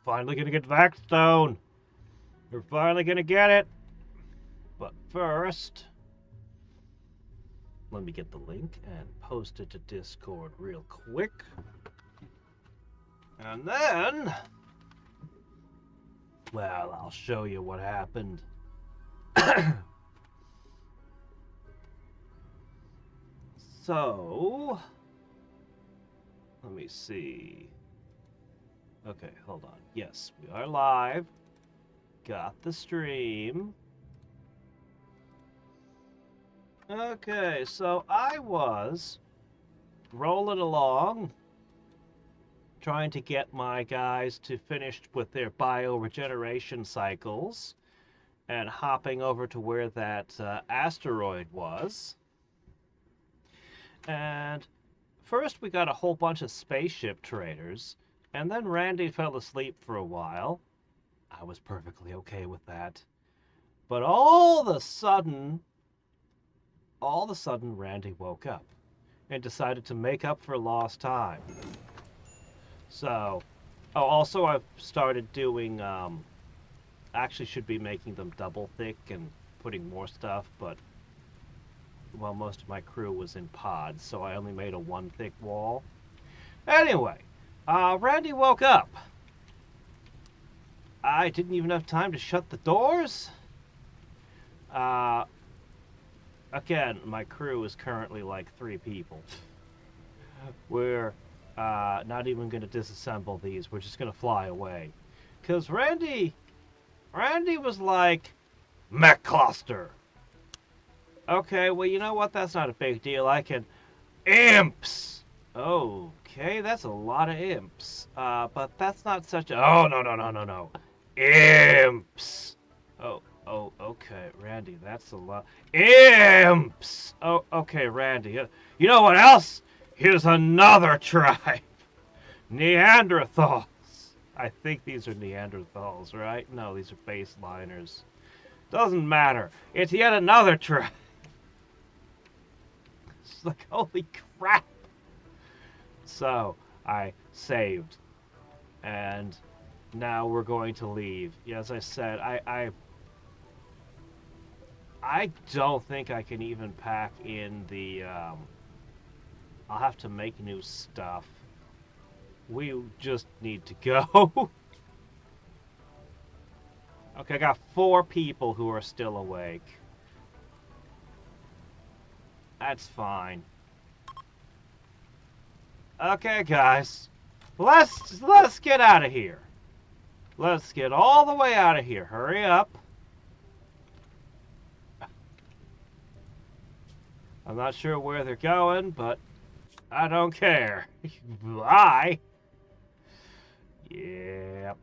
finally gonna get Vacstone. We're finally gonna get it. But first, let me get the link and post it to Discord real quick. And then, well, I'll show you what happened. So, let me see. Okay, hold on. Yes, we are live. Got the stream. Okay, so I was rolling along, trying to get my guys to finish with their bioregeneration cycles, and hopping over to where that asteroid was. And first we got a whole bunch of spaceship traders, and then Randy fell asleep for a while. I was perfectly okay with that. But all of a sudden, Randy woke up and decided to make up for lost time. So, oh, also I've started doing, actually should be making them double thick and putting more stuff, but, well, most of my crew was in pods, so I only made a 1 thick wall. Anyway, Randy woke up. I didn't even have time to shut the doors. Again, my crew is currently like 3 people. We're not even going to disassemble these. We're just going to fly away. Because Randy was like, mech cluster. Okay, well, you know what? That's not a big deal. I can... Imps! Okay, that's a lot of imps. But that's not such a... Oh, no. Imps! Oh, okay, Randy, that's a lot. Imps! Oh, okay, Randy. You know what else? Here's another tribe. Neanderthals. I think these are Neanderthals, right? No, these are baseliners. Doesn't matter. It's yet another tribe. It's like, holy crap. So, I saved. And now we're going to leave. Yeah, as I said, I don't think I can even pack in the, I'll have to make new stuff. We just need to go. Okay, I got 4 people who are still awake. That's fine. Okay, guys. Let's get out of here. Let's get all the way out of here. Hurry up. I'm not sure where they're going, but I don't care. Bye. Yep.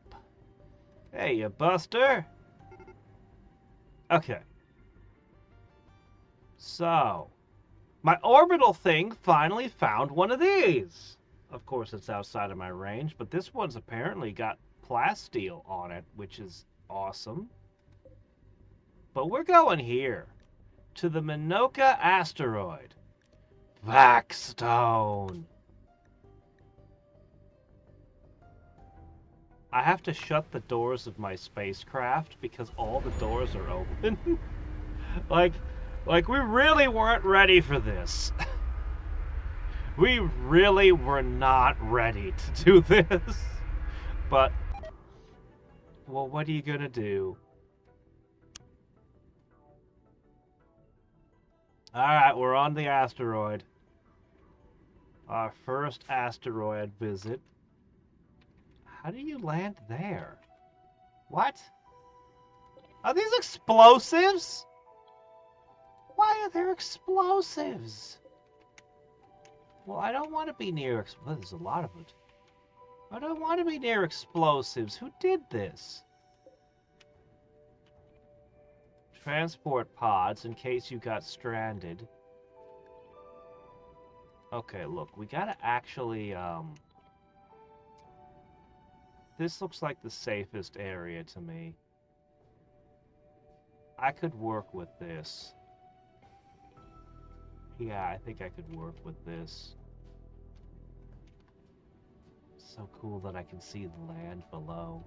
Hey, you buster. Okay. So, my orbital thing finally found one of these. Of course, it's outside of my range, but this one's apparently got plasteel on it, which is awesome. But we're going here, to the Minoka asteroid. Vacstone. I have to shut the doors of my spacecraft because all the doors are open. like we really weren't ready for this. We really were not ready to do this. But, well, what are you gonna do? Alright, we're on the asteroid. Our first asteroid visit. How do you land there? What? Are these explosives? Why are there explosives? Well, I don't want to be near explosives. There's a lot of it. I don't want to be near explosives. Who did this? Transport pods in case you got stranded. Okay, look, we gotta actually, this looks like the safest area to me. I could work with this. Yeah, I think I could work with this. So cool that I can see the land below.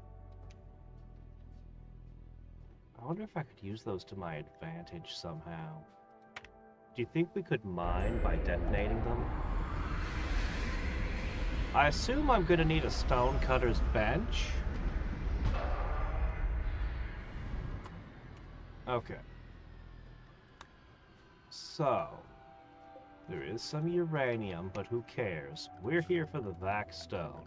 I wonder if I could use those to my advantage somehow. Do you think we could mine by detonating them? I assume I'm gonna need a stonecutter's bench. Okay. So, there is some uranium, but who cares? We're here for the Vacstone.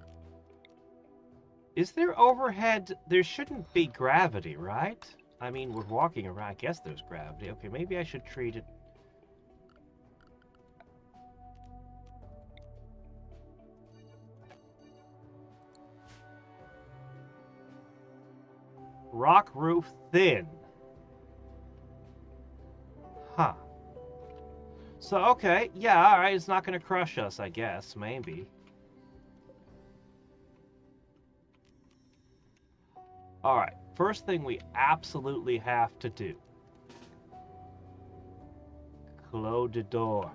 Is there overhead? There shouldn't be gravity, right? I mean, we're walking around. I guess there's gravity. Okay, maybe I should treat it. Rock roof thin. Huh. So, okay. Yeah, alright. It's not going to crush us, I guess. Maybe. Alright. First thing we absolutely have to do. Close the door.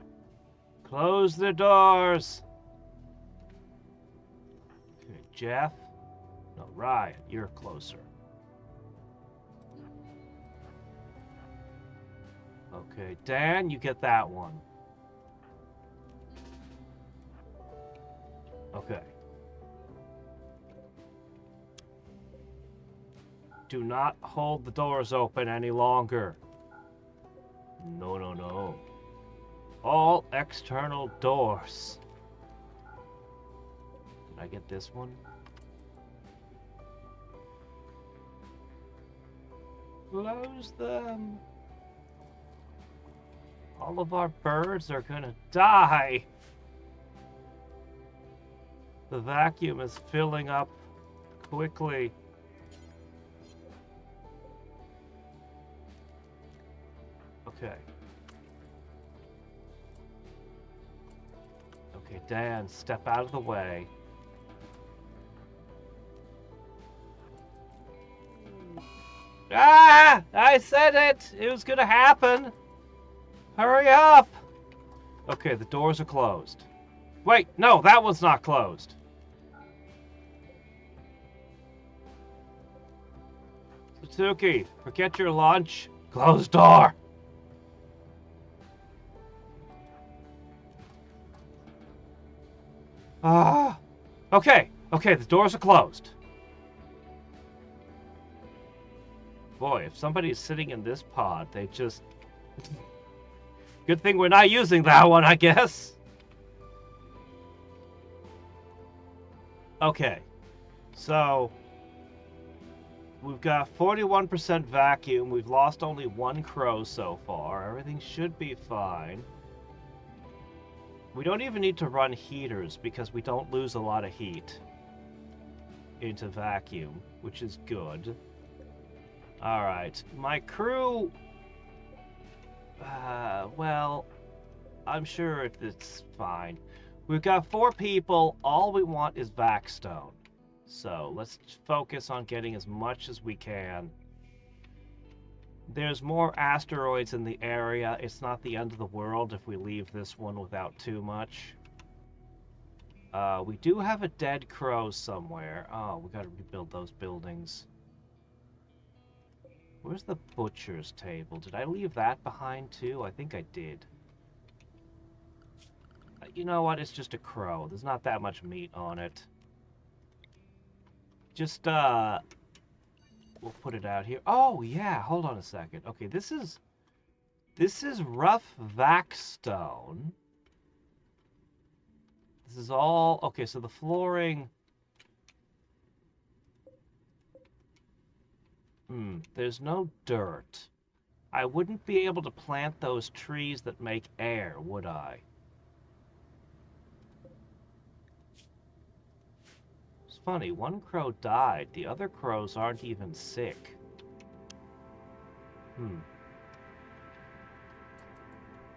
Close the doors! Okay, Jeff? No, Ryan, you're closer. Okay, Dan, you get that one. Okay. Do not hold the doors open any longer. No, no, no. All external doors. Did I get this one? Close them. All of our birds are gonna die. The vacuum is filling up quickly. Okay. Okay, Dan, step out of the way. Ah! I said it! It was gonna happen! Hurry up! Okay, the doors are closed. Wait, no, that one's not closed. Satsuki, forget your lunch. Closed door! Ah. Okay, the doors are closed. Boy, if somebody's sitting in this pod, they just... Good thing we're not using that one, I guess. Okay, so... We've got 41% vacuum. We've lost only one crow so far. Everything should be fine. We don't even need to run heaters because we don't lose a lot of heat into vacuum, which is good. Alright, my crew... well, I'm sure it's fine. We've got 4 people. All we want is Vacstone. So, let's focus on getting as much as we can. There's more asteroids in the area. It's not the end of the world if we leave this one without too much. We do have a dead crow somewhere. Oh, we gotta rebuild those buildings. Where's the butcher's table? Did I leave that behind too? I think I did. You know what? It's just a crow. There's not that much meat on it. Just, we'll put it out here. Oh, yeah, hold on a second. Okay, this is rough Vacstone. This is all, okay, so the flooring, there's no dirt. I wouldn't be able to plant those trees that make air, would I? Funny, one crow died. The other crows aren't even sick.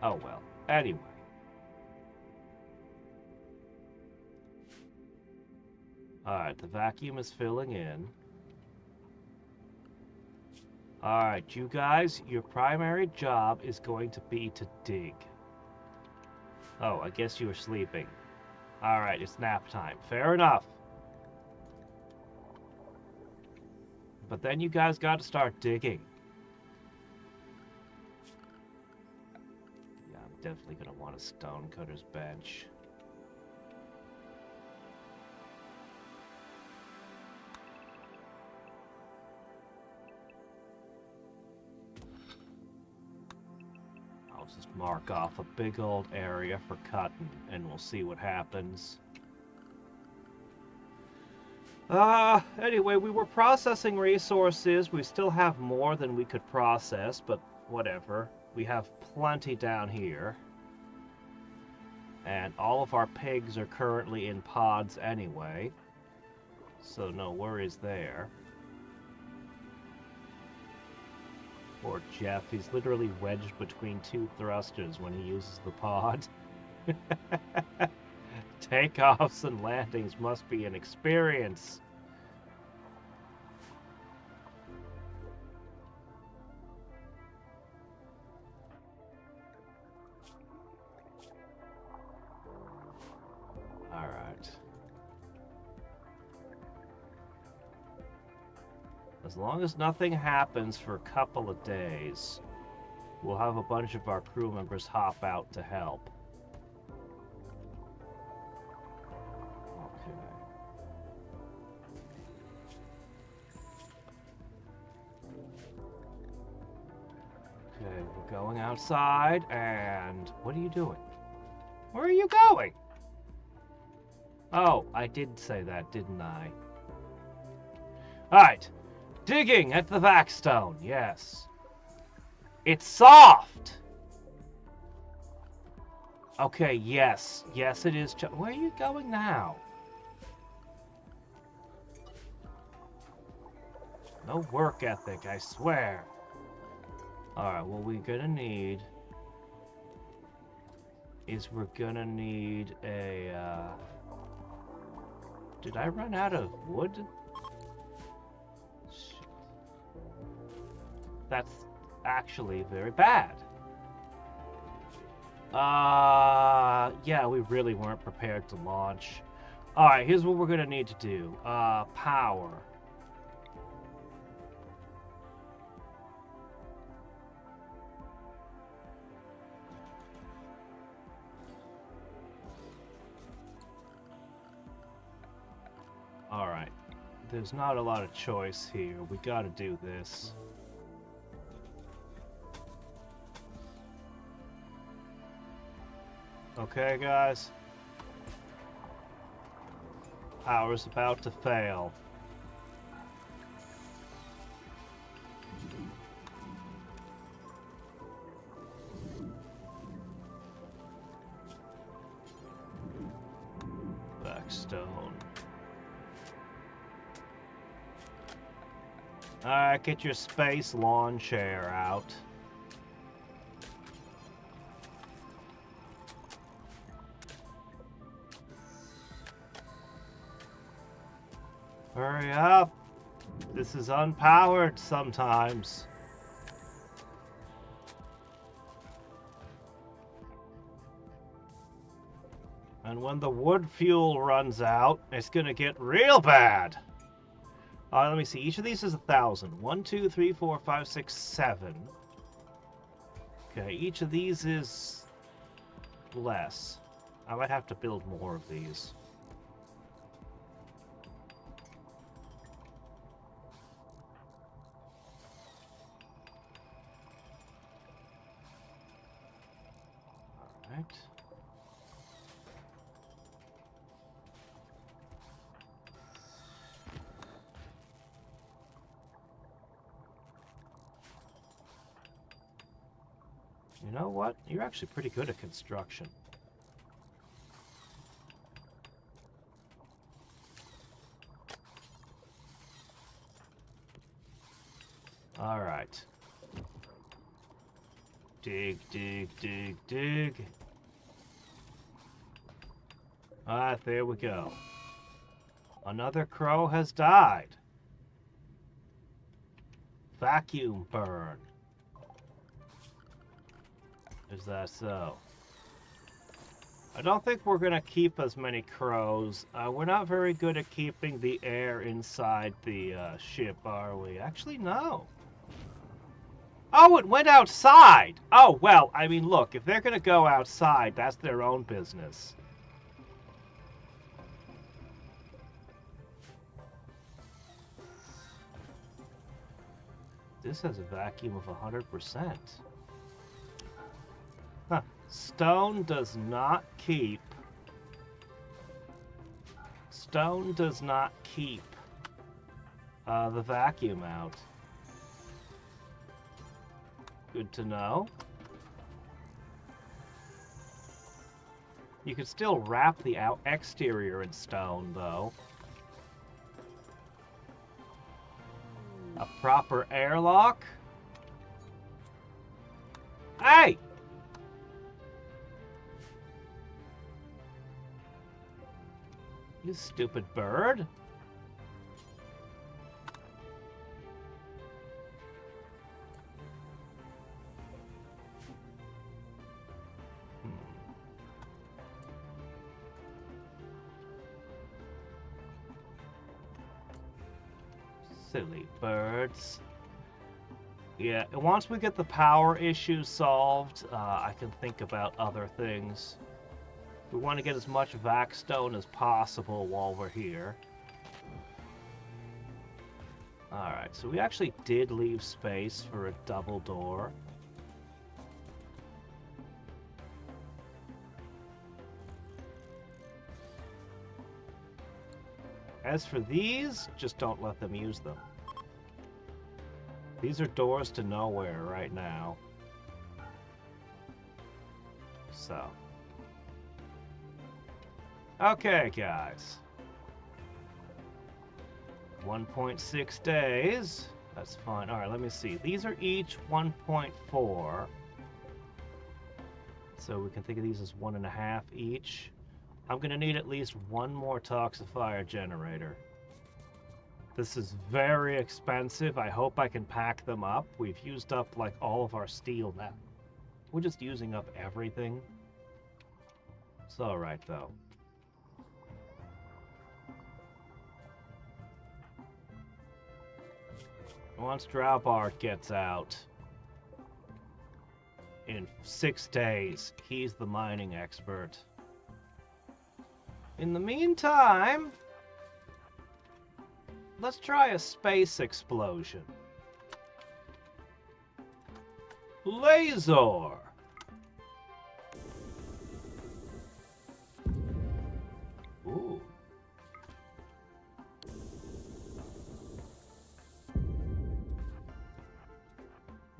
Oh well. Anyway. Alright, the vacuum is filling in. Alright, you guys, your primary job is going to be to dig. Oh, I guess you were sleeping. Alright, it's nap time. Fair enough. But then you guys got to start digging. Yeah, I'm definitely going to want a stonecutter's bench. I'll just mark off a big old area for cutting, and we'll see what happens. Anyway, we were processing resources. We still have more than we could process, but whatever. We have plenty down here. And all of our pigs are currently in pods anyway. So no worries there. Poor Jeff, he's literally wedged between two thrusters when he uses the pod. Takeoffs and landings must be an experience. Alright. As long as nothing happens for a couple of days, we'll have a bunch of our crew members hop out to help. Okay, we're going outside, and what are you doing? Where are you going? Oh, I did say that, didn't I? Alright, digging at the Vacstone, yes. It's soft! Okay, yes, yes it is. Where are you going now? No work ethic, I swear. Alright, what we're gonna need is we're gonna need a, Did I run out of wood? Shit. That's actually very bad. Yeah, we really weren't prepared to launch. Alright, here's what we're gonna need to do. Power. Alright, there's not a lot of choice here. We gotta do this. Okay, guys? Power's about to fail. Vacstone. Alright, get your space lawn chair out. Hurry up! This is unpowered sometimes. And when the wood fuel runs out, it's gonna get real bad. Let me see. Each of these is 1,000. 1, 2, 3, 4, 5, 6, 7. Okay, each of these is less. I might have to build more of these. Alright. You know what? You're actually pretty good at construction. All right. Dig, dig, dig, dig. Ah, there we go. Another crow has died. Vacuum burn. Is that so? I don't think we're going to keep as many crows. We're not very good at keeping the air inside the ship, are we? Actually, no. Oh, it went outside! Oh, well, I mean, look, if they're going to go outside, that's their own business. This has a vacuum of 100%. Huh. Stone does not keep... Stone does not keep the vacuum out. Good to know. You could still wrap the exterior in stone, though. A proper airlock? Hey! You stupid bird. Silly birds. Yeah, and once we get the power issue solved, I can think about other things. We want to get as much Vacstone as possible while we're here. Alright, so we actually did leave space for a double door. As for these, just don't let them use them. These are doors to nowhere right now. So. Okay, guys. 1.6 days. That's fine. Alright, let me see. These are each 1.4. So we can think of these as 1.5 each. I'm going to need at least one more toxifier generator. This is very expensive. I hope I can pack them up. We've used up like all of our steel now. We're just using up everything. It's alright though. Once Droubart gets out in 6 days, he's the mining expert. In the meantime, let's try a space explosion. Laser! Ooh.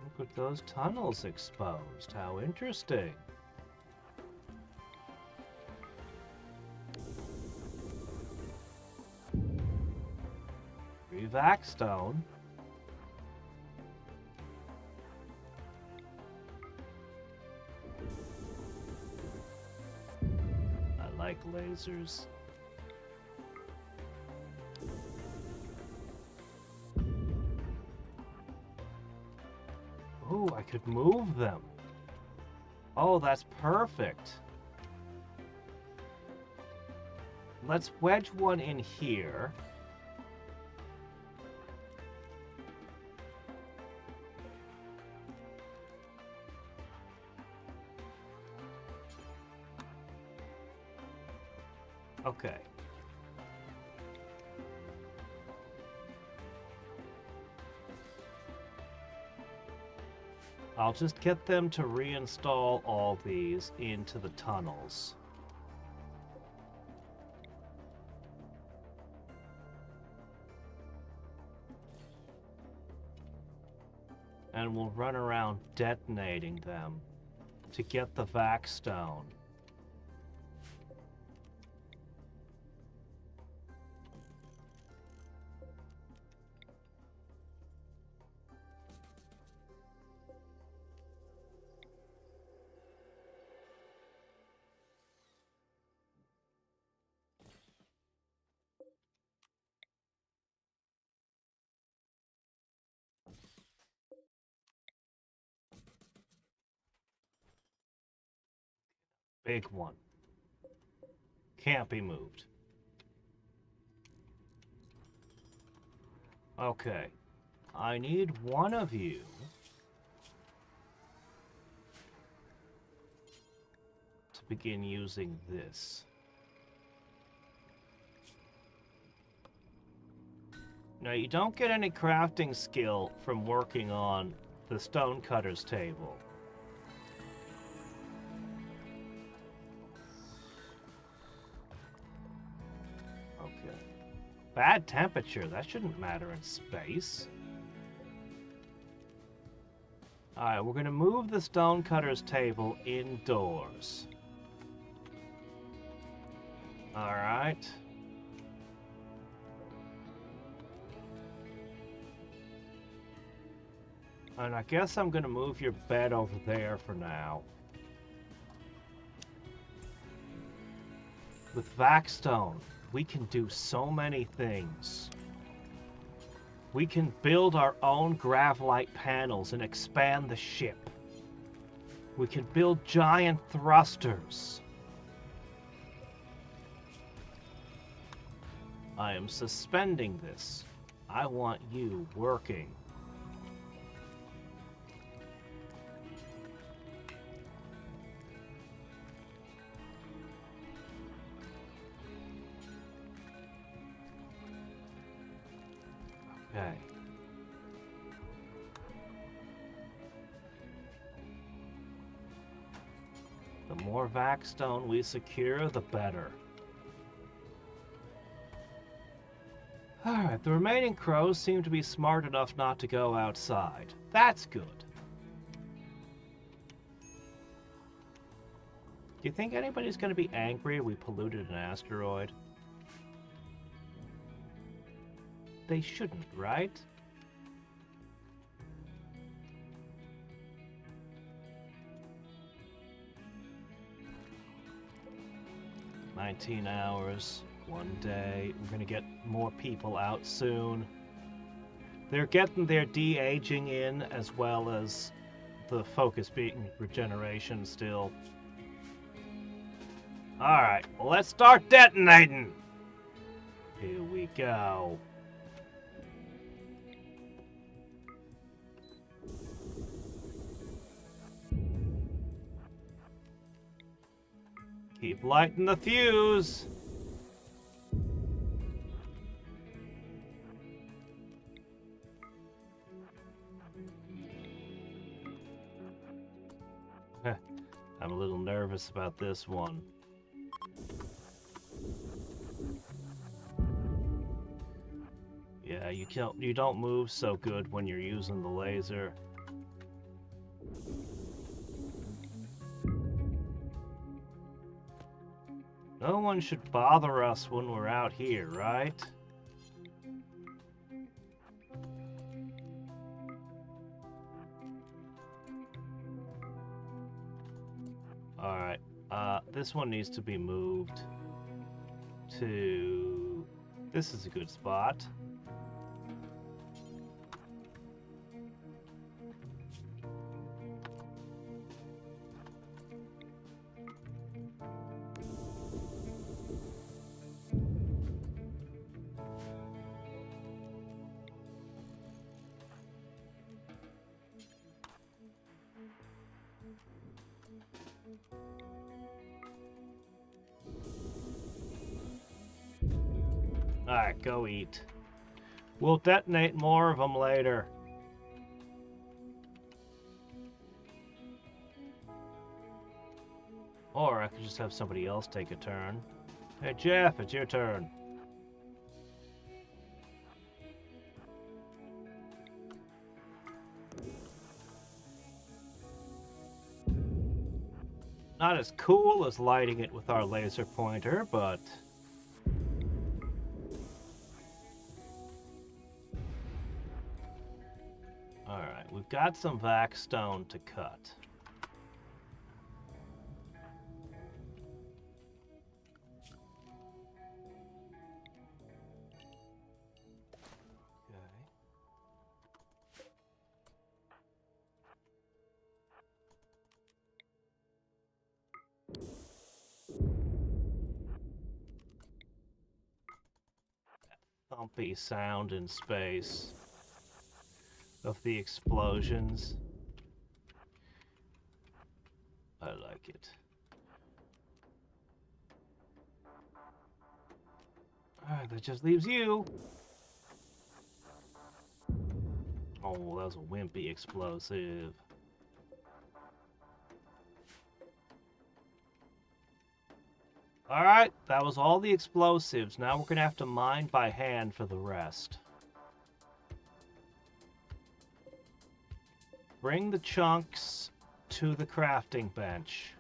Look at those tunnels exposed. How interesting. Vacstone. I like lasers. Ooh, I could move them. Oh, that's perfect. Let's wedge one in here. Okay. I'll just get them to reinstall all these into the tunnels. And we'll run around detonating them to get the Vacstone. Big one. Can't be moved. Okay. I need one of you to begin using this. Now, you don't get any crafting skill from working on the stonecutter's table. Okay. Bad temperature, that shouldn't matter in space. Alright, we're gonna move the stonecutter's table indoors. Alright. And I guess I'm gonna move your bed over there for now. With Vacstone, we can do so many things. We can build our own gravelite panels and expand the ship. We can build giant thrusters. I am suspending this. I want you working. Okay. The more Vacstone we secure, the better. Alright, the remaining crows seem to be smart enough not to go outside. That's good. Do you think anybody's going to be angry we polluted an asteroid? They shouldn't, right? "19 hours, 1 day. We're gonna get more people out soon." They're getting their de-aging in as well as the focus being regeneration still. Alright, well, let's start detonating! Here we go. Keep lighting the fuse. I'm a little nervous about this one. Yeah, you don't move so good when you're using the laser. No one should bother us when we're out here, right? Alright, this one needs to be moved to... This is a good spot. Alright, go eat. We'll detonate more of them later. Or I could just have somebody else take a turn. Hey Jeff, it's your turn. Not as cool as lighting it with our laser pointer, but... Alright, we've got some Vacstone to cut. thumpy sound in space of the explosions. I like it. Alright, that just leaves you. Oh, that was a wimpy explosive. Alright, that was all the explosives. Now we're gonna have to mine by hand for the rest. Bring the chunks to the crafting bench.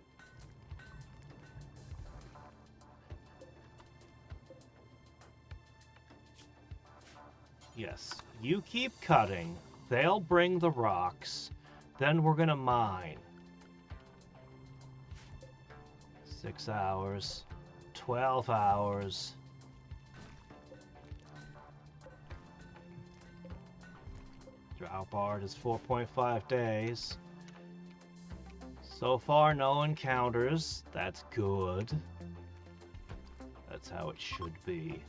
Yes, you keep cutting. They'll bring the rocks. Then we're gonna mine. 6 hours. 12 hours. Drought bar is 4.5 days. So far, no encounters. That's good. That's how it should be.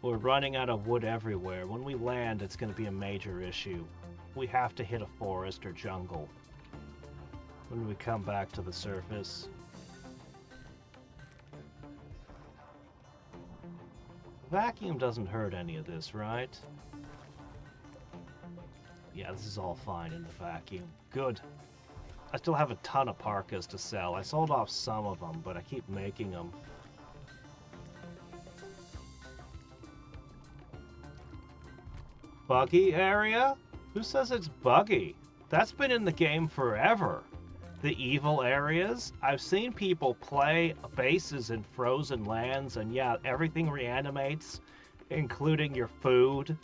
We're running out of wood everywhere. When we land, it's going to be a major issue. We have to hit a forest or jungle when we come back to the surface. Vacuum doesn't hurt any of this, right? Yeah, this is all fine in the vacuum. Good. I still have a ton of parkas to sell. I sold off some of them, but I keep making them. Buggy area? Who says it's buggy? That's been in the game forever. The evil areas? I've seen people play bases in frozen lands, and yeah, everything reanimates, including your food.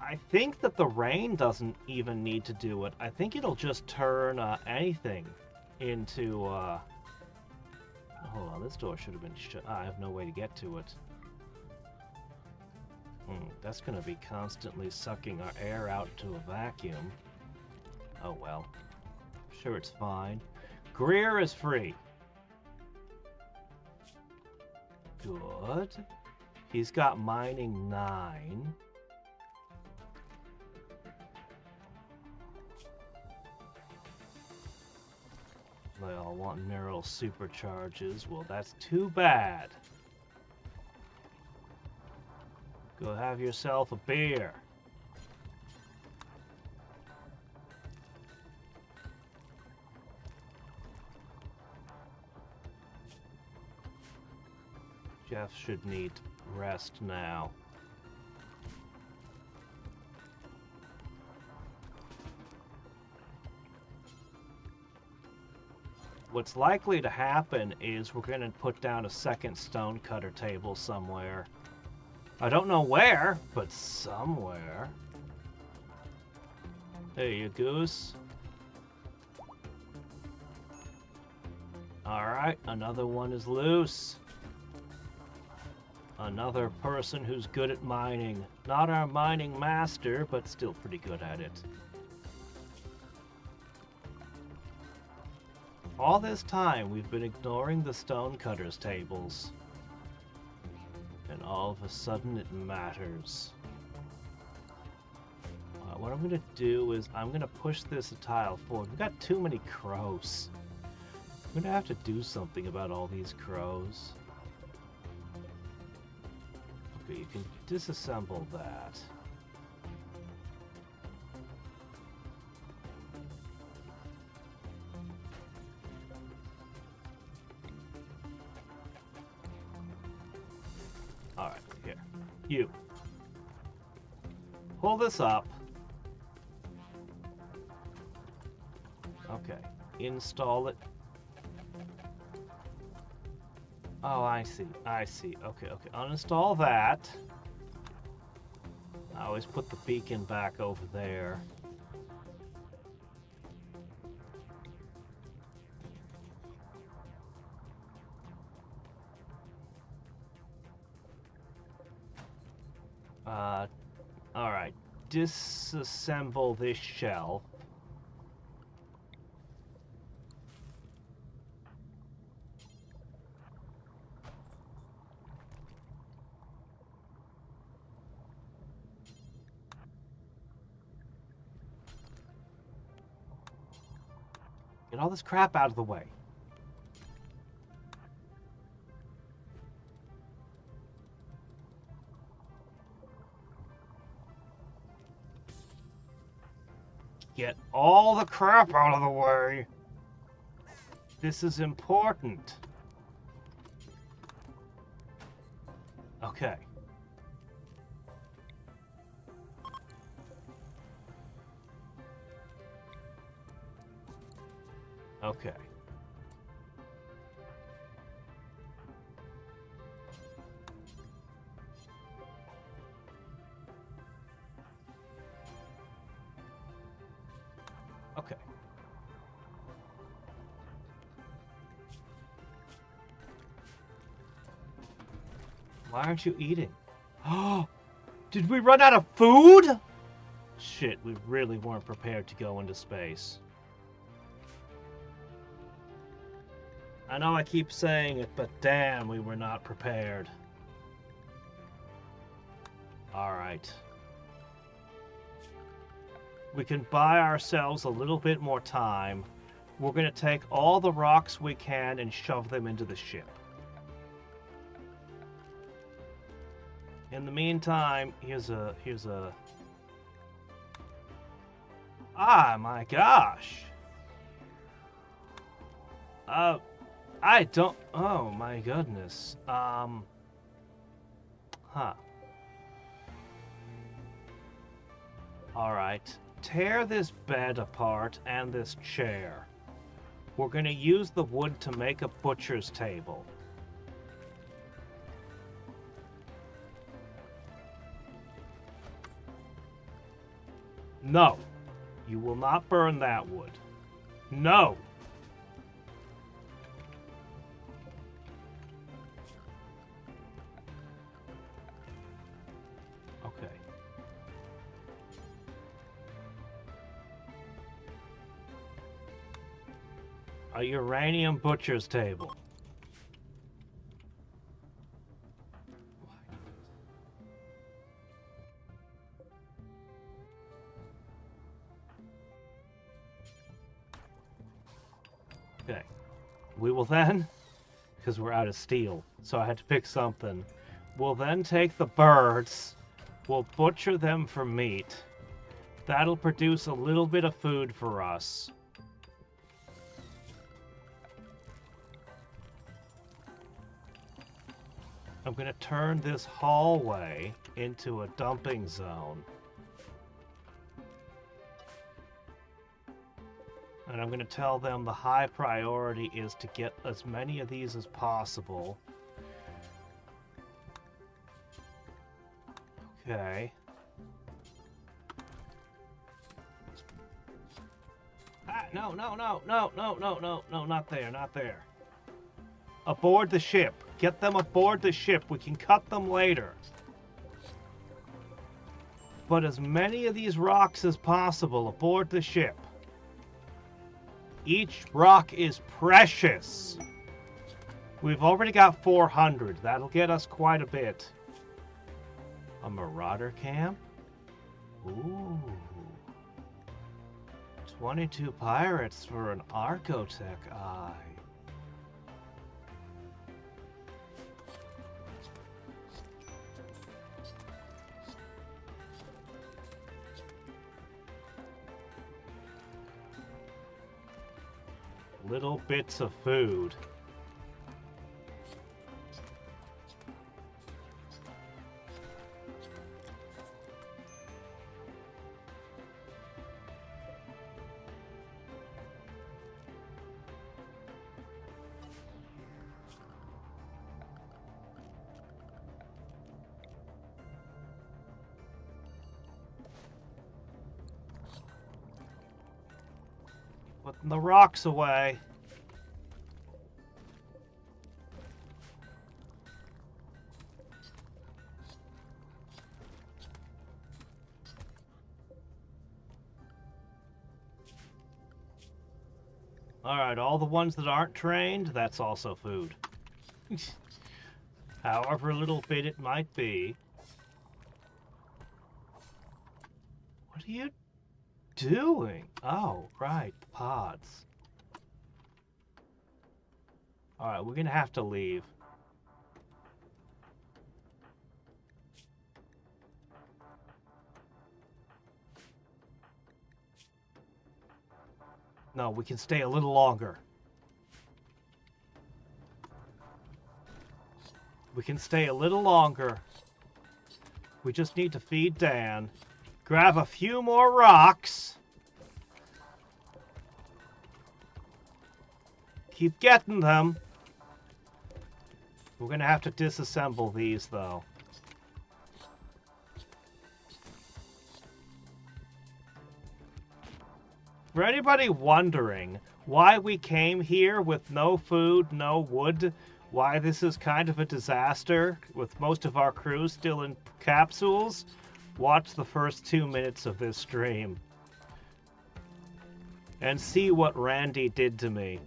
I think that the rain doesn't even need to do it. I think it'll just turn anything into... Hold on, this door should have been shut. I have no way to get to it. That's going to be constantly sucking our air out to a vacuum. Oh well. Sure, it's fine. Greer is free. Good. He's got mining 9. They all want neural supercharges. Well, that's too bad. Go have yourself a beer. Jeff should need rest now. What's likely to happen is we're going to put down a second stonecutter table somewhere. I don't know where, but somewhere. Hey, you goose. Alright, another one is loose. Another person who's good at mining. Not our mining master, but still pretty good at it. All this time, we've been ignoring the stonecutters tables. And all of a sudden, it matters. What I'm going to do is, I'm going to push this tile forward. We've got too many crows. I'm going to have to do something about all these crows. Okay, you can disassemble that. Alright, here. You. Pull this up. Okay. Install it. Oh, I see. I see. Okay, okay. Uninstall that. I always put the beacon back over there. Alright. Disassemble this shelf. Get all this crap out of the way. Get all the crap out of the way. This is important. Okay. Okay. Okay. Why aren't you eating? Oh, did we run out of food? Shit, we really weren't prepared to go into space. I know I keep saying it, but damn, we were not prepared. Alright. We can buy ourselves a little bit more time. We're going to take all the rocks we can and shove them into the ship. In the meantime, here's a... Ah, my gosh! I don't... Oh, my goodness. Huh. Alright. Tear this bed apart and this chair. We're going to use the wood to make a butcher's table. No. You will not burn that wood. No. Okay. A uranium butcher's table. Okay. We will then, because we're out of steel, so I had to pick something. We'll then take the birds, we'll butcher them for meat. That'll produce a little bit of food for us. I'm going to turn this hallway into a dumping zone. And I'm going to tell them the high priority is to get as many of these as possible. Okay. Ah, no, not there, not there. Aboard the ship. Get them aboard the ship. We can cut them later. But as many of these rocks as possible aboard the ship. Each rock is precious. We've already got 400. That'll get us quite a bit. A marauder camp? Ooh. 22 pirates for an Archotech eye. Little bits of food. Putting the rocks away. Alright, all the ones that aren't trained, that's also food. However little bit it might be. What are you doing? Oh, right, the pods. Alright, we're gonna have to leave. No, we can stay a little longer. We can stay a little longer. We just need to feed Dan. Grab a few more rocks. Keep getting them. We're gonna have to disassemble these, though. For anybody wondering why we came here with no food, no wood, why this is kind of a disaster with most of our crew still in capsules, watch the first 2 minutes of this stream and see what Randy did to me.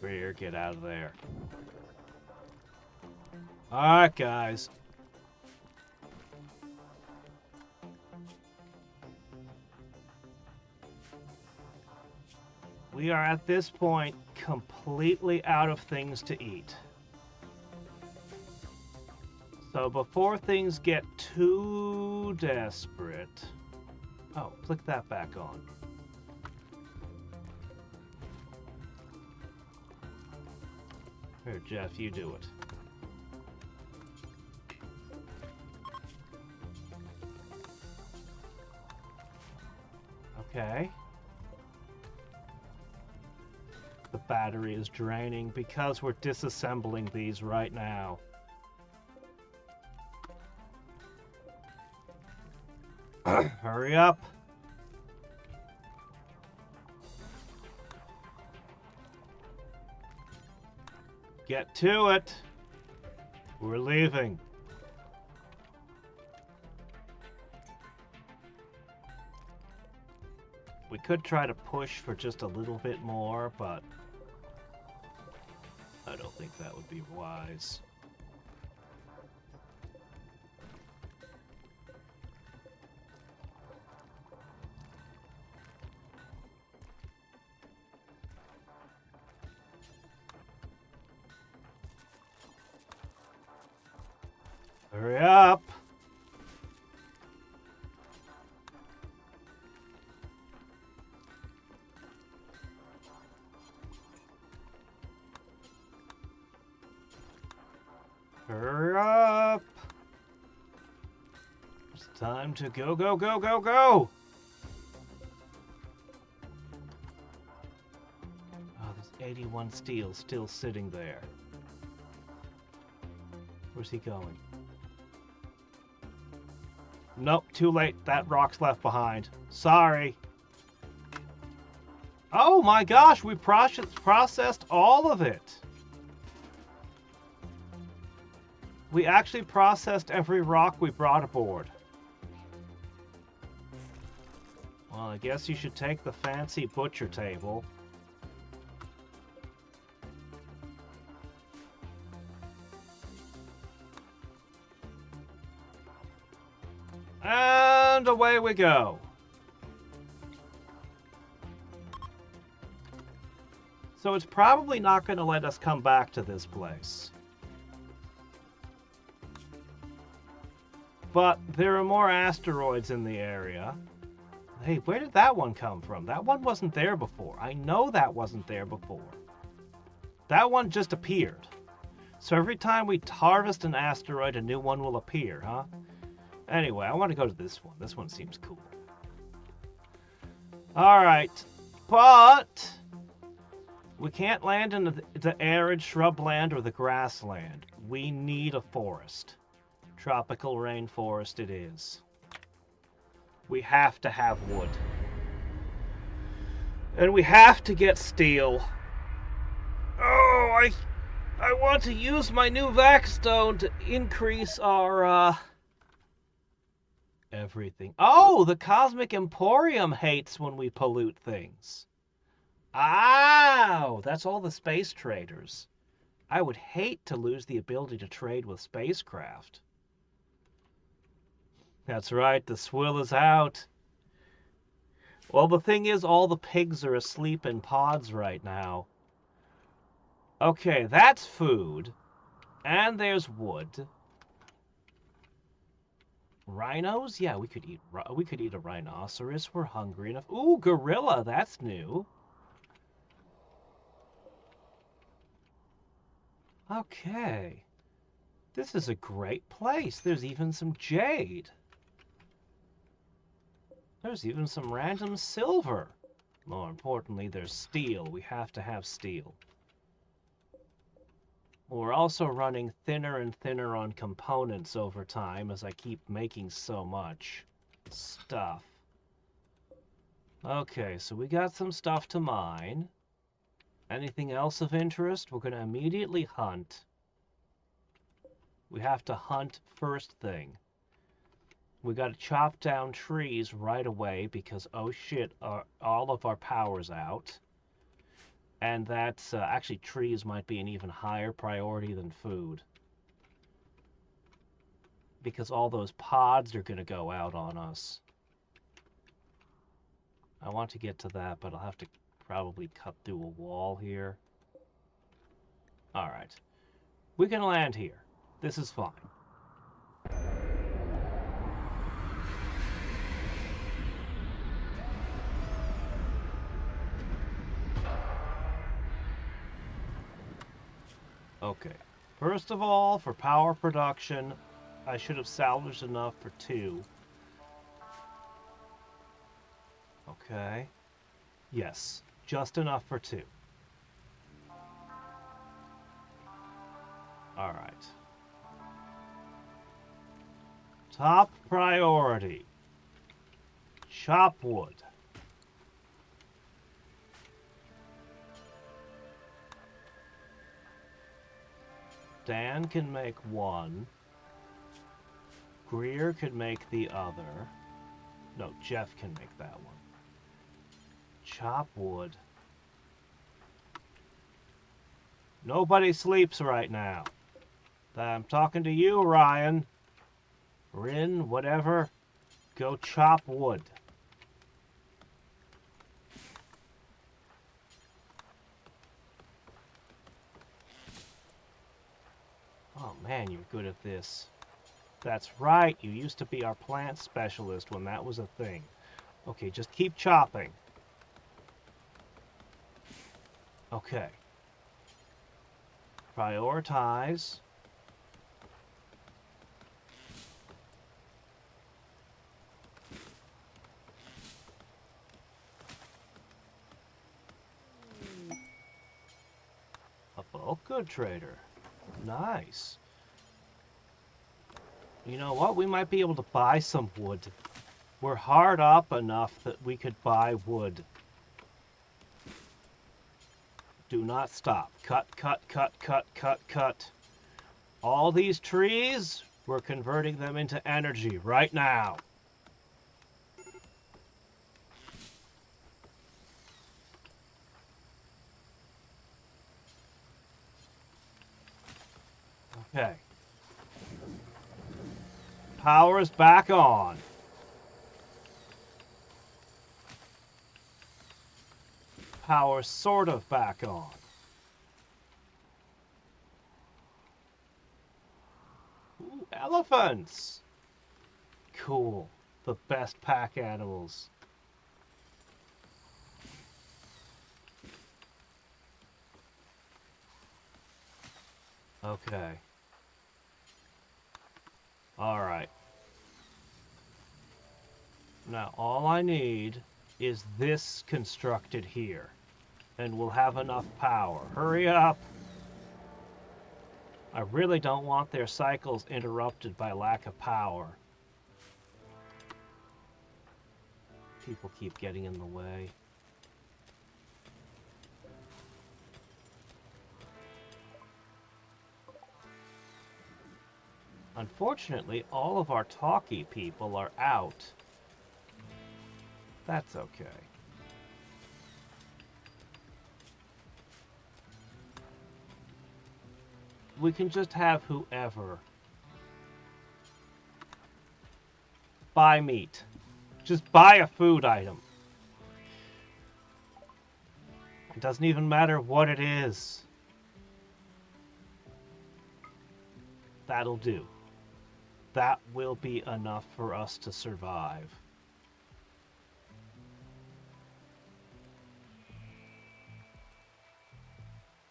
Here, get out of there. Alright, guys. We are at this point completely out of things to eat. So before things get too desperate... Oh, click that back on. Here, Jeff, you do it. Okay. The battery is draining because we're disassembling these right now. Hurry up. Get to it. We're leaving. We could try to push for just a little bit more, but I don't think that would be wise. Hurry up! Hurry up! It's time to go, go, go, go, go! Oh, there's 81 steel still sitting there. Where's he going? Nope, too late. That rock's left behind. Sorry. Oh my gosh, we processed all of it. We actually processed every rock we brought aboard. Well, I guess you should take the fancy butcher table. And away we go. So it's probably not going to let us come back to this place. But there are more asteroids in the area. Hey, where did that one come from? That one wasn't there before. I know that wasn't there before. That one just appeared. So every time we harvest an asteroid, a new one will appear, huh? Anyway, I want to go to this one. This one seems cool. Alright. But we can't land in the arid shrubland or the grassland. We need a forest. Tropical rainforest it is. We have to have wood. And we have to get steel. Oh, I want to use my new Vacstone to increase our, everything. Oh, the Cosmic Emporium hates when we pollute things. Ow! That's all the space traders. I would hate to lose the ability to trade with spacecraft. That's right, the swill is out. Well, the thing is, all the pigs are asleep in pods right now. Okay, that's food. And there's wood. Rhinos? Yeah, we could eat a rhinoceros. We're hungry enough. Ooh, gorilla, that's new. Okay. This is a great place. There's even some jade. There's even some random silver. More importantly, there's steel. We have to have steel. We're also running thinner and thinner on components over time as I keep making so much stuff. Okay, so we got some stuff to mine. Anything else of interest? We're going to immediately hunt. We have to hunt first thing. We got to chop down trees right away because, oh shit, all of our power's out. And that's, actually, trees might be an even higher priority than food. Because all those pods are going to go out on us. I want to get to that, but I'll have to probably cut through a wall here. Alright. We can land here. This is fine. Okay. First of all, for power production, I should have salvaged enough for 2. Okay. Yes, just enough for 2. Alright. Top priority. Chop wood. Dan can make 1. Greer can make the other. No, Jeff can make that one. Chop wood. Nobody sleeps right now. I'm talking to you, Ryan. Rin, whatever. Go chop wood. Oh man, you're good at this. That's right, you used to be our plant specialist when that was a thing. Okay, just keep chopping. Okay. Prioritize. A bulk good trader. Nice. You know what? We might be able to buy some wood. We're hard up enough that we could buy wood. Do not stop. Cut, cut, cut, cut, cut, cut. All these trees, we're converting them into energy right now. Okay. Power's back on. Power's sort of back on. Ooh, elephants! Cool. The best pack animals. Okay. Alright. Now, all I need is this constructed here. And we'll have enough power. Hurry up! I really don't want their cycles interrupted by lack of power. People keep getting in the way. Unfortunately, all of our talkie people are out. That's okay. we can just have whoever buy meat. Just buy a food item. It doesn't even matter what it is. That'll do. That will be enough for us to survive.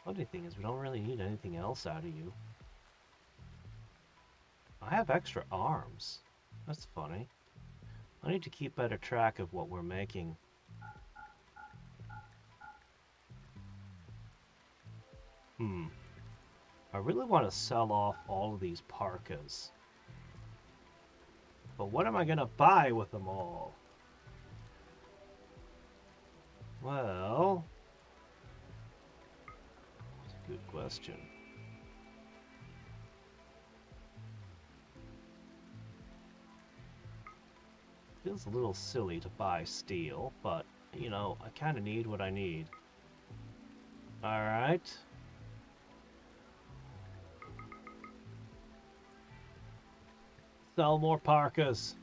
Funny thing is, we don't really need anything else out of you. I have extra arms. That's funny. I need to keep better track of what we're making. I really want to sell off all of these parkas. But what am I going to buy with them all? Well, that's a good question. Feels a little silly to buy steel, but, you know, I kind of need what I need. Alright. Sell more parkas.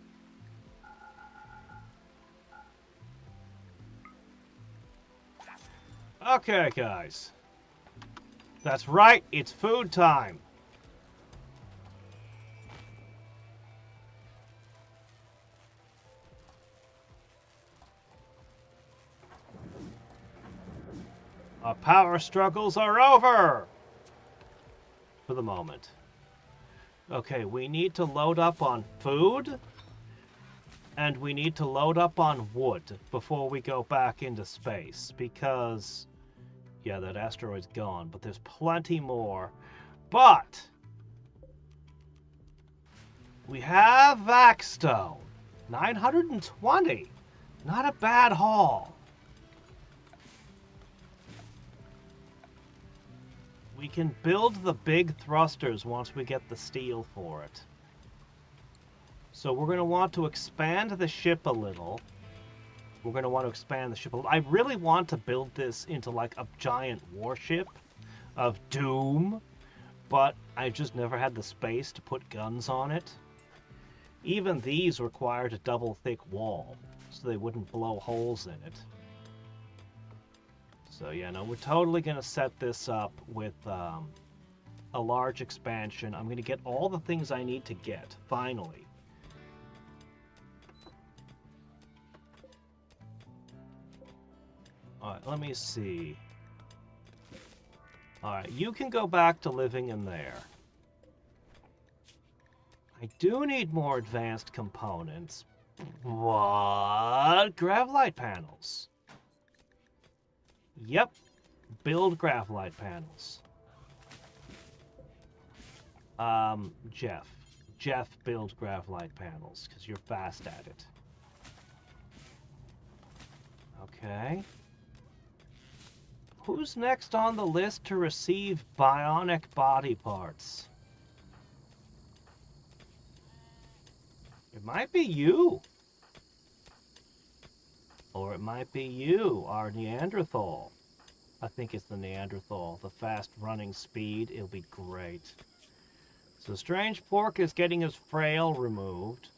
Okay, guys. That's right, it's food time. Our power struggles are over! For the moment. Okay, we need to load up on food, and we need to load up on wood before we go back into space, because, yeah, that asteroid's gone, but there's plenty more. But we have Vacstone, 920, not a bad haul. We can build the big thrusters once we get the steel for it. So we're going to want to expand the ship a little. We're going to want to expand the ship a little. I really want to build this into like a giant warship of doom, but I've just never had the space to put guns on it. Even these required a double thick wall, so they wouldn't blow holes in it. So yeah, no, we're totally going to set this up with a large expansion. I'm going to get all the things I need to get, finally. Alright, let me see. Alright, you can go back to living in there. I do need more advanced components. What? Gravlite panels. Yep, build Gravlite panels. Jeff, build Gravlite panels, because you're fast at it. Okay. Who's next on the list to receive bionic body parts? It might be you. Or it might be you, our Neanderthal. I think it's the Neanderthal. The fast running speed, it'll be great. So Strange Pork is getting his frail removed.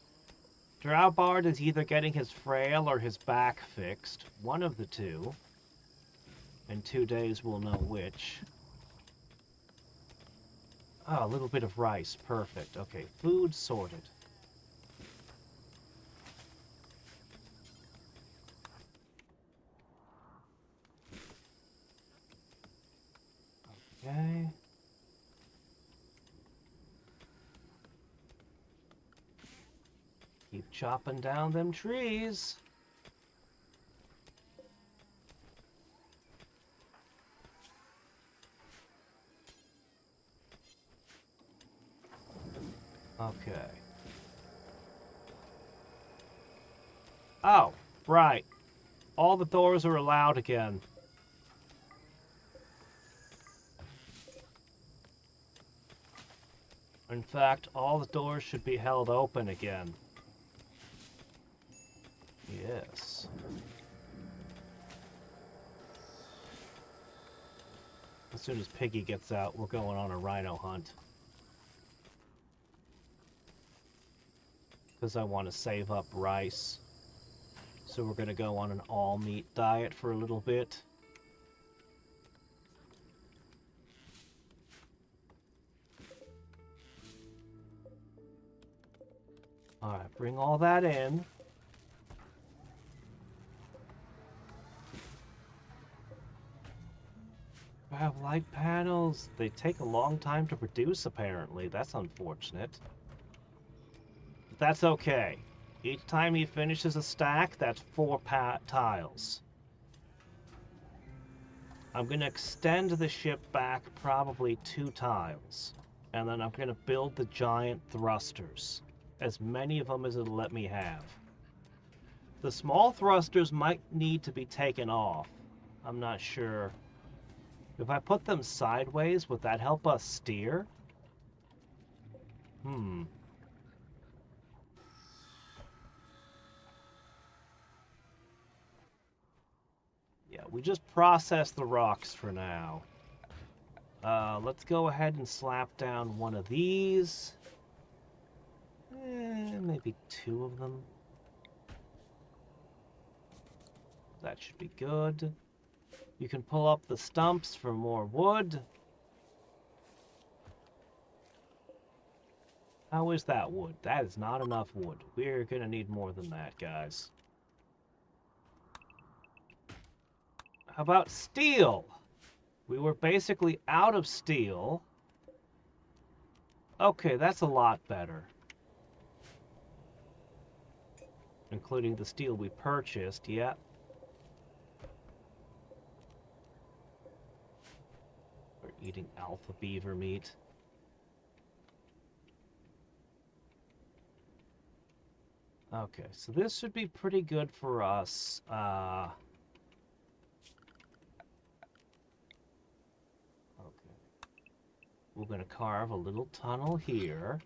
Drowbard is either getting his frail or his back fixed. One of the two. In 2 days we'll know which. Oh, a little bit of rice. Perfect. Okay, food sorted. Okay. Keep chopping down them trees. Okay. Oh, right. All the doors are allowed again. In fact, all the doors should be held open again. Yes. as soon as Piggy gets out, we're going on a rhino hunt. Because I want to save up rice. So we're going to go on an all-meat diet for a little bit. Alright, bring all that in. Grav light panels. They take a long time to produce, apparently. That's unfortunate. But that's okay. Each time he finishes a stack, that's 4 tiles. I'm going to extend the ship back probably 2 tiles. And then I'm going to build the giant thrusters. As many of them as it'll let me have. The small thrusters might need to be taken off. I'm not sure. If I put them sideways, would that help us steer? Yeah, we just process the rocks for now. Let's go ahead and slap down one of these. Maybe 2 of them. That should be good. You can pull up the stumps for more wood. How is that wood? That is not enough wood. We're gonna need more than that, guys. How about steel? We were basically out of steel. Okay, that's a lot better. Including the steel we purchased, yeah. We're eating alpha beaver meat. Okay, so this should be pretty good for us. Okay. We're going to carve a little tunnel here,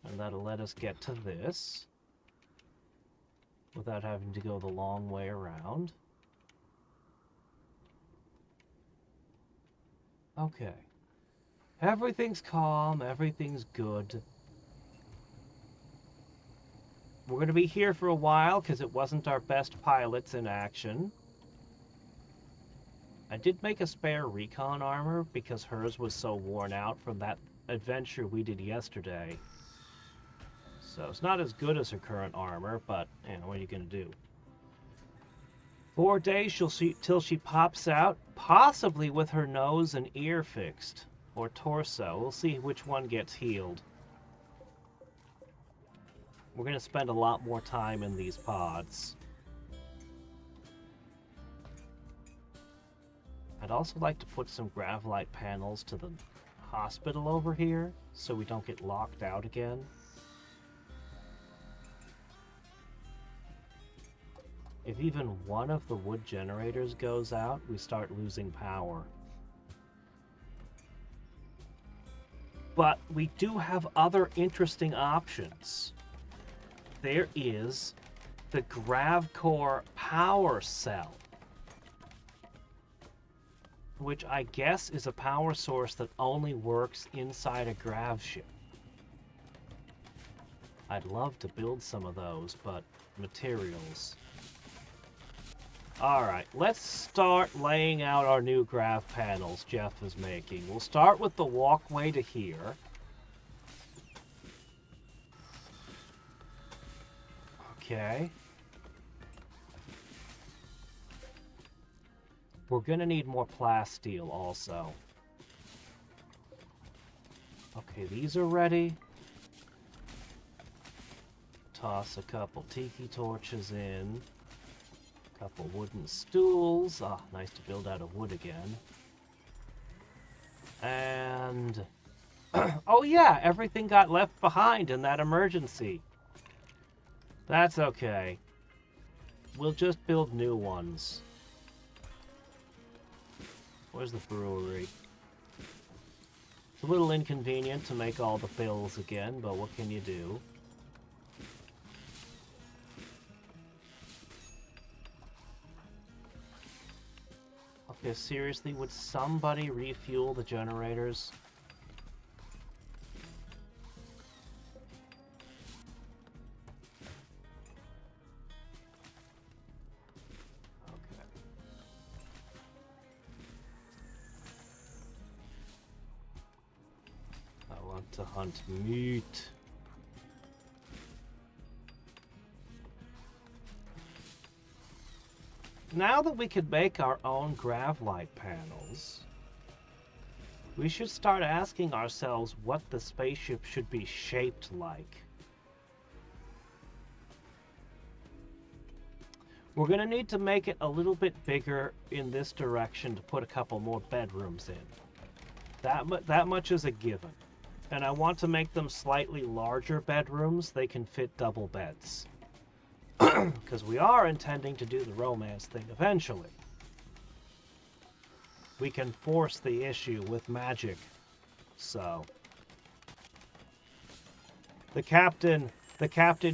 and that'll let us get to this without having to go the long way around. Okay. Everything's calm, everything's good. We're going to be here for a while because it wasn't our best pilots in action. I did make a spare recon armor because hers was so worn out from that adventure we did yesterday. So it's not as good as her current armor, but you know, what are you going to do? 4 days till she pops out, possibly with her nose and ear fixed. Or torso. We'll see which one gets healed. We're going to spend a lot more time in these pods. I'd also like to put some gravlite panels to the hospital over here, so we don't get locked out again. If even one of the wood generators goes out, we start losing power. But we do have other interesting options. There is the GravCore power cell, which I guess is a power source that only works inside a grav ship. I'd love to build some of those, but materials. Alright, let's start laying out our new grav panels Jeff is making. We'll start with the walkway to here. Okay. We're gonna need more plasteel also. Okay, these are ready. Toss a couple tiki torches in. Couple wooden stools. Ah, nice to build out of wood again. And... oh yeah, everything got left behind in that emergency. That's okay. We'll just build new ones. Where's the brewery? It's a little inconvenient to make all the fills again, but what can you do? Okay, seriously, would somebody refuel the generators? Okay. I want to hunt meat. Now that we can make our own gravlight panels, we should start asking ourselves what the spaceship should be shaped like. We're going to need to make it a little bit bigger in this direction to put a couple more bedrooms in. That much is a given. And I want to make them slightly larger bedrooms. They can fit double beds. Because we are intending to do the romance thing eventually. We can force the issue with magic. So the captain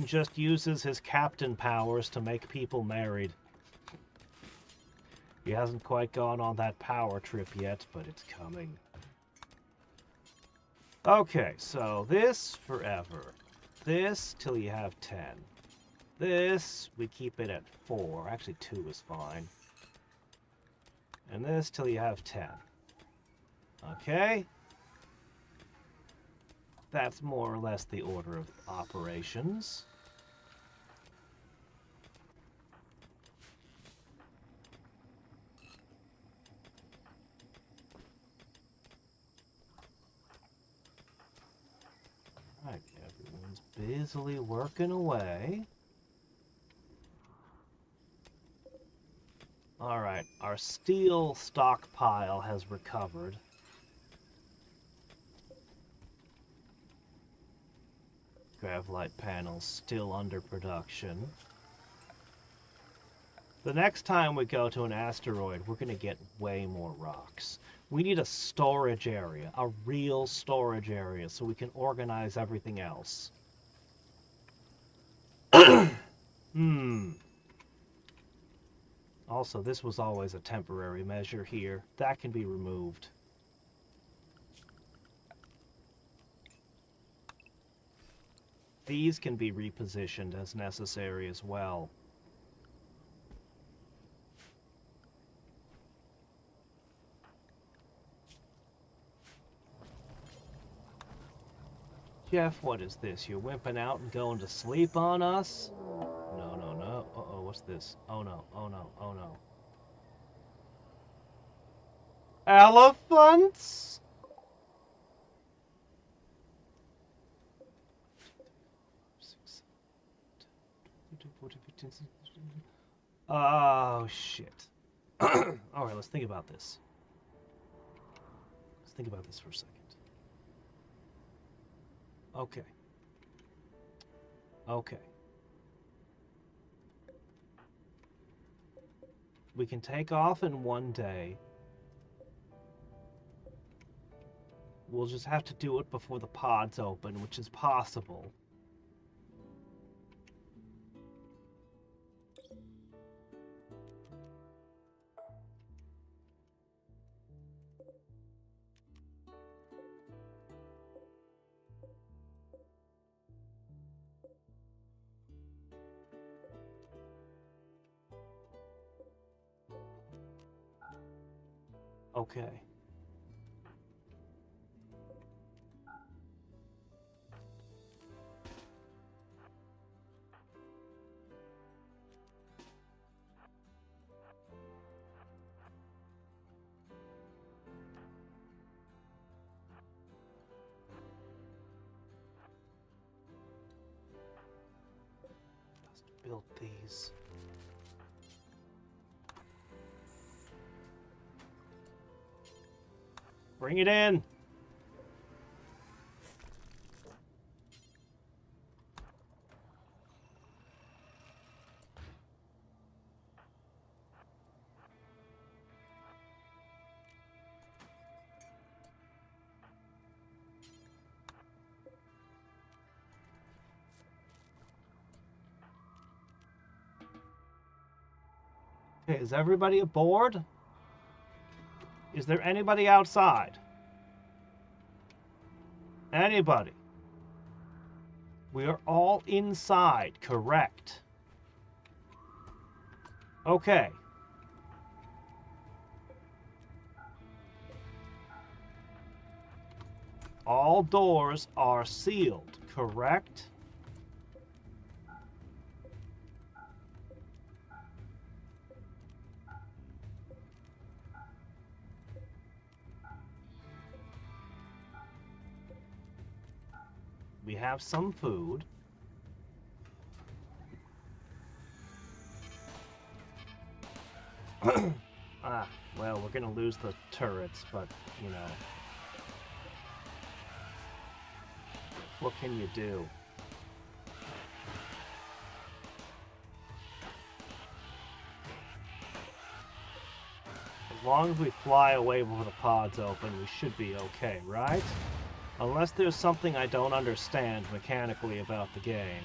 just uses his captain powers to make people married. He hasn't quite gone on that power trip yet, but it's coming. Okay, so this forever. This till you have 10. This, we keep it at 4. Actually, 2 is fine. And this till you have 10. Okay? That's more or less the order of operations. Alright, everyone's busily working away. Alright, our steel stockpile has recovered. Gravlight panels still under production. The next time we go to an asteroid, we're going to get way more rocks. We need a storage area, a real storage area, so we can organize everything else. Also, this was always a temporary measure here. That can be removed. These can be repositioned as necessary as well. Jeff, what is this? You're wimping out and going to sleep on us? No, no, no. Uh-oh, what's this? Oh no, oh no, oh no. Elephants? Oh, shit. Alright, let's think about this. Let's think about this for a second. Okay. Okay. We can take off in one day. We'll just have to do it before the pods open, which is possible. Okay. Just build these. Bring it in! Okay, is everybody aboard? Is there anybody outside? Anybody? We are all inside, correct? Okay. All doors are sealed, correct? We have some food. Well, we're gonna lose the turrets, but, you know. What can you do? As long as we fly away before the pod's open, we should be okay, right? Unless there's something I don't understand mechanically about the game.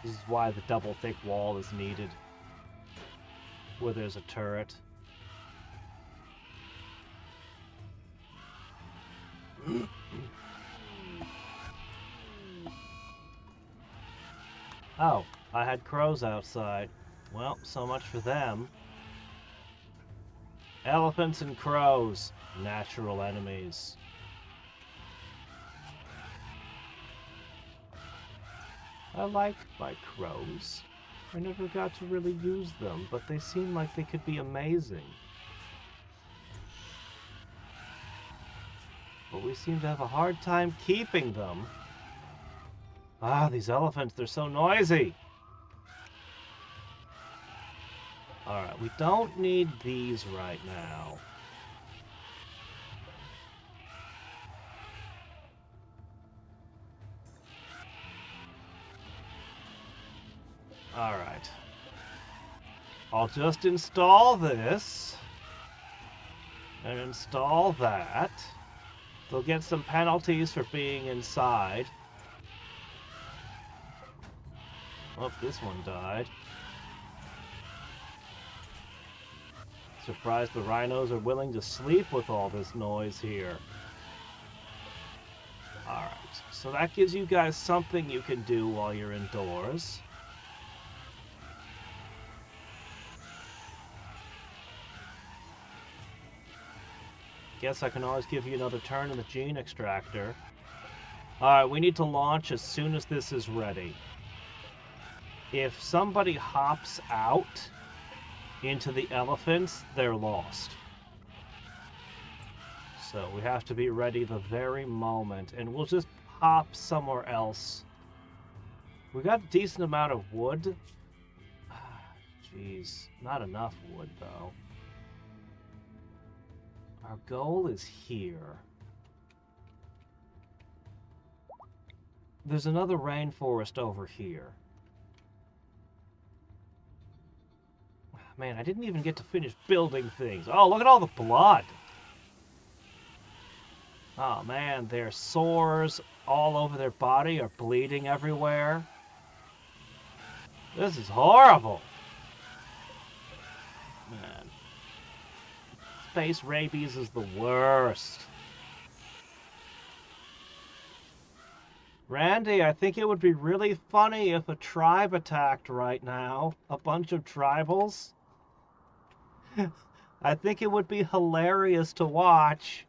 This is why the double thick wall is needed. Where there's a turret. Oh, I had crows outside. Well, so much for them. Elephants and crows, natural enemies. I like my crows. I never got to really use them, but they seem like they could be amazing. But we seem to have a hard time keeping them. Ah, these elephants, they're so noisy. Alright, we don't need these right now. Alright. I'll just install this. And install that. They'll get some penalties for being inside. Oh, this one died. Surprised the rhinos are willing to sleep with all this noise here. Alright, so that gives you guys something you can do while you're indoors. Guess I can always give you another turn in the gene extractor. Alright, we need to launch as soon as this is ready. If somebody hops out into the elephants, they're lost. So we have to be ready the very moment, and we'll just hop somewhere else. We got a decent amount of wood. Jeez, not enough wood though. Our goal is here. There's another rainforest over here. Man, I didn't even get to finish building things. Oh, look at all the blood. Oh man, their sores all over their body are bleeding everywhere. This is horrible. Man. Space rabies is the worst. Randy, I think it would be really funny if a tribe attacked right now. A bunch of tribals. I think it would be hilarious to watch.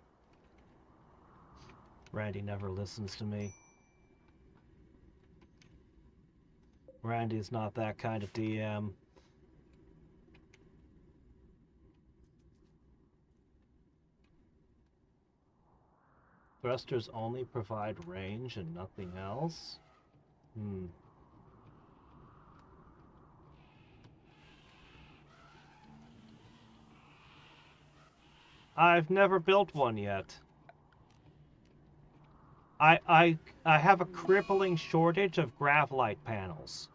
Randy never listens to me. Randy's not that kind of DM. Thrusters only provide range and nothing else? I've never built one yet. I have a crippling shortage of gravlite panels.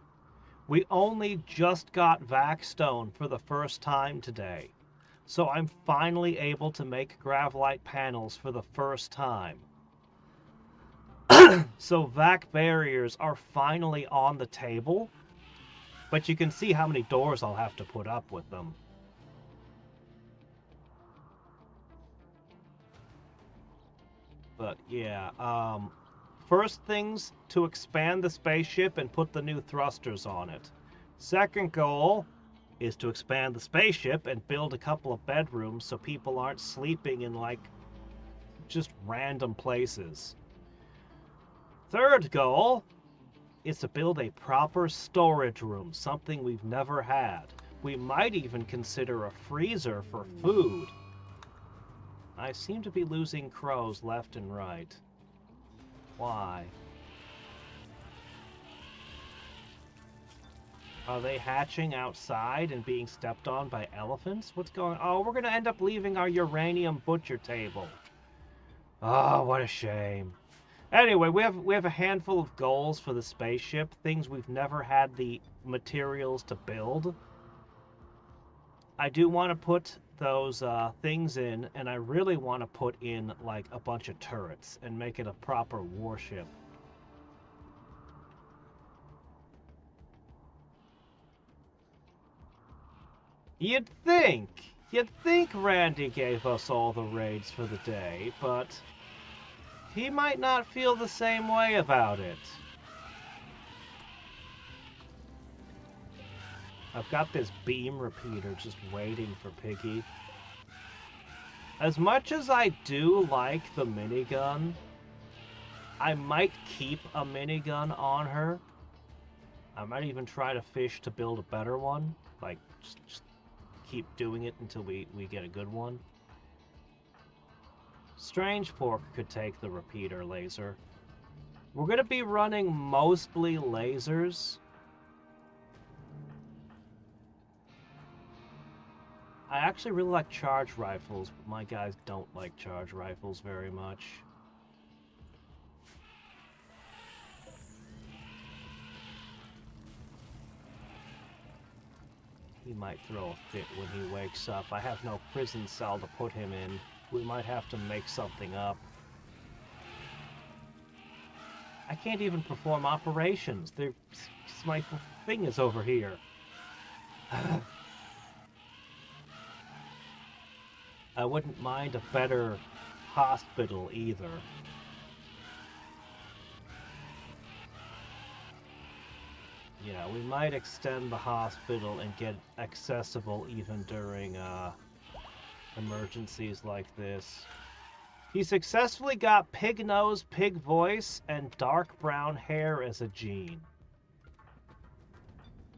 We only just got Vacstone for the first time today. So I'm finally able to make gravlite panels for the first time. So vac barriers are finally on the table. But you can see how many doors I'll have to put up with them. But yeah, first things to expand the spaceship and put the new thrusters on it. Second goal is to expand the spaceship and build a couple of bedrooms so people aren't sleeping in like just random places. Third goal is to build a proper storage room, something we've never had. We might even consider a freezer for food. I seem to be losing crows left and right. Why? Are they hatching outside and being stepped on by elephants? What's going on? Oh, we're going to end up leaving our uranium butcher table. Oh, what a shame. Anyway, we have a handful of goals for the spaceship, things we've never had the materials to build. I do want to put those things in, and I really want to put in like a bunch of turrets and make it a proper warship. You'd think Randy gave us all the raids for the day, but he might not feel the same way about it. I've got this beam repeater just waiting for Piggy. As much as I do like the minigun, I might keep a minigun on her. I might even try to fish to build a better one. Like, just keep doing it until we get a good one. Strange Pork could take the repeater laser. We're going to be running mostly lasers. I actually really like charge rifles, but my guys don't like charge rifles very much. He might throw a fit when he wakes up. I have no prison cell to put him in. We might have to make something up. I can't even perform operations. My thing is over here. I wouldn't mind a better hospital either. Yeah, we might extend the hospital and get accessible even during emergencies like this. He successfully got pig nose, pig voice, and dark brown hair as a gene.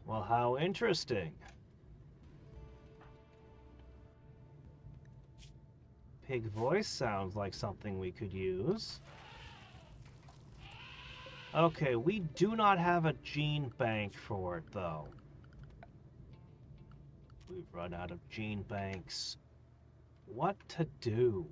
Well, how interesting. Pig voice sounds like something we could use. Okay, we do not have a gene bank for it, though. We've run out of gene banks. What to do?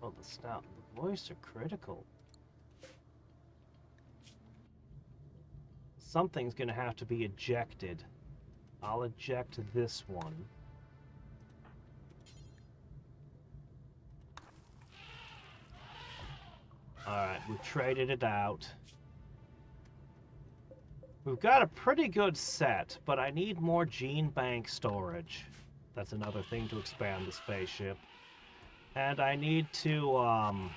Well, the snout and the voice are critical. Something's gonna have to be ejected. I'll eject this one. Alright, we've traded it out. We've got a pretty good set, but I need more gene bank storage. That's another thing to expand the spaceship. And I need to, well,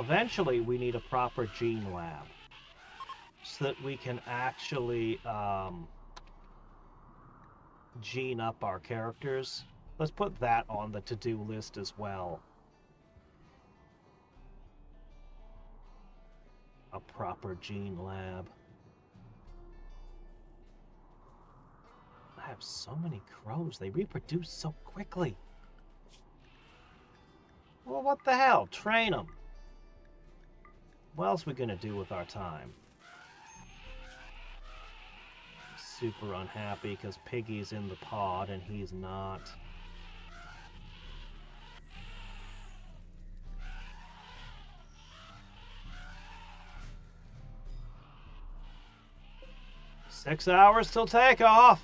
eventually we need a proper gene lab. So that we can actually gene up our characters. Let's put that on the to-do list as well. A proper gene lab. I have so many crows. They reproduce so quickly. Well, what the hell? Train them. What else are we gonna do with our time? Super unhappy because Piggy's in the pod and he's not. Six hours till takeoff.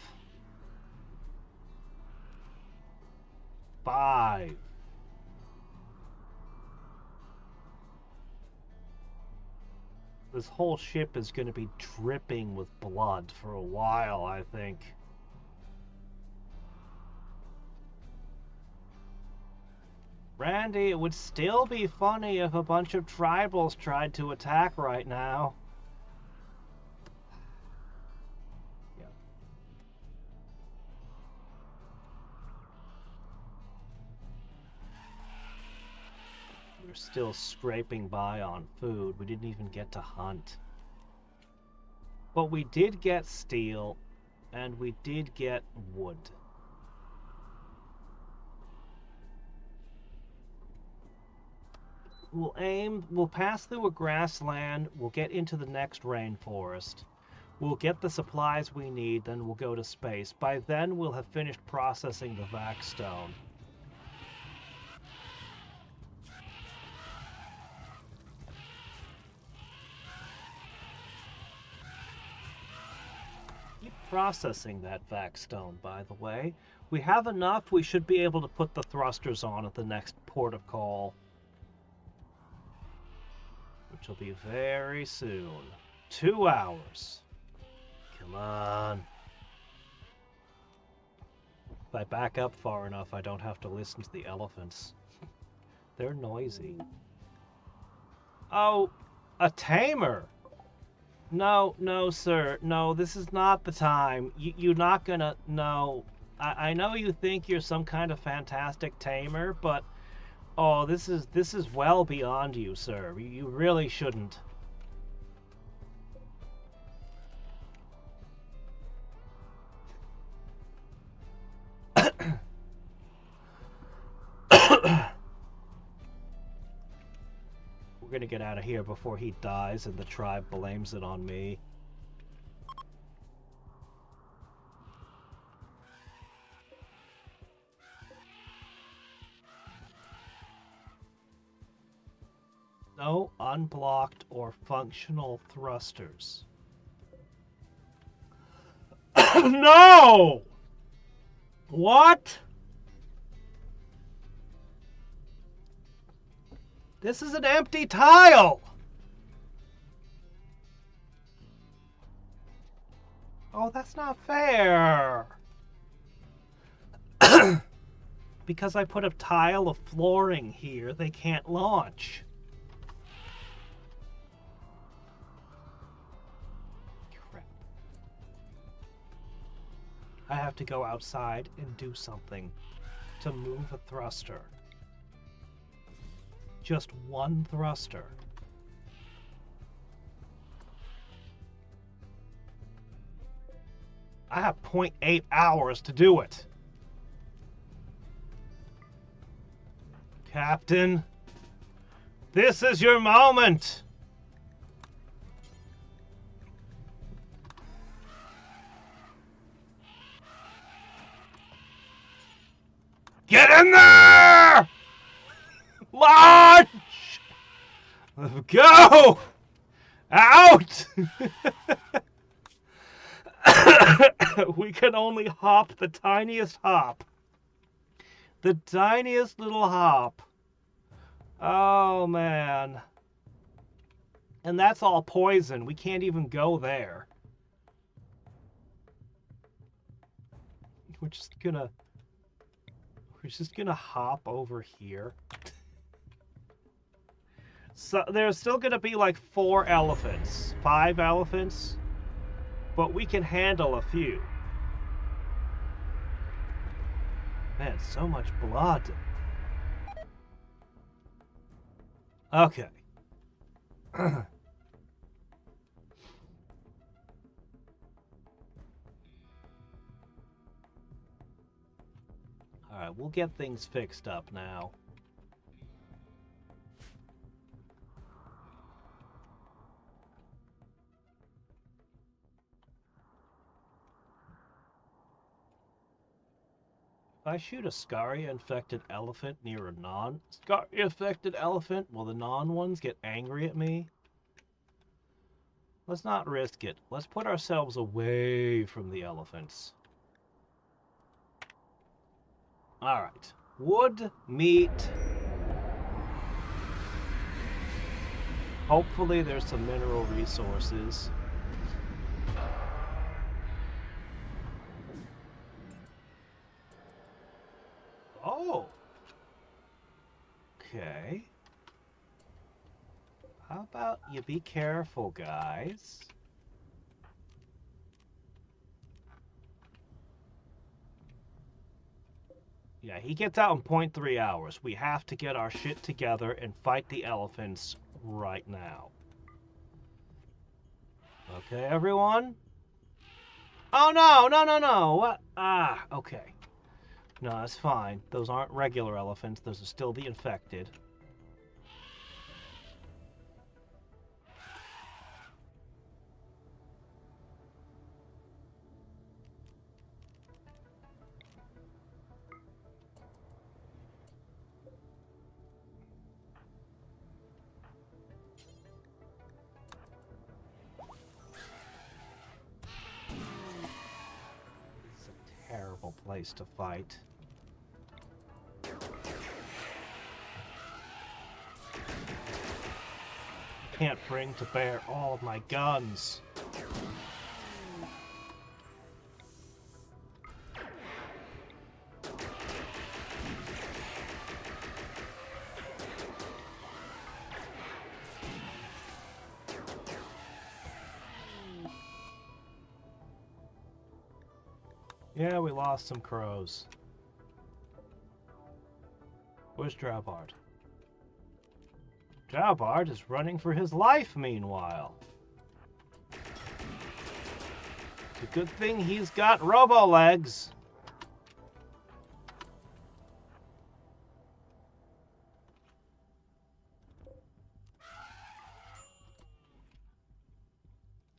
This whole ship is going to be dripping with blood for a while, I think. Randy, it would still be funny if a bunch of tribals tried to attack right now. Yeah. We're still scraping by on food. We didn't even get to hunt. But we did get steel, and we did get wood. We'll pass through a grassland, we'll get into the next rainforest. We'll get the supplies we need, then we'll go to space. By then, we'll have finished processing the Vacstone. Keep processing that Vacstone, by the way. We have enough, we should be able to put the thrusters on at the next port of call. Which will be very soon. 2 hours. Come on. If I back up far enough, I don't have to listen to the elephants. They're noisy. Oh, a tamer. No, no, sir. No, this is not the time. You're not gonna... No. I know you think you're some kind of fantastic tamer, but... Oh, this is well beyond you, sir. You really shouldn't. We're gonna get out of here before he dies and the tribe blames it on me. No unblocked or functional thrusters. No! What? This is an empty tile! Oh, that's not fair! Because I put a tile of flooring here, they can't launch. I have to go outside and do something to move a thruster. Just one thruster. I have 0.8 hours to do it. Captain, this is your moment. Get in there! Launch! Go! Out! We can only hop the tiniest hop. The tiniest little hop. Oh, man. And that's all poison. We can't even go there. We're just gonna hop over here. So there's still gonna be like 4 elephants, 5 elephants, but we can handle a few. Man, so much blood. Okay. Alright, we'll get things fixed up now. If I shoot a Scaria-infected elephant near a non-Scaria-infected elephant, will the non-ones get angry at me? Let's not risk it. Let's put ourselves away from the elephants. Alright. Wood, meat. Hopefully there's some mineral resources. Oh! Okay. How about you be careful, guys? Yeah, he gets out in 0.3 hours. We have to get our shit together and fight the elephants right now. Okay, everyone? Oh, no, no, no, no. What? Ah, okay. No, that's fine. Those aren't regular elephants. Those are still the infected. Terrible place to fight. Can't bring to bear all of my guns. Yeah, we lost some crows. Where's Draubard? Draubard is running for his life, meanwhile. It's a good thing he's got robo-legs.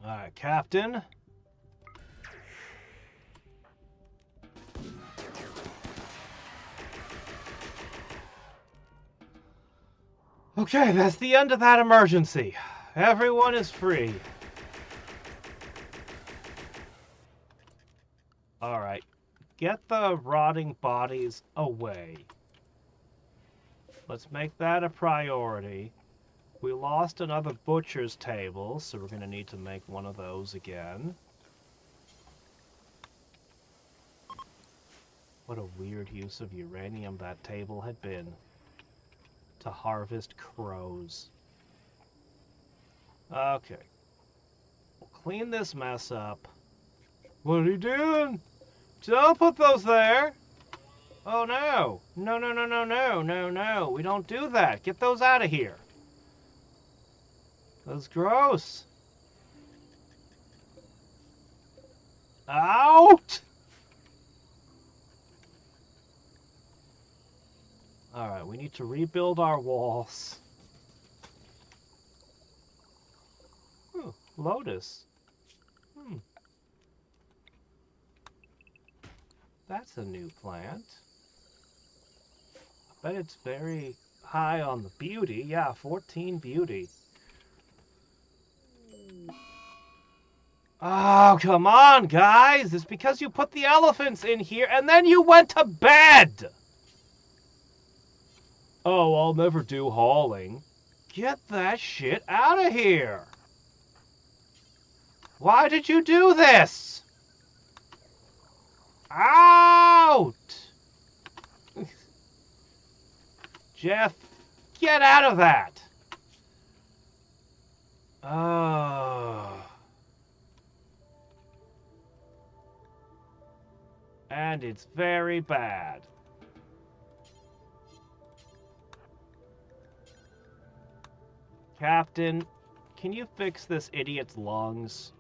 Alright, Captain. Okay, that's the end of that emergency. Everyone is free. Alright, get the rotting bodies away. Let's make that a priority. We lost another butcher's table, so we're going to need to make one of those again. What a weird use of uranium that table had been. To harvest crows. Okay. We'll clean this mess up. What are you doing? Don't put those there! Oh no! No, no, no, no, no, no, no. We don't do that. Get those out of here. That's gross. Out! Alright, we need to rebuild our walls. Ooh, lotus. That's a new plant. I bet it's very high on the beauty. Yeah, 14 beauty. Oh, come on, guys! It's because you put the elephants in here and then you went to bed! Oh, I'll never do hauling. Get that shit out of here! Why did you do this? Out! Jeff, get out of that! Oh. And it's very bad. Captain, can you fix this idiot's lungs?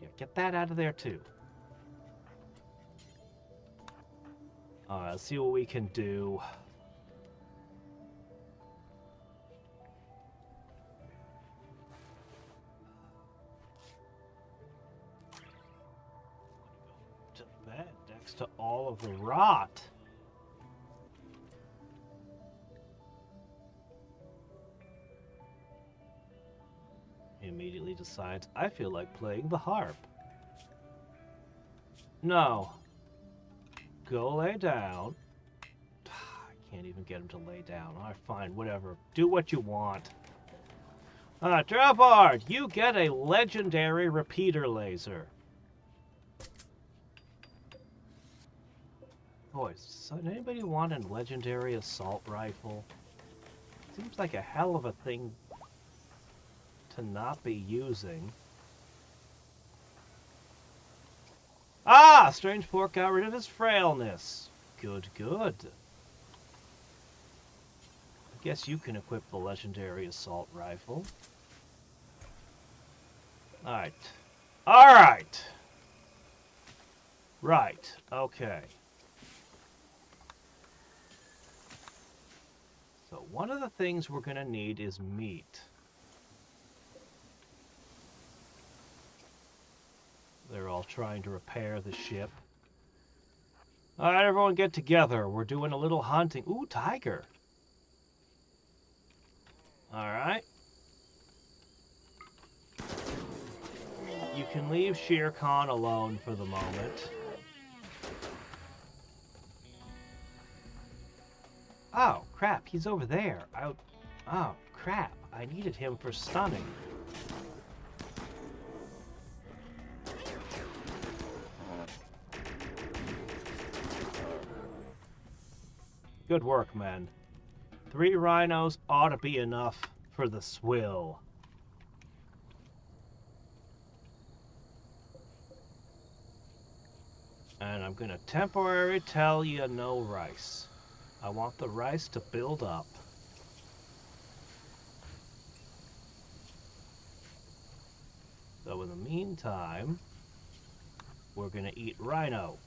Yeah, get that out of there too. Alright, let's see what we can do. To bed next to all of the rot. He immediately decides, I feel like playing the harp. No. Go lay down. I can't even even get him to lay down. Alright, fine, whatever. Do what you want. Drawbard, you get a legendary repeater laser. Boys, does anybody want a legendary assault rifle? Seems like a hell of a thing to not be using. Ah! Strange Pork got rid of his frailness. Good, good. I guess you can equip the legendary assault rifle. Alright. Alright! Right, okay. So one of the things we're going to need is meat. They're all trying to repair the ship. Alright, everyone get together. We're doing a little hunting. Ooh, tiger. Alright. You can leave Shere Khan alone for the moment. Oh, crap, he's over there. Oh, crap, I needed him for stunning. Good work, men. 3 rhinos ought to be enough for the swill. And I'm gonna temporarily tell you no rice. I want the rice to build up. So in the meantime, we're gonna eat rhino.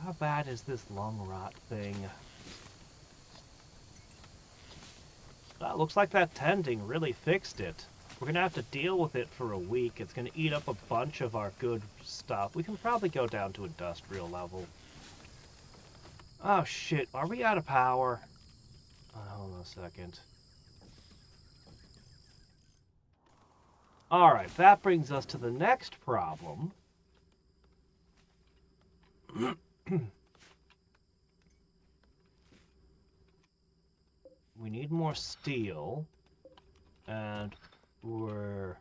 How bad is this lung rot thing? Looks like that tending really fixed it. We're gonna have to deal with it for a week. It's gonna eat up a bunch of our good stuff. We can probably go down to industrial level. Oh shit, are we out of power? Hold on a second. Alright, that brings us to the next problem. We need more steel. And we're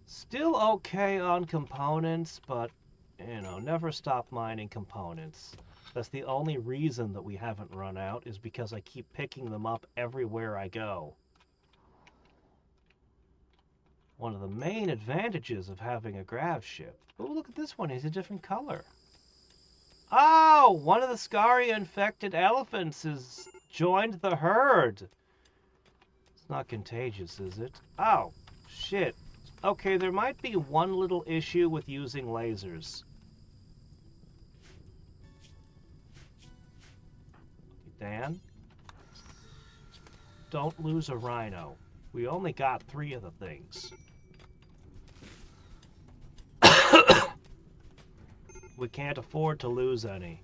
still okay on components, but, you know, never stop mining components. That's the only reason that we haven't run out, is because I keep picking them up everywhere I go. One of the main advantages of having a grav ship. Oh, look at this one. He's a different color. Oh, one of the Scaria-infected elephants has joined the herd. It's not contagious, is it? Oh, shit. Okay, there might be one little issue with using lasers. Dan? Don't lose a rhino. We only got 3 of the things. We can't afford to lose any.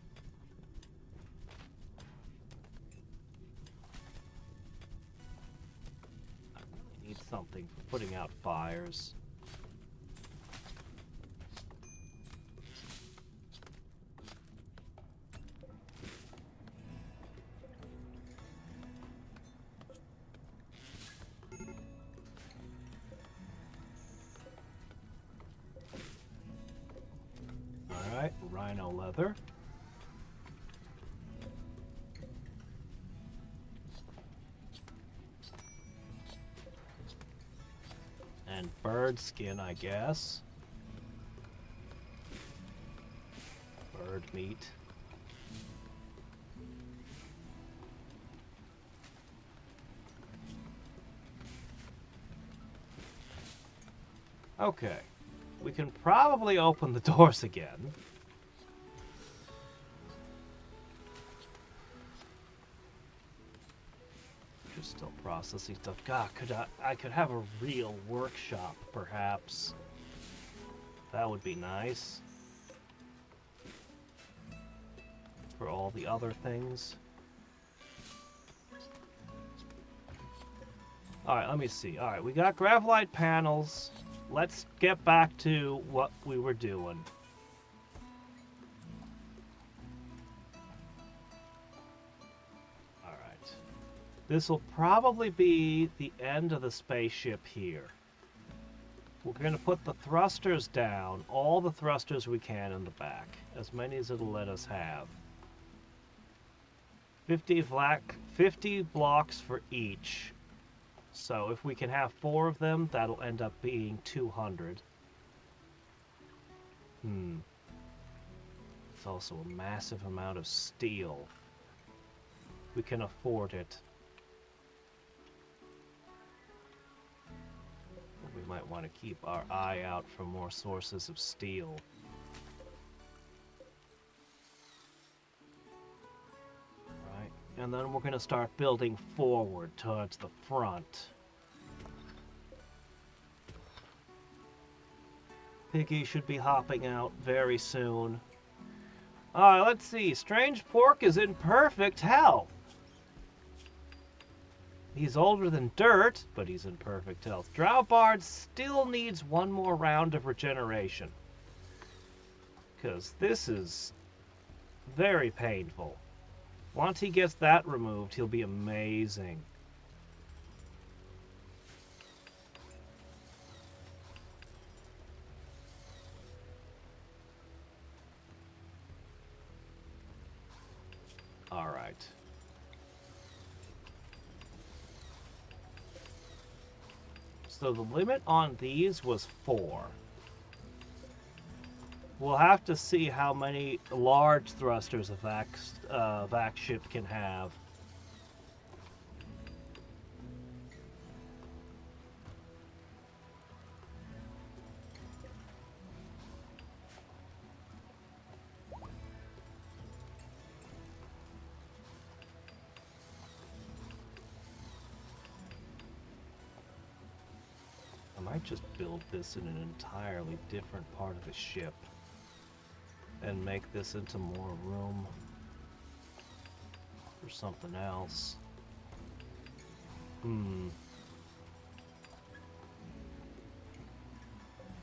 I really need something for putting out fires. Alright, rhino leather. And bird skin, I guess. Bird meat. Okay. We can probably open the doors again. Just still processing stuff. God, I could have a real workshop, perhaps. That would be nice. For all the other things. Alright, let me see. Alright, we got Gravlite panels. Let's get back to what we were doing. This will probably be the end of the spaceship here. We're going to put the thrusters down, all the thrusters we can in the back, as many as it'll let us have. 50 blocks for each. So if we can have 4 of them, that'll end up being 200. It's also a massive amount of steel. We can afford it. We might want to keep our eye out for more sources of steel. Right, and then we're going to start building forward towards the front. Piggy should be hopping out very soon. Let's see. Strange Pork is in perfect health. He's older than dirt, but he's in perfect health. Drowbard still needs 1 more round of regeneration. Because this is very painful. Once he gets that removed, he'll be amazing. All right. So the limit on these was 4. We'll have to see how many large thrusters a vac ship can have. I might just build this in an entirely different part of the ship and make this into more room for something else.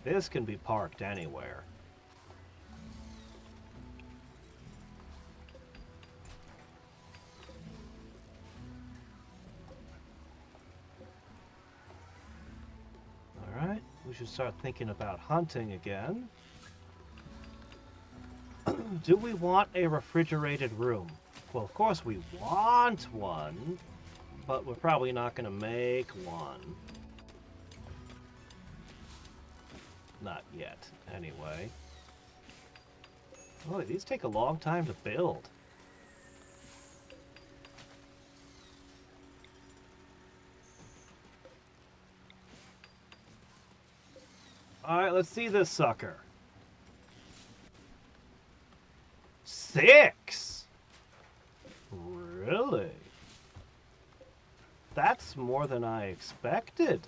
This can be parked anywhere. Alright, we should start thinking about hunting again. Do we want a refrigerated room? Well, of course we want one, but we're probably not going to make one. Not yet, anyway. Oh, these take a long time to build. Alright, let's see this sucker. 6? Really? That's more than I expected.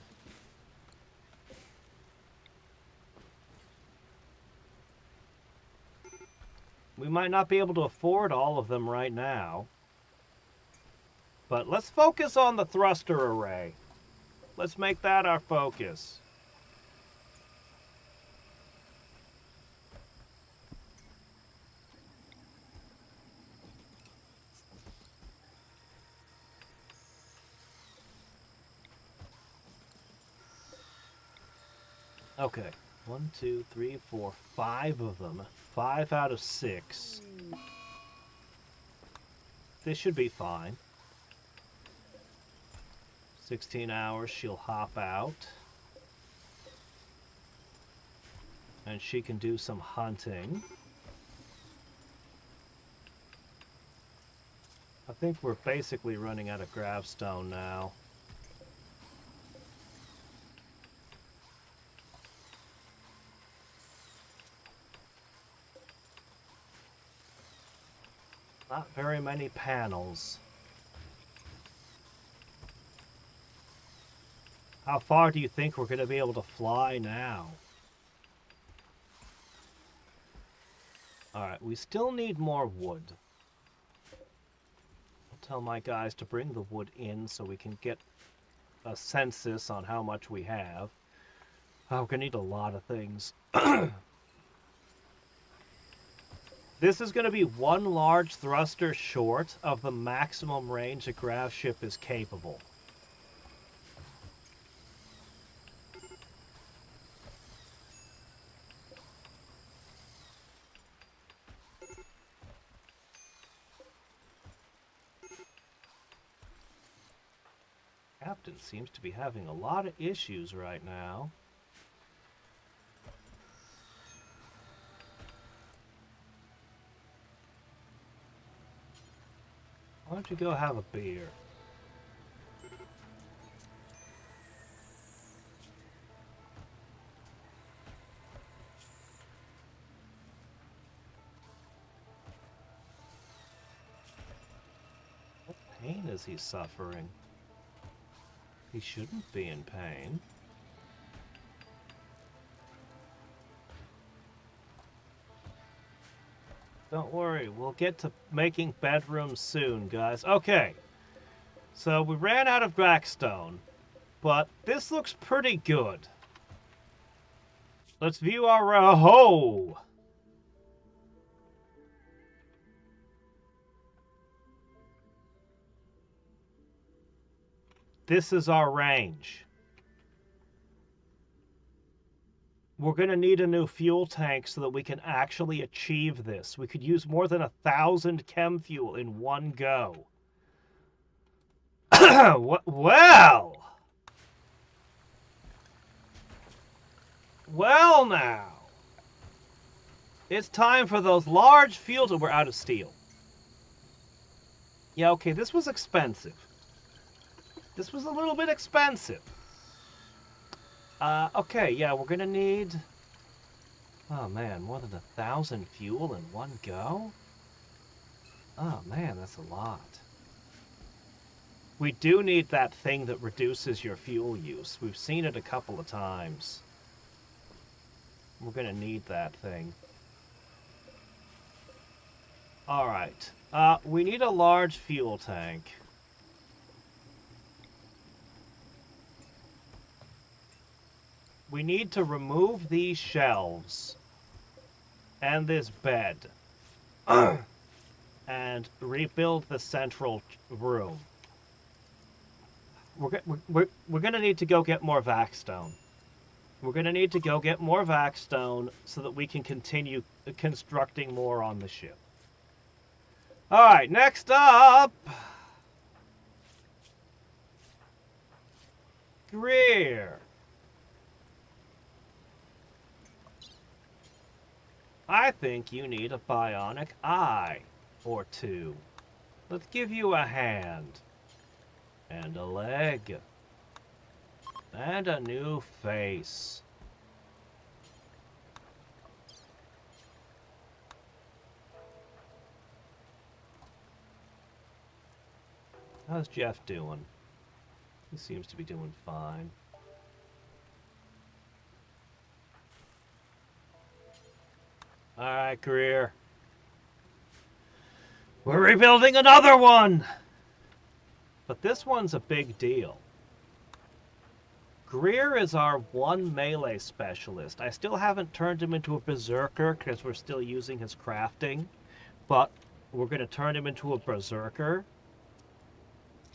We might not be able to afford all of them right now. But let's focus on the thruster array. Let's make that our focus. Okay, 1, 2, 3, 4, 5 of them. 5 out of 6. This should be fine. 16 hours, she'll hop out. And she can do some hunting. I think we're basically running out of gravstone now. Not very many panels. How far do you think we're going to be able to fly now? Alright, we still need more wood. I'll tell my guys to bring the wood in so we can get a census on how much we have. Oh, we're going to need a lot of things. This is going to be one large thruster short of the maximum range a grav ship is capable. Captain seems to be having a lot of issues right now. Why don't you go have a beer? What pain is he suffering? He shouldn't be in pain. Don't worry, we'll get to making bedrooms soon, guys. Okay, so we ran out of Vacstone, but this looks pretty good. Let's view our... Oh! This is our range. We're going to need a new fuel tank so that we can actually achieve this. We could use more than 1,000 chem fuel in one go. Well! Well now! It's time for those large fuels... Oh, we're out of steel. Yeah, okay, this was expensive. This was a little bit expensive. Okay, yeah, we're gonna need... Oh man, more than 1,000 fuel in one go? Oh man, that's a lot. We do need that thing that reduces your fuel use. We've seen it a couple of times. We're gonna need that thing. Alright, we need a large fuel tank. We need to remove these shelves and this bed and rebuild the central room. We're going to need to go get more Vacstone. We're going to need to go get more Vacstone so that we can continue constructing more on the ship. Alright, next up... Greer. I think you need a bionic eye or two. Let's give you a hand. And a leg. And a new face. How's Jeff doing? He seems to be doing fine. Alright, Greer. We're rebuilding another one! But this one's a big deal. Greer is our one melee specialist. I still haven't turned him into a berserker because we're still using his crafting. But we're going to turn him into a berserker.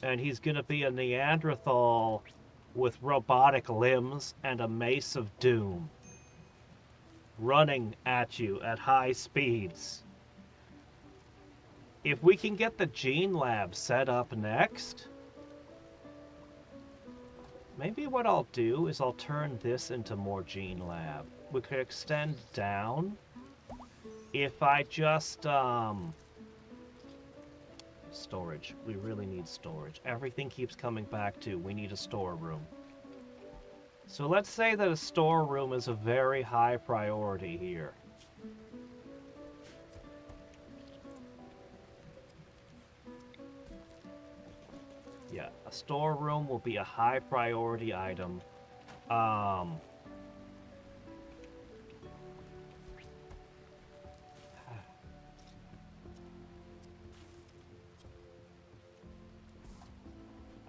And he's going to be a Neanderthal with robotic limbs and a mace of doom. Running at you at high speeds. If we can get the gene lab set up next, maybe what I'll do is I'll turn this into more gene lab. We could extend down if I just storage. We really need storage. Everything keeps coming back to we need a storeroom. So let's say that a storeroom is a very high priority here. Yeah, a storeroom will be a high priority item. I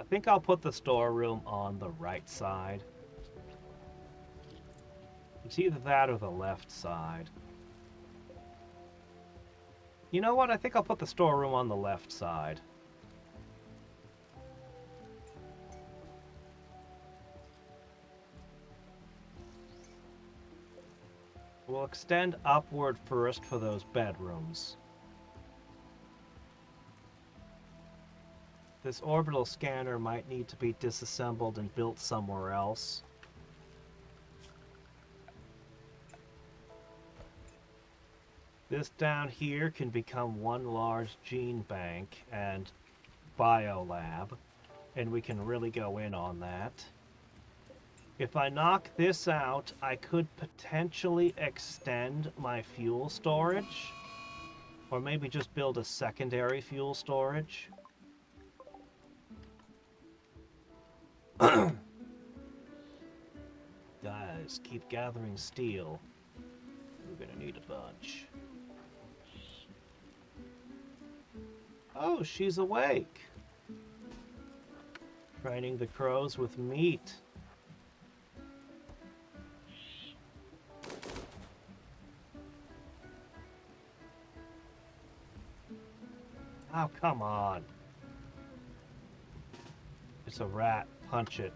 think I'll put the storeroom on the right side. It's either that or the left side. You know what? I think I'll put the storeroom on the left side. We'll extend upward first for those bedrooms. This orbital scanner might need to be disassembled and built somewhere else. This down here can become one large gene bank and biolab, and we can really go in on that. If I knock this out, I could potentially extend my fuel storage, or maybe just build a secondary fuel storage. Guys, keep gathering steel. We're gonna need a bunch. Oh, she's awake. Training the crows with meat. Oh, come on. It's a rat. Punch it.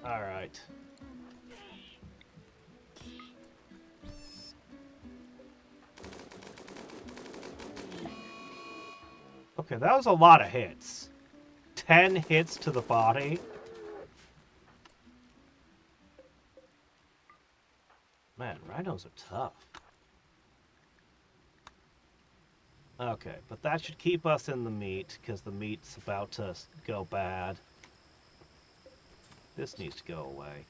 All right. Okay, that was a lot of hits. 10 hits to the body. Man, rhinos are tough. Okay, but that should keep us in the meat, because the meat's about to go bad. This needs to go away.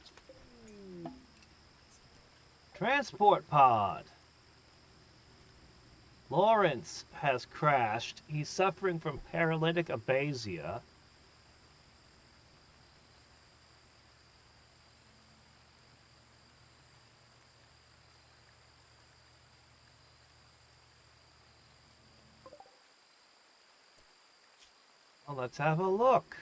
Transport pod. Lawrence has crashed. He's suffering from paralytic abasia. Well, let's have a look.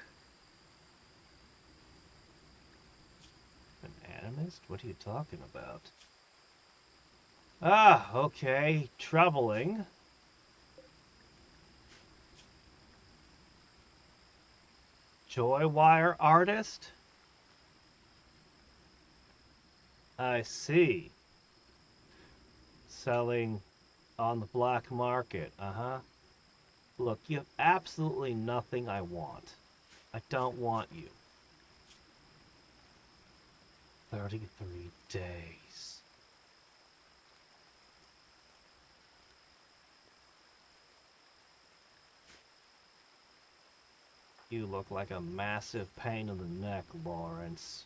An animist? What are you talking about? Ah, okay. Troubling. Joy wire artist? I see. Selling on the black market, uh-huh. Look, you have absolutely nothing I want. I don't want you. 33 days. You look like a massive pain in the neck, Lawrence.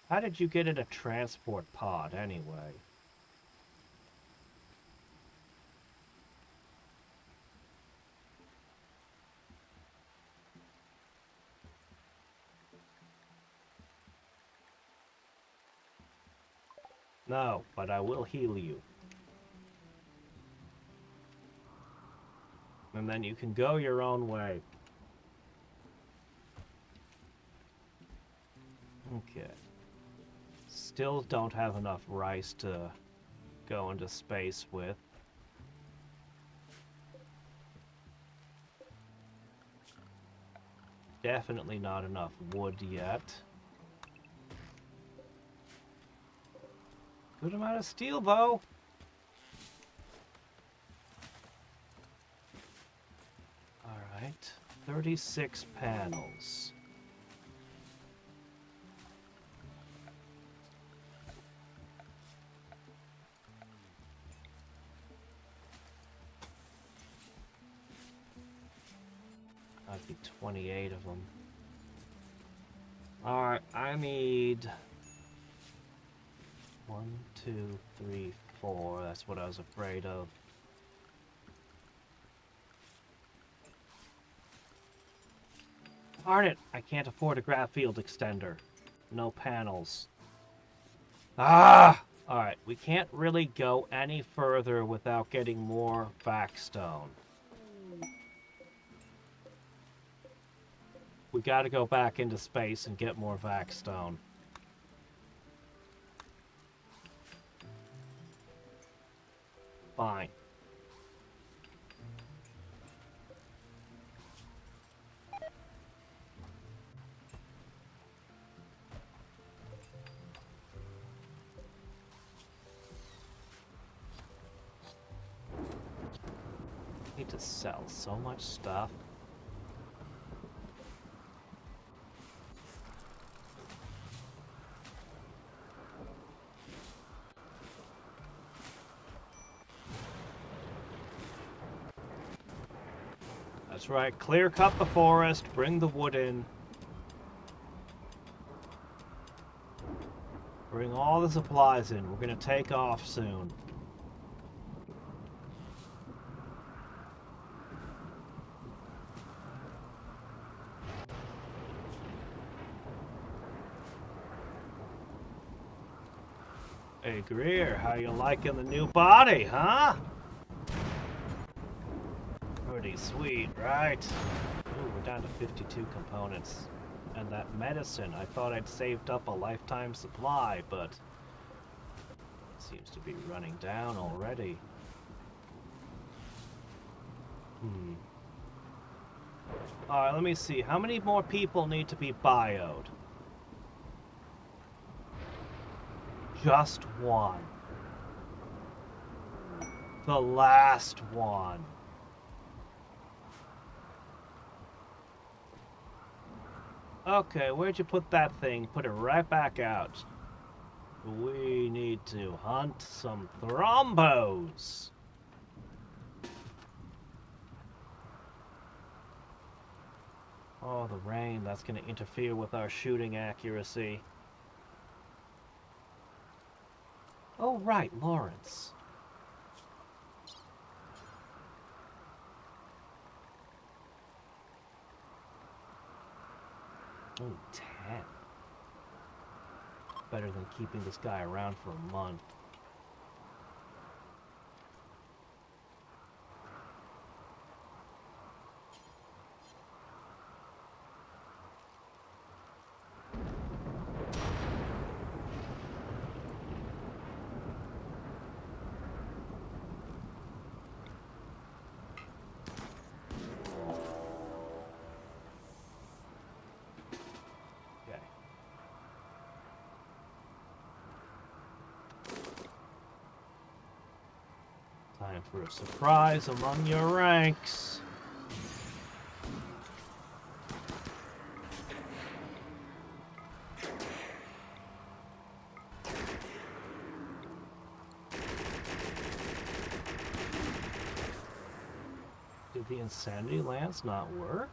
How did you get in a transport pod, anyway? No, but I will heal you. And then you can go your own way. Okay. Still don't have enough rice to go into space with. Definitely not enough wood yet. Good amount of steel, though. Alright, 36 panels. That'd be 28 of them. Alright, I need 1, 2, 3, 4. That's what I was afraid of. Darn it! I can't afford a graph field extender. No panels. Ah! Alright, we can't really go any further without getting more Vacstone. We gotta go back into space and get more Vacstone. Fine. I need to sell so much stuff. That's right, clear cut the forest, bring the wood in. Bring all the supplies in, we're gonna take off soon. Hey Greer, how you liking the new body, huh? Pretty sweet, right? Ooh, we're down to 52 components. And that medicine, I thought I'd saved up a lifetime supply, but it seems to be running down already. Alright, let me see. How many more people need to be bioed? Just one. The last one. Okay, where'd you put that thing? Put it right back out. We need to hunt some thrombos. Oh, the rain, that's going to interfere with our shooting accuracy. Oh, right, Lawrence. Oh, 10. Better than keeping this guy around for a month. Time for a surprise among your ranks. Did the Insanity Lance not work?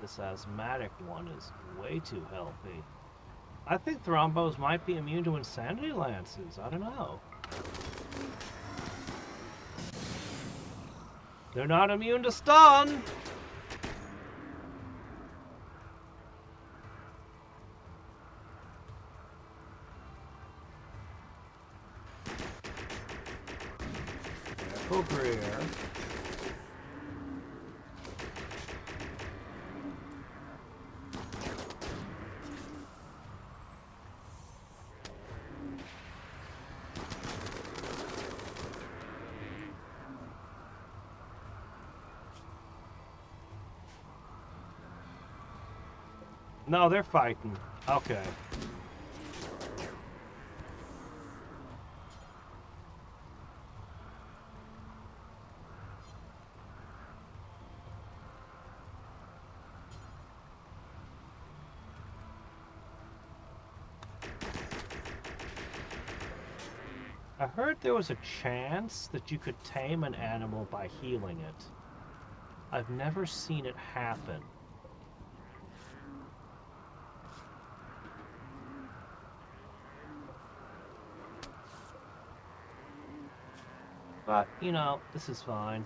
This asthmatic one is way too healthy. I think Thrombos might be immune to Insanity Lances. I don't know. They're not immune to stun! Careful, Greer. No, they're fighting. Okay. I heard there was a chance that you could tame an animal by healing it. I've never seen it happen. But, you know, this is fine.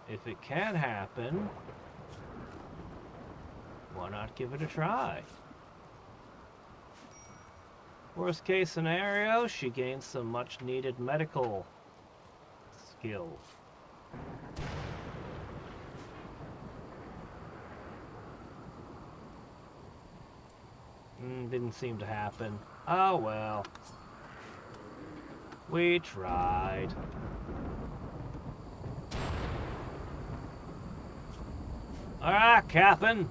If it can happen, why not give it a try? Worst case scenario, she gains some much needed medical skill. Didn't seem to happen. Oh well. We tried. Alright, Captain.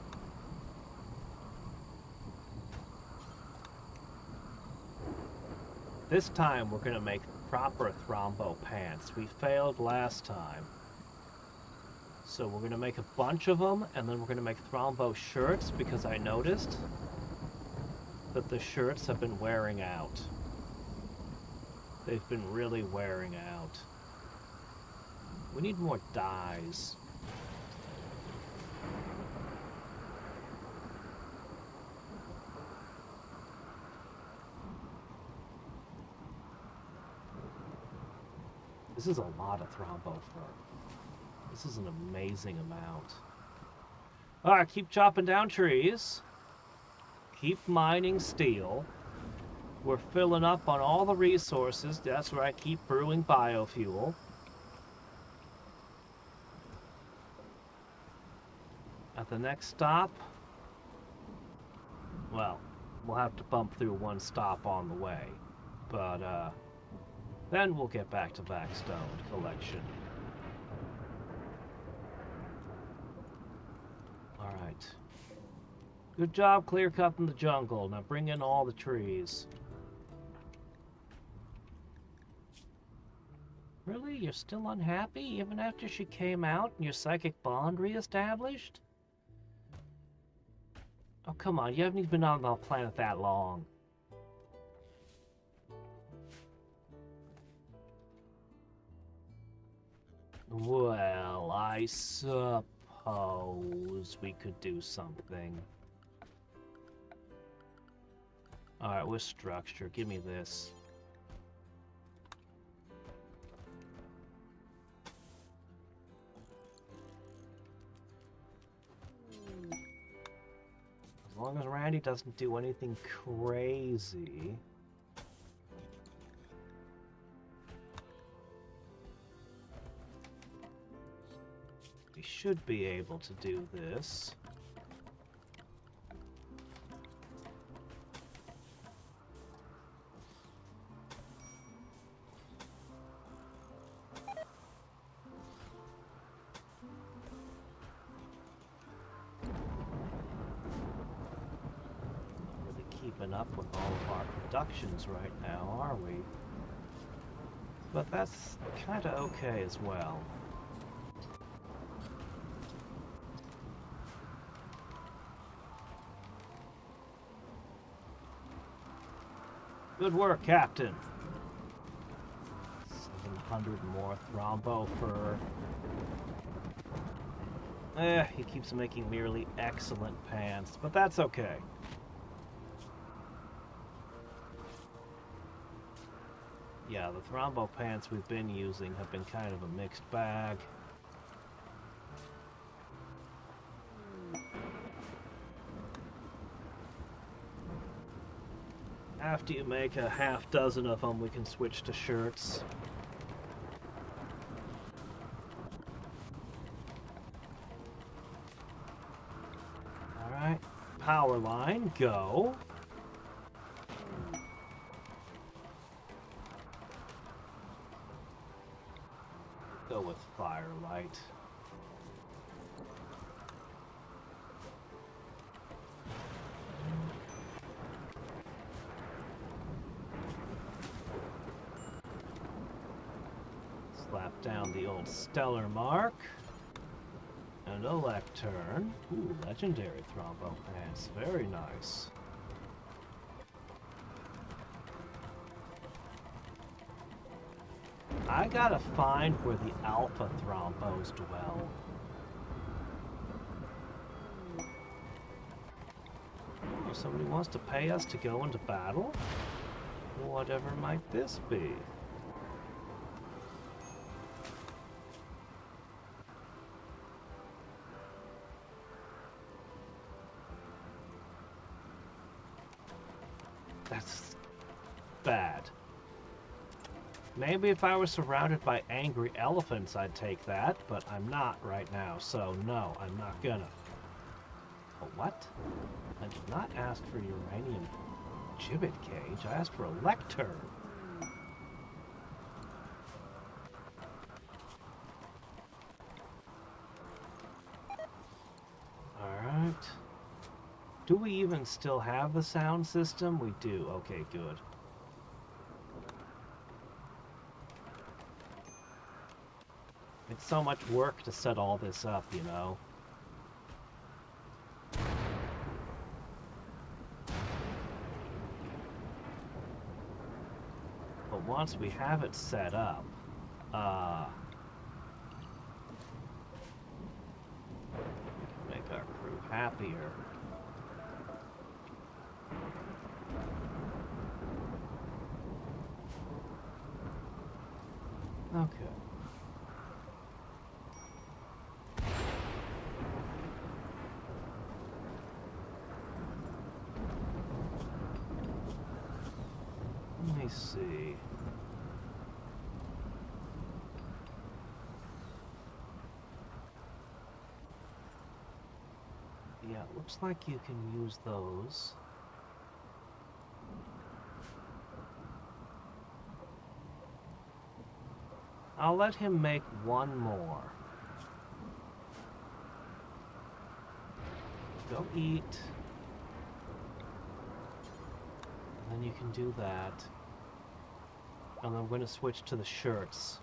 This time we're gonna make proper thrombo pants. We failed last time. So we're gonna make a bunch of them, and then we're gonna make thrombo shirts, because I noticed that the shirts have been wearing out. They've been really wearing out. We need more dyes. This is a lot of thrombo fur. This is an amazing amount. Alright, keep chopping down trees. Keep mining steel. We're filling up on all the resources. That's right, keep brewing biofuel. At the next stop, well, we'll have to bump through one stop on the way. But, then we'll get back to Vacstone collection. Alright. Good job clear-cutting the jungle. Now bring in all the trees. Really? You're still unhappy even after she came out and your psychic bond reestablished? Oh, come on. You haven't even been on the planet that long. Well, I suppose we could do something. Alright, with structure. Give me this. As long as Randy doesn't do anything crazy. We should be able to do this. Keeping up with all of our productions right now, are we? But that's kind of okay as well. Good work, Captain. 700 more thrombo fur. He keeps making merely excellent pants, but that's okay. Yeah, the thrombo pants we've been using have been kind of a mixed bag. After you make a half dozen of them, we can switch to shirts. Alright, power line, go. Go with firelight. Slap down the old stellar mark. And a lectern. Ooh, legendary thrombo pants. Very nice. I gotta find where the alpha thrombos dwell. somebody wants to pay us to go into battle? Whatever might this be? That's bad. Maybe if I was surrounded by angry elephants, I'd take that, but I'm not right now, so no, I'm not gonna. Oh, what? I did not ask for uranium gibbet cage, I asked for a lectern. Alright. Do we even still have the sound system? We do. Okay, good. It's so much work to set all this up, you know? But once we have it set up, we can make our crew happier. Okay. Let me see. Yeah, it looks like you can use those. I'll let him make one more. Go eat. And then you can do that. And I'm going to switch to the shirts.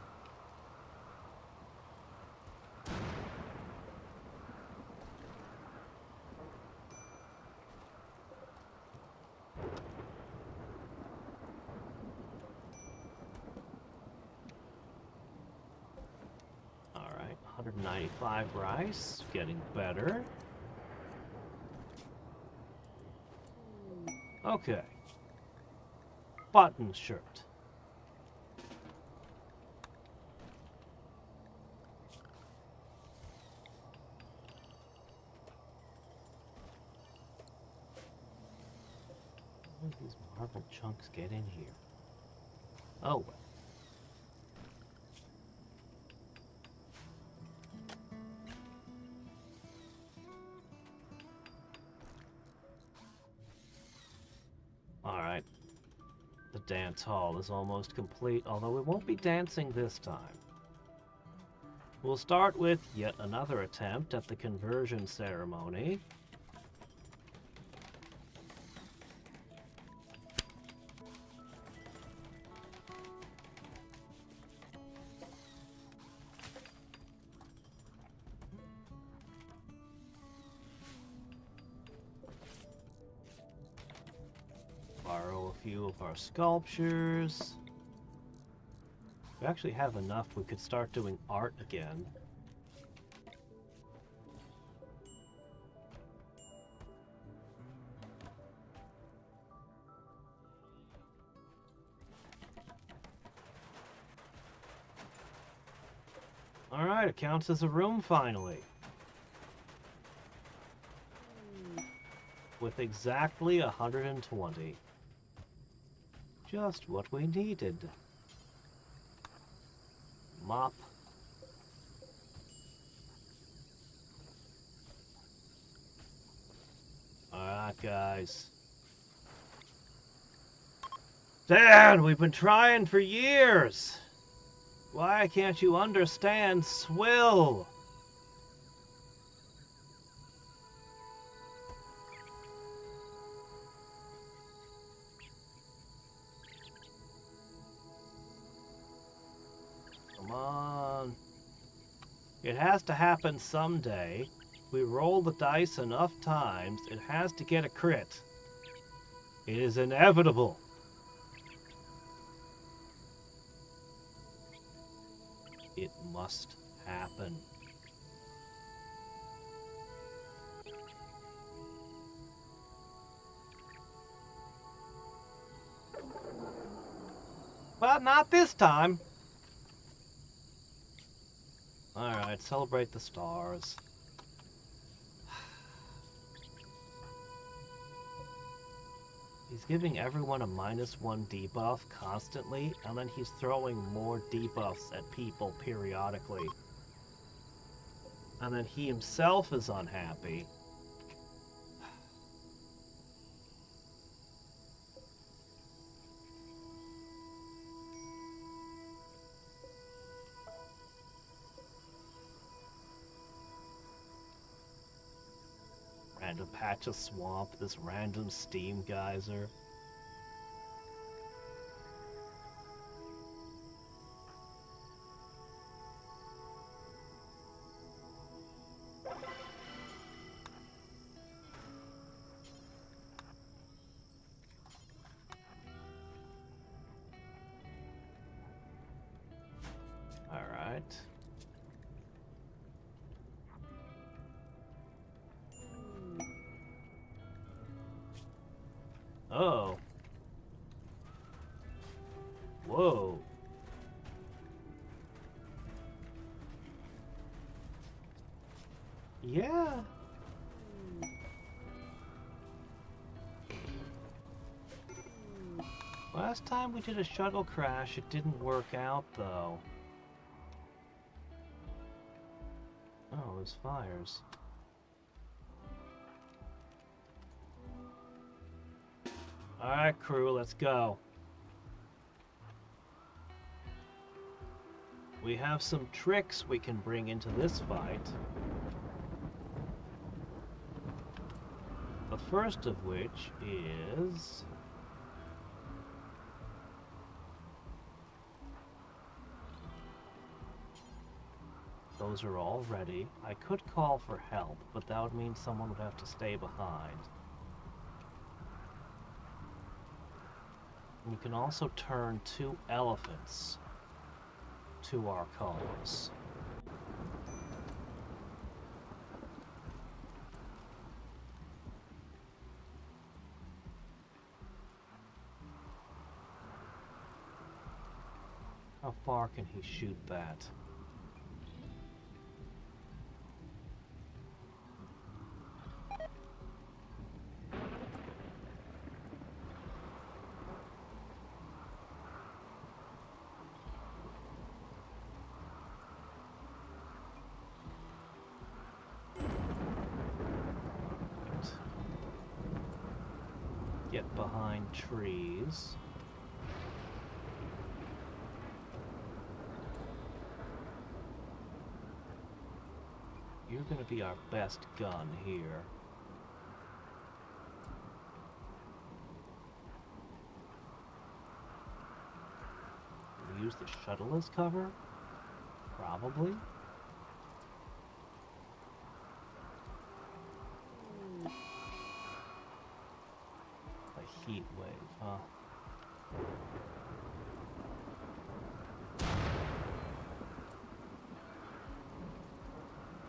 Alright, 195 rice, getting better. Okay. Button shirt. How did these marble chunks get in here? Oh well. Alright. The dance hall is almost complete, although we won't be dancing this time. We'll start with yet another attempt at the conversion ceremony. Borrow a few of our sculptures. We actually have enough, we could start doing art again. Alright, it counts as a room finally. With exactly 120. Just what we needed. Mop. Alright, guys. Dan, we've been trying for years. Why can't you understand swill? Come on. It has to happen someday. We roll the dice enough times, it has to get a crit. It is inevitable. It must happen. But not this time. Alright, celebrate the stars. He's giving everyone a -1 debuff constantly, and then he's throwing more debuffs at people periodically. And then he himself is unhappy. Random patch of swamp, this random steam geyser. Alright. Oh. Whoa. Yeah. Last time we did a shuttle crash, it didn't work out, though. Oh, there's fires. Alright, crew, let's go. We have some tricks we can bring into this fight. The first of which is... those are all ready. I could call for help, but that would mean someone would have to stay behind. We can also turn 2 elephants to our cause. How far can he shoot that? Get behind trees. You're gonna be our best gun here. Can we use the shuttle as cover? Probably. Heat wave, huh?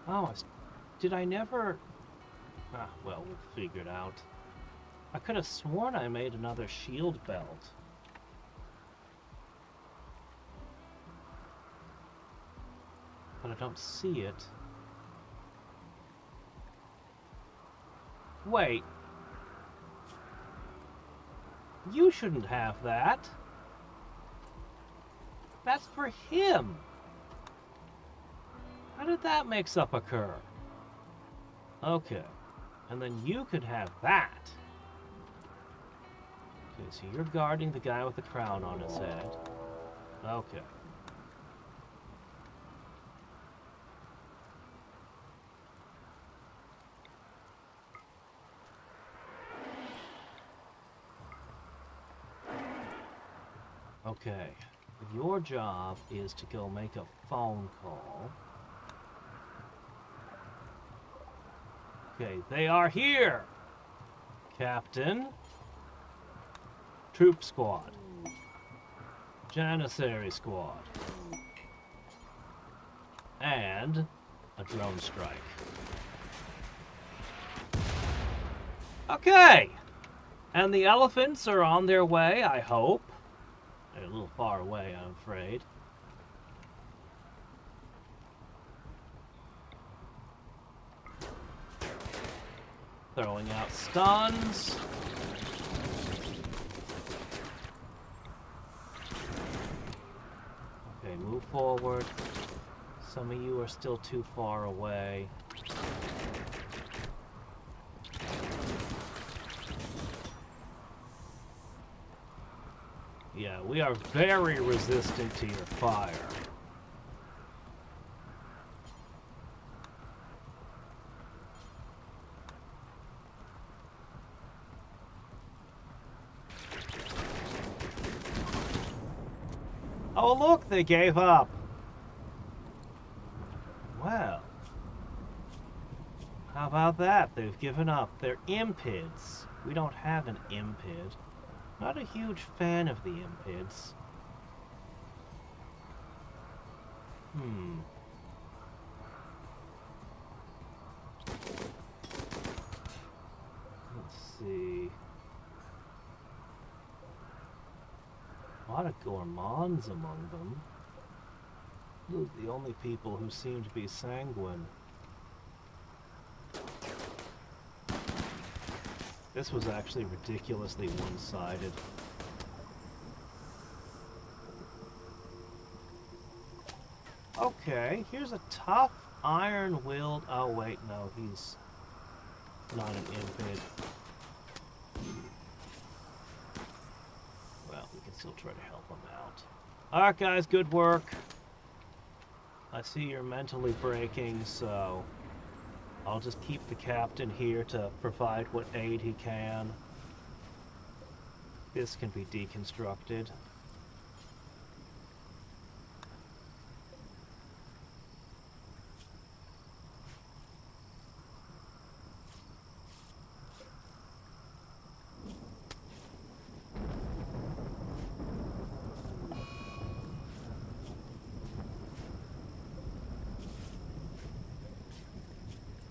Oh, did I never... Ah, well, we'll figure it out. I could have sworn I made another shield belt. But I don't see it. Wait. You shouldn't have that. That's for him. How did that mix-up occur? Okay. And then you could have that. Okay, so you're guarding the guy with the crown on his head. Okay. Okay, your job is to go make a phone call. Okay, they are here! Captain. Troop squad. Janissary squad. And a drone strike. Okay! And the elephants are on their way, I hope. They're a little far away, I'm afraid. Throwing out stuns. Okay, move forward. Some of you are still too far away. Yeah, we are very resistant to your fire. Oh, look, they gave up. Well, how about that? They've given up. They're impids. We don't have an impid. Not a huge fan of the impids. Let's see. A lot of gourmands among them. Those are the only people who seem to be sanguine. This was actually ridiculously one-sided. Okay, here's a tough iron-willed... Oh wait, no, he's not an impid. Well, we can still try to help him out. Alright guys, good work. I see you're mentally breaking, so I'll just keep the captain here to provide what aid he can. This can be deconstructed.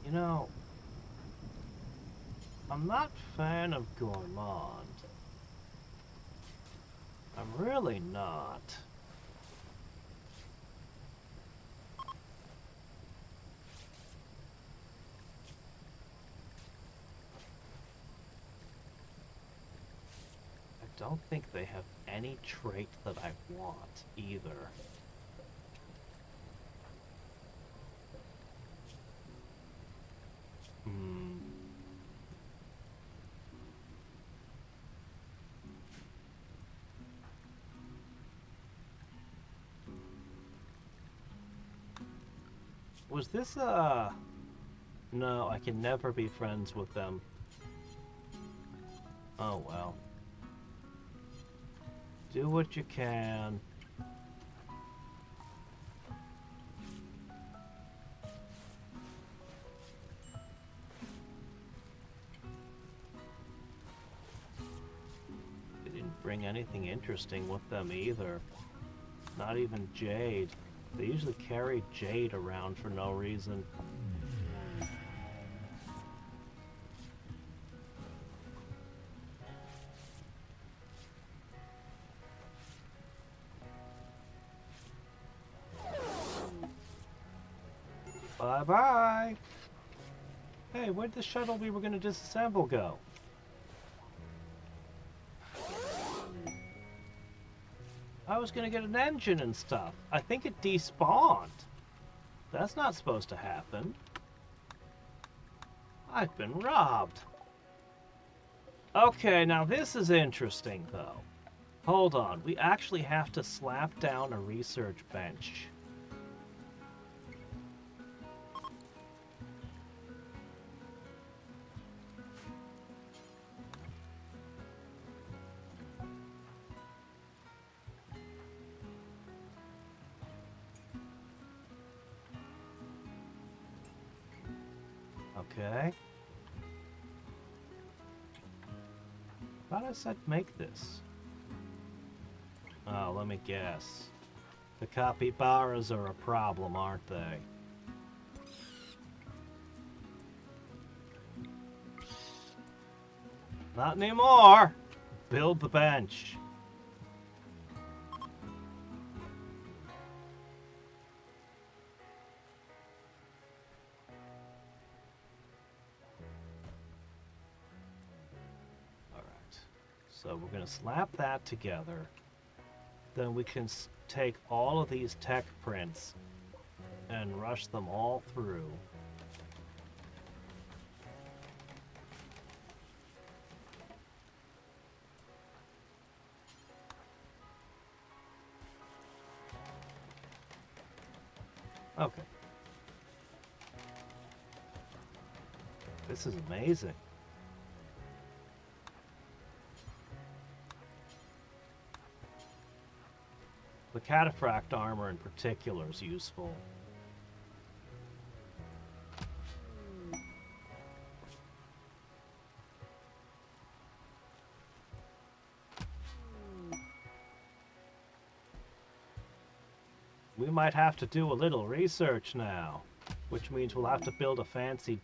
You know, I'm not a fan of gourmand. I'm really not. I don't think they have any trait that I want either. Was this a... No, I can never be friends with them. Oh well. Do what you can. They didn't bring anything interesting with them either. Not even jade. They usually carry jade around for no reason. Bye-bye! Hey, where'd the shuttle we were gonna disassemble go? I was gonna get an engine and stuff. I think it despawned. That's not supposed to happen. I've been robbed. Okay, now this is interesting, though. Hold on, we actually have to slap down a research bench. Okay. Thought I said make this. Oh, let me guess. The capybaras are a problem, aren't they? Not anymore! Build the bench. slap that together. Then we can take all of these tech prints and rush them all through. Okay. This is amazing. The cataphract armor in particular is useful. We might have to do a little research now, which means we'll have to build a fancy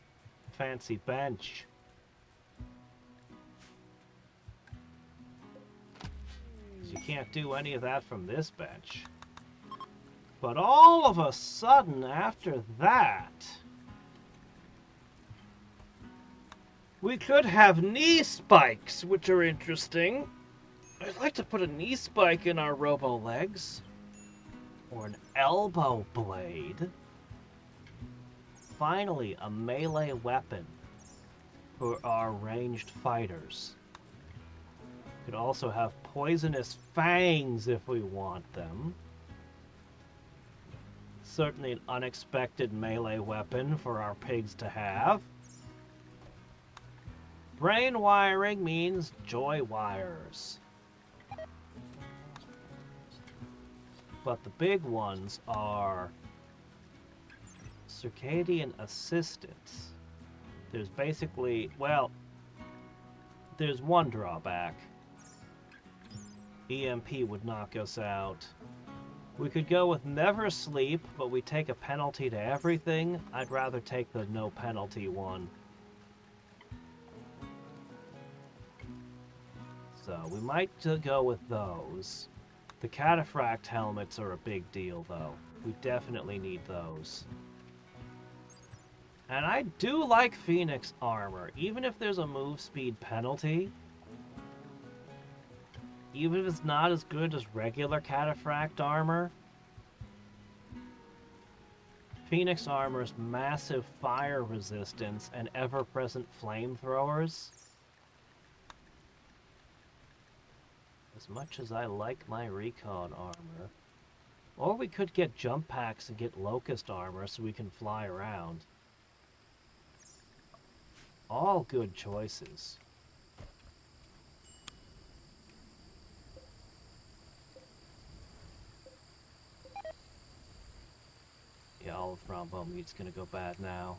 bench. You can't do any of that from this bench. But all of a sudden, after that, we could have knee spikes, which are interesting. I'd like to put a knee spike in our robo legs. Or an elbow blade. Finally, a melee weapon for our ranged fighters. Could also have poisonous fangs if we want them. Certainly an unexpected melee weapon for our pigs to have. Brain wiring means joy wires. But the big ones are circadian assistance. There's basically, well, there's one drawback. EMP would knock us out. We could go with never sleep, but we take a penalty to everything. I'd rather take the no penalty one. So we might go with those. The cataphract helmets are a big deal, though. We definitely need those. And I do like Phoenix armor, even if there's a move speed penalty. Even if it's not as good as regular cataphract armor. Phoenix armor's massive fire resistance and ever-present flamethrowers. As much as I like my recon armor. Or we could get jump packs and get locust armor so we can fly around. All good choices. Yeah, all of Thrombo meat's gonna go bad now.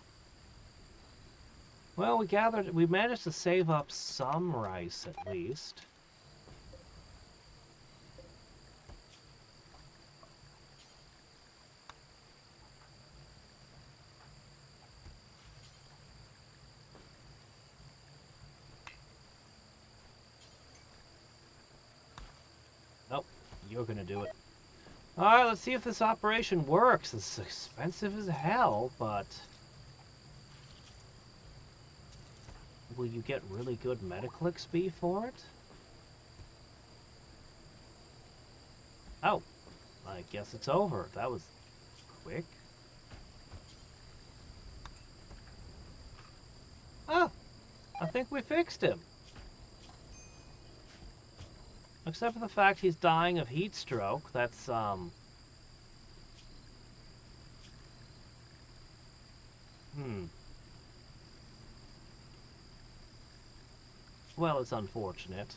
Well, we managed to save up some rice at least. Nope, you're gonna do it. Alright, let's see if this operation works. It's expensive as hell, but will you get really good medical XP for it? Oh, I guess it's over. That was quick. Oh, I think we fixed him. Except for the fact he's dying of heat stroke. That's, well, it's unfortunate.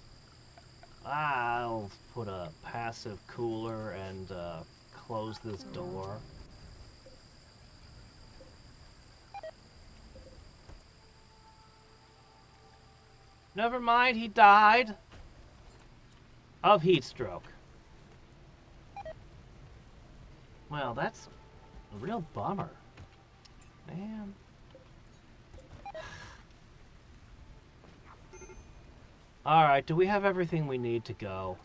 I'll put a passive cooler and, close this door. Never mind, he died of heat stroke. Well, that's a real bummer. Man. Alright, do we have everything we need to go?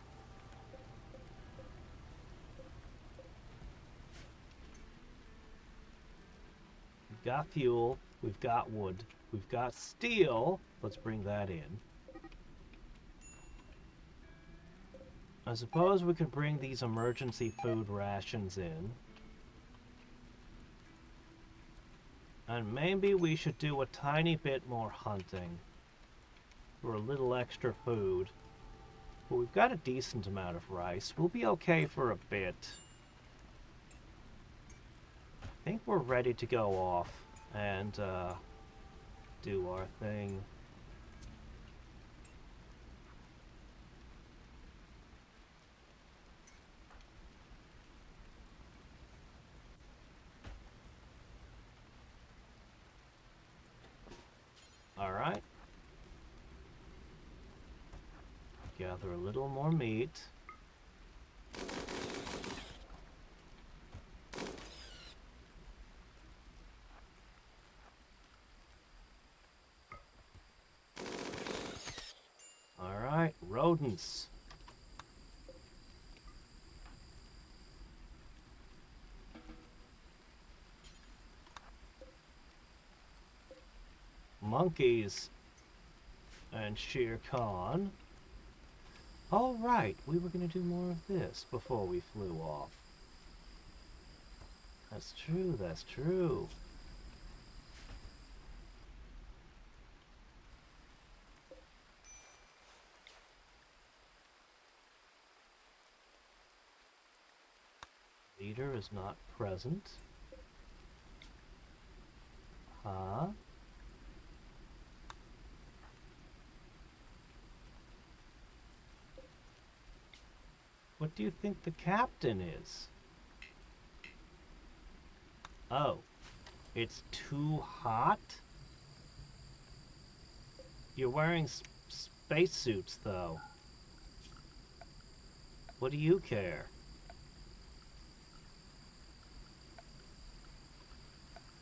We've got fuel, we've got wood, we've got steel. Let's bring that in. I suppose we could bring these emergency food rations in. And maybe we should do a tiny bit more hunting for a little extra food. But we've got a decent amount of rice. We'll be okay for a bit. I think we're ready to go off and do our thing. Alright. Gather a little more meat. Alright, rodents. Monkeys. And Shere Khan. All right, we were going to do more of this before we flew off. That's true, that's true. Leader is not present. Huh? What do you think the captain is? Oh, it's too hot? You're wearing spacesuits, though. What do you care?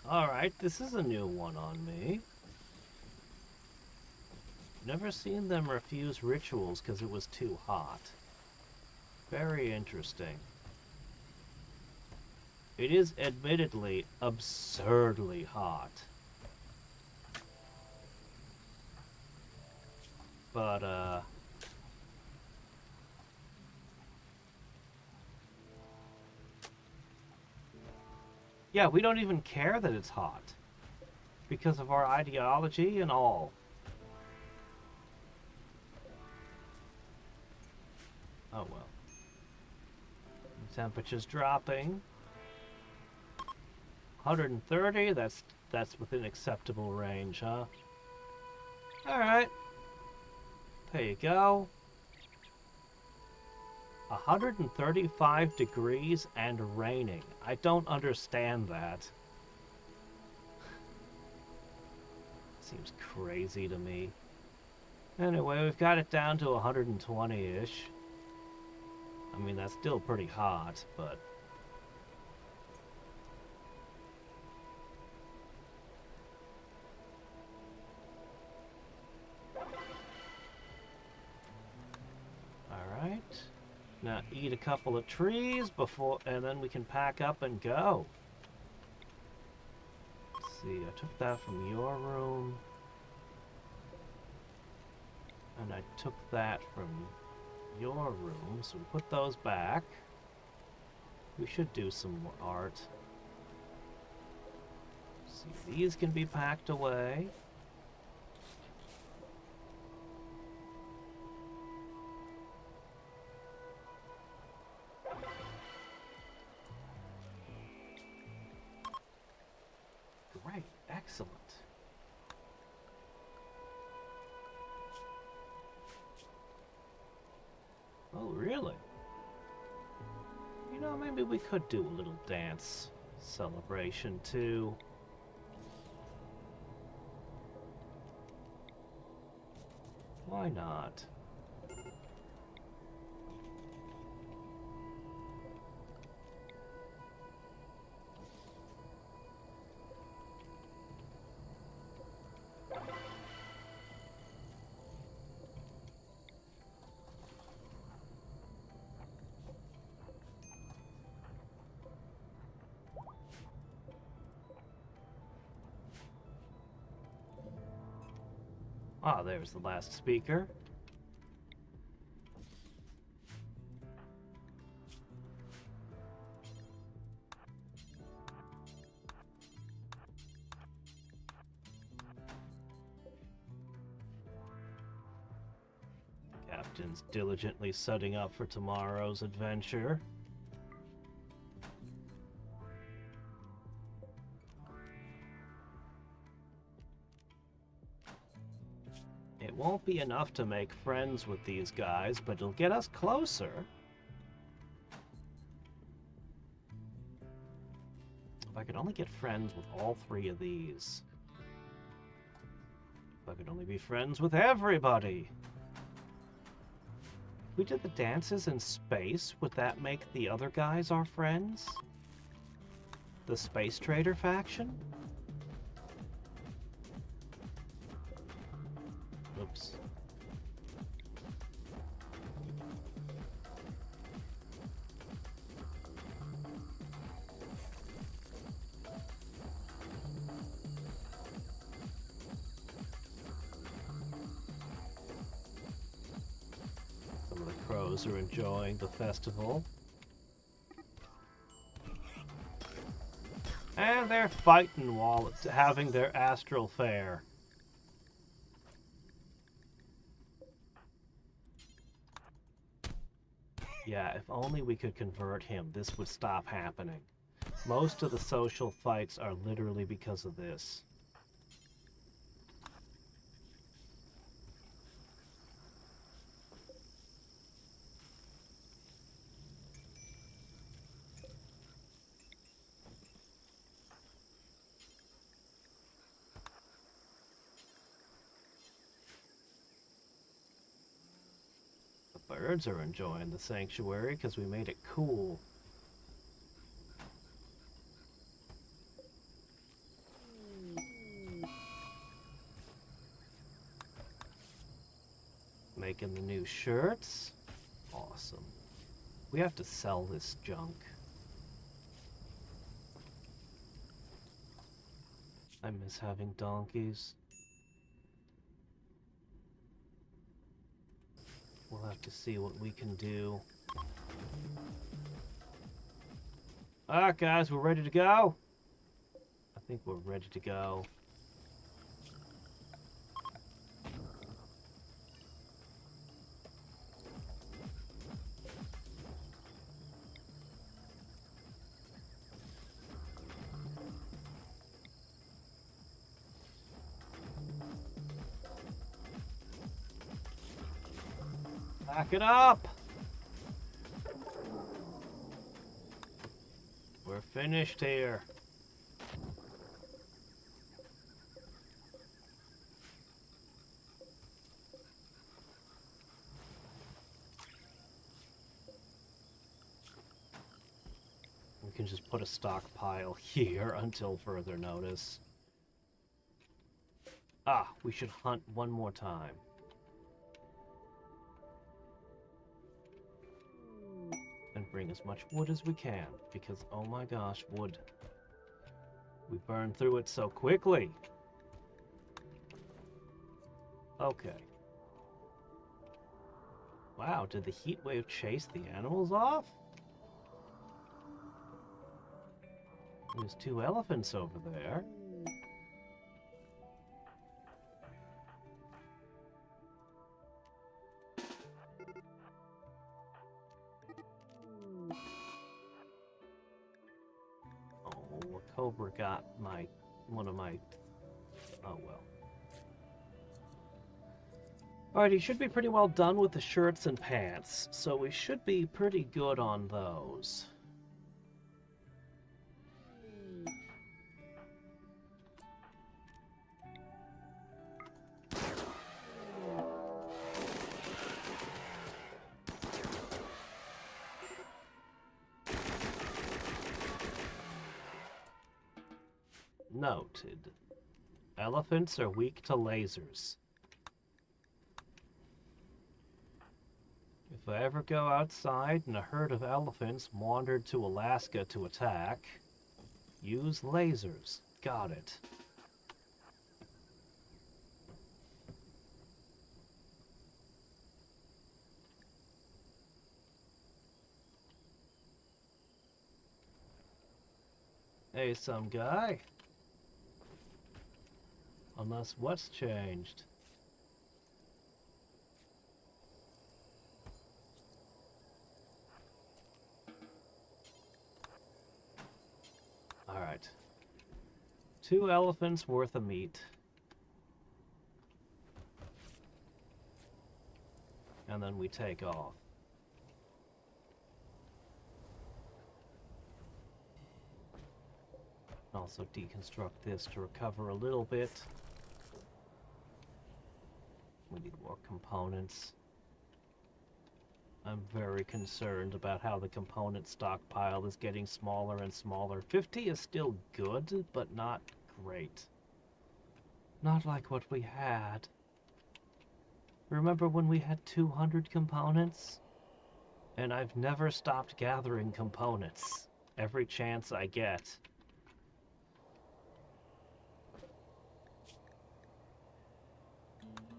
Alright, this is a new one on me. Never seen them refuse rituals because it was too hot. Very interesting. It is admittedly absurdly hot. But, yeah, we don't even care that it's hot. Because of our ideology and all. Oh well. The temperature's dropping. 130, that's within acceptable range, huh? Alright. There you go. 135 degrees and raining. I don't understand that. Seems crazy to me. Anyway, we've got it down to 120-ish. I mean, that's still pretty hot, but... Alright. Now eat a couple of trees before, and then we can pack up and go. Let's see, I took that from your room. And I took that from your room, so we put those back. We should do some more art. See, these can be packed away. Great, excellent. Oh, really? You know, maybe we could do a little dance celebration, too. Why not? Ah, there's the last speaker. Captain's diligently setting up for tomorrow's adventure. It won't be enough to make friends with these guys, but it'll get us closer. If I could only get friends with all three of these. If I could only be friends with everybody. If we did the dances in space, would that make the other guys our friends? The Space Trader faction? Oops. Some of the crows are enjoying the festival. And they're fighting while it's having their astral fair. Yeah, if only we could convert him, this would stop happening. Most of the social fights are literally because of this. Birds are enjoying the sanctuary because we made it cool. Making the new shirts. Awesome. We have to sell this junk. I miss having donkeys. We'll have to see what we can do. Alright guys, we're ready to go? I think we're ready to go. Back it up! We're finished here. We can just put a stockpile here until further notice. Ah, we should hunt one more time. And bring as much wood as we can, because oh my gosh, wood. We burn through it so quickly. Okay. Wow, did the heat wave chase the animals off? There's 2 elephants over there. Oh, a cobra got one of my... Oh well. Alright, he should be pretty well done with the shirts and pants, so we should be pretty good on those. Noted. Elephants are weak to lasers. If I ever go outside and a herd of elephants wandered to Alaska to attack, use lasers. Got it. Hey, some guy. Unless what's changed? 2 elephants worth of meat. And then we take off. Also deconstruct this to recover a little bit. We need more components. I'm very concerned about how the component stockpile is getting smaller and smaller. 50 is still good, but not great. Not like what we had. Remember when we had 200 components? And I've never stopped gathering components. Every chance I get.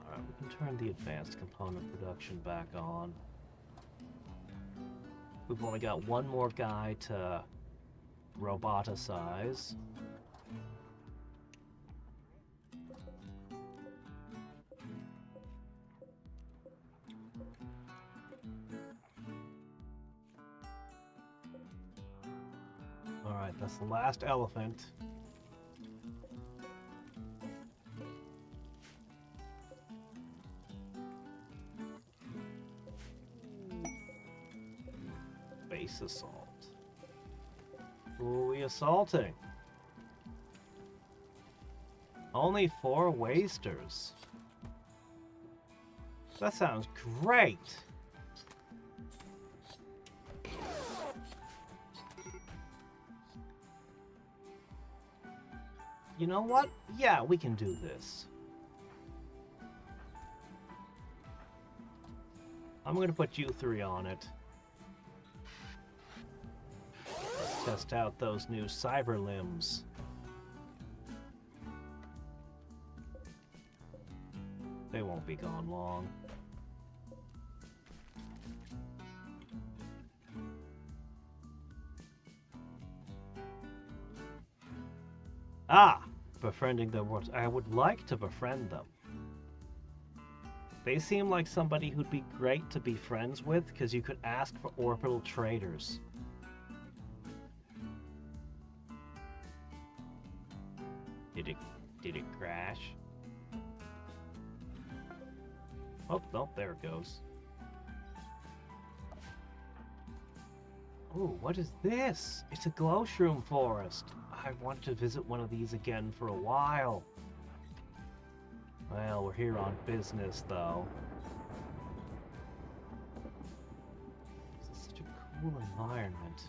Alright, we can turn the advanced component production back on. We've only got one more guy to roboticize. Alright, that's the last elephant. Base assault. Who are we assaulting? Only 4 wasters. That sounds great! You know what? Yeah, we can do this. I'm gonna put you 3 on it. Let's test out those new cyber limbs. They won't be gone long. Ah! Befriending the world. I would like to befriend them. They seem like somebody who'd be great to be friends with, because you could ask for orbital traders. Did it crash? Oh, no, there it goes. Ooh, what is this? It's a glowshroom forest. I've wanted to visit one of these again for a while. Well, we're here on business, though. This is such a cool environment.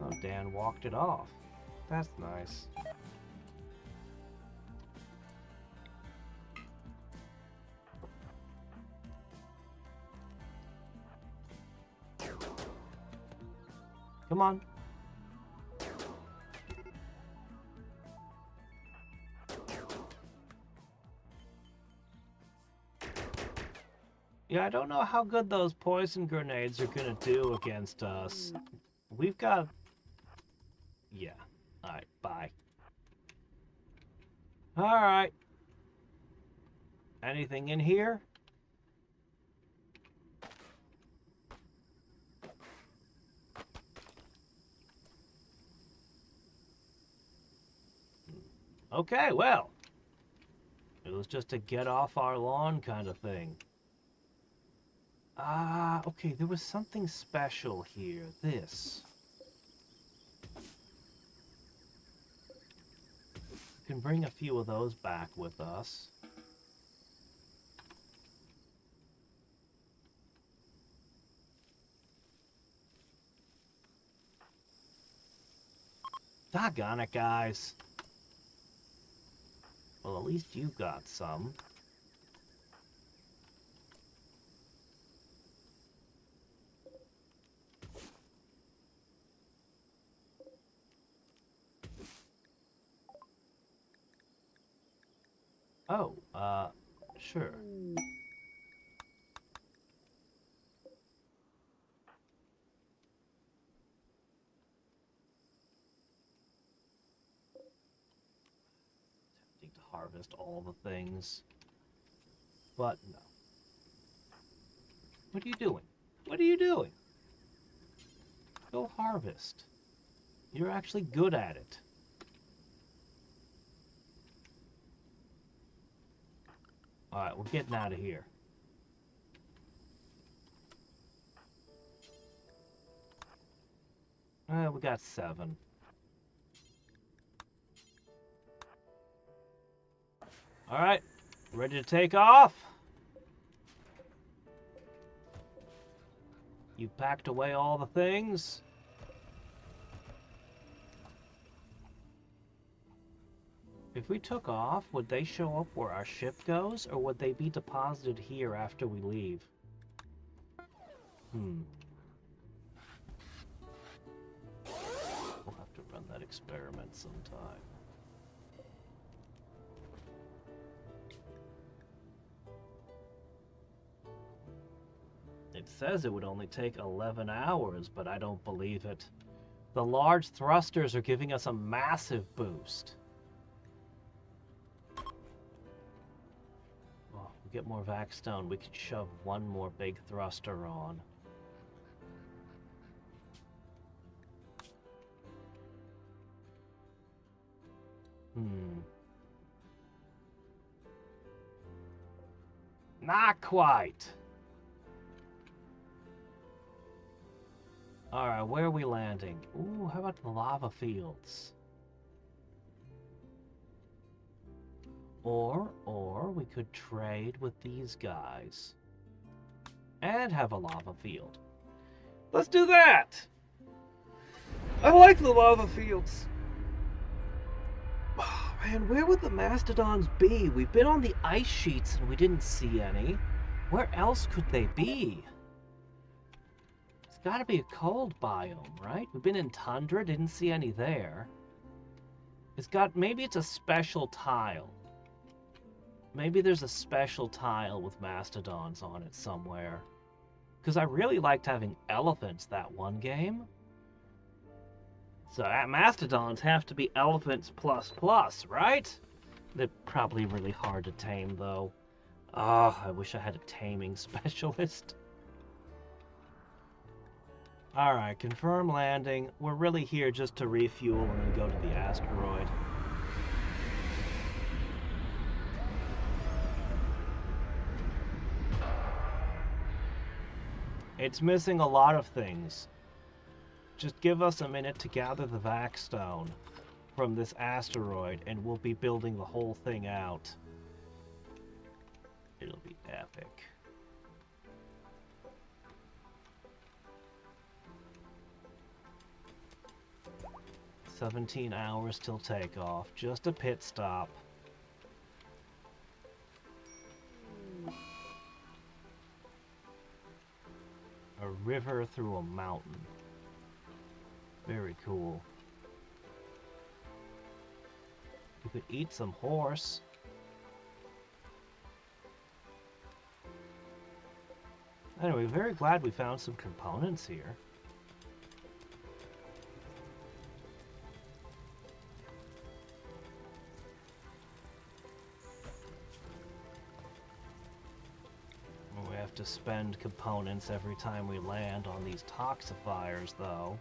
Oh, Dan walked it off. That's nice. Come on. Yeah, I don't know how good those poison grenades are gonna do against us. We've got... Yeah. Alright, bye. Alright. Anything in here? Okay, well. It was just a get off our lawn kind of thing. Okay, there was something special here. This. We can bring a few of those back with us. Doggone it, guys. Well, at least you got some. Oh, sure. Tempting to harvest all the things, but no. What are you doing? What are you doing? Go harvest. You're actually good at it. Alright, we're getting out of here. We got 7. Alright, ready to take off? You packed away all the things? If we took off, would they show up where our ship goes, or would they be deposited here after we leave? We'll have to run that experiment sometime. It says it would only take 11 hours, but I don't believe it. The large thrusters are giving us a massive boost. Well, we get more Vacstone, we can shove one more big thruster on. Not quite. Alright, where are we landing? Ooh, how about the lava fields? Or we could trade with these guys. And have a lava field. Let's do that! I like the lava fields. Oh, man, where would the mastodons be? We've been on the ice sheets and we didn't see any. Where else could they be? It's gotta be a cold biome, right? We've been in tundra, didn't see any there. Maybe it's a special tile. Maybe there's a special tile with mastodons on it somewhere. Because I really liked having elephants that one game. So mastodons have to be elephants plus, right? They're probably really hard to tame, though. Oh, I wish I had a taming specialist. Alright, confirm landing. We're really here just to refuel and then go to the asteroid. It's missing a lot of things. Just give us a minute to gather the Vacstone from this asteroid, and we'll be building the whole thing out. It'll be epic. "17 hours till takeoff. Just a pit stop." A river through a mountain. Very cool. We could eat some horse. Anyway, very glad we found some components here. We have to spend components every time we land on these toxifiers, though.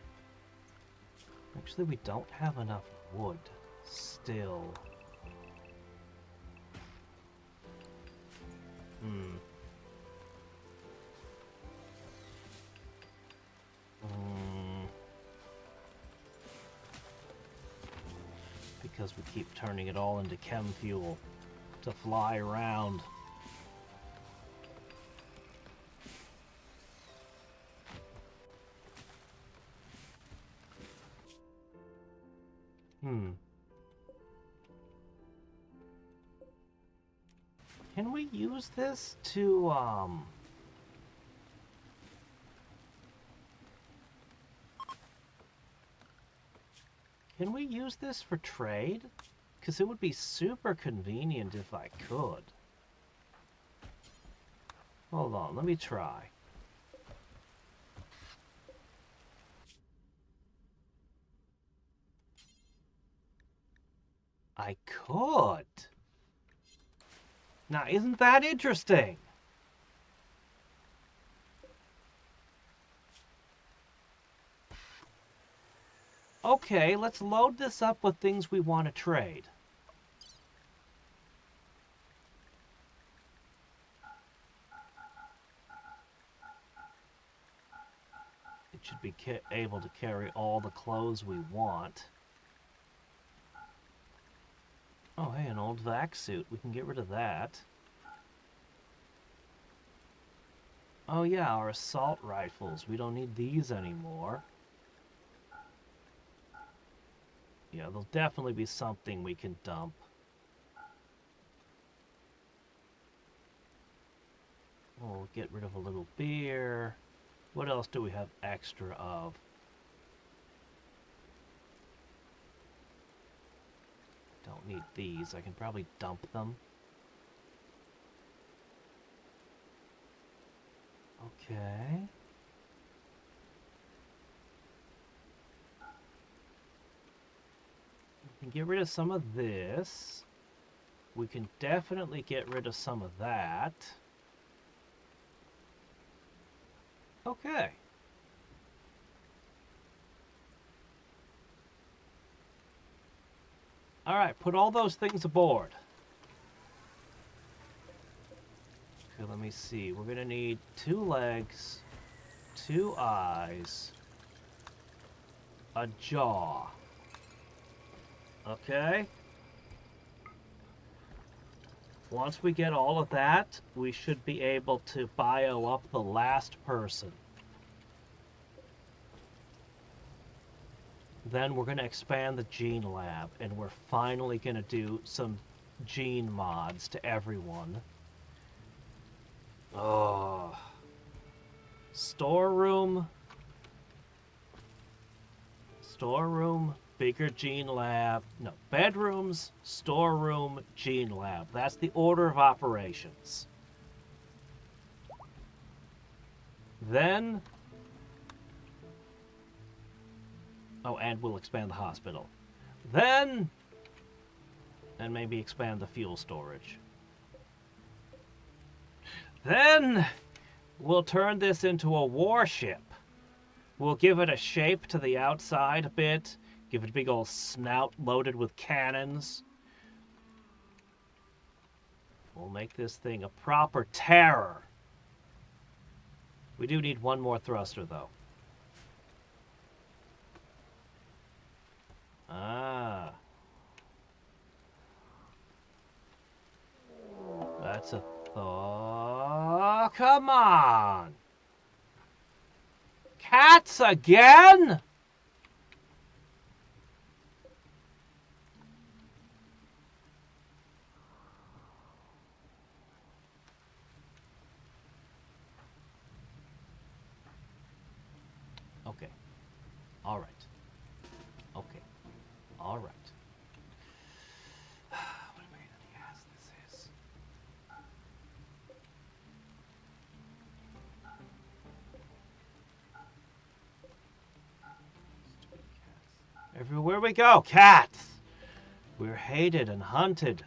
Actually, we don't have enough wood still. Because we keep turning it all into chem fuel to fly around. Can we use this to, Can we use this for trade? Because it would be super convenient if I could. Hold on, let me try. I could. Now, isn't that interesting? Okay, let's load this up with things we want to trade. It should be able to carry all the clothes we want. Oh, hey, an old vac suit. We can get rid of that. Oh yeah, our assault rifles. We don't need these anymore. Yeah, there'll definitely be something we can dump. We'll get rid of a little beer. What else do we have extra of? Don't need these. I can probably dump them. Okay. We can get rid of some of this. We can definitely get rid of some of that. Okay. Alright, put all those things aboard. Okay, let me see. We're gonna need 2 legs, 2 eyes, a jaw. Okay? Once we get all of that, we should be able to bio up the last person. Then we're going to expand the gene lab, and we're finally going to do some gene mods to everyone. Oh. Storeroom, bigger gene lab. No, bedrooms, storeroom, gene lab. That's the order of operations. Then... oh, and we'll expand the hospital. Then... and maybe expand the fuel storage. Then... we'll turn this into a warship. We'll give it a shape to the outside a bit. Give it a big old snout loaded with cannons. We'll make this thing a proper terror. We do need one more thruster, though. Ah. That's a... oh, come on! Cats again? Okay. All right. Okay. All right. What a pain in the ass this is. Stupid cats. Everywhere we go, cats! We're hated and hunted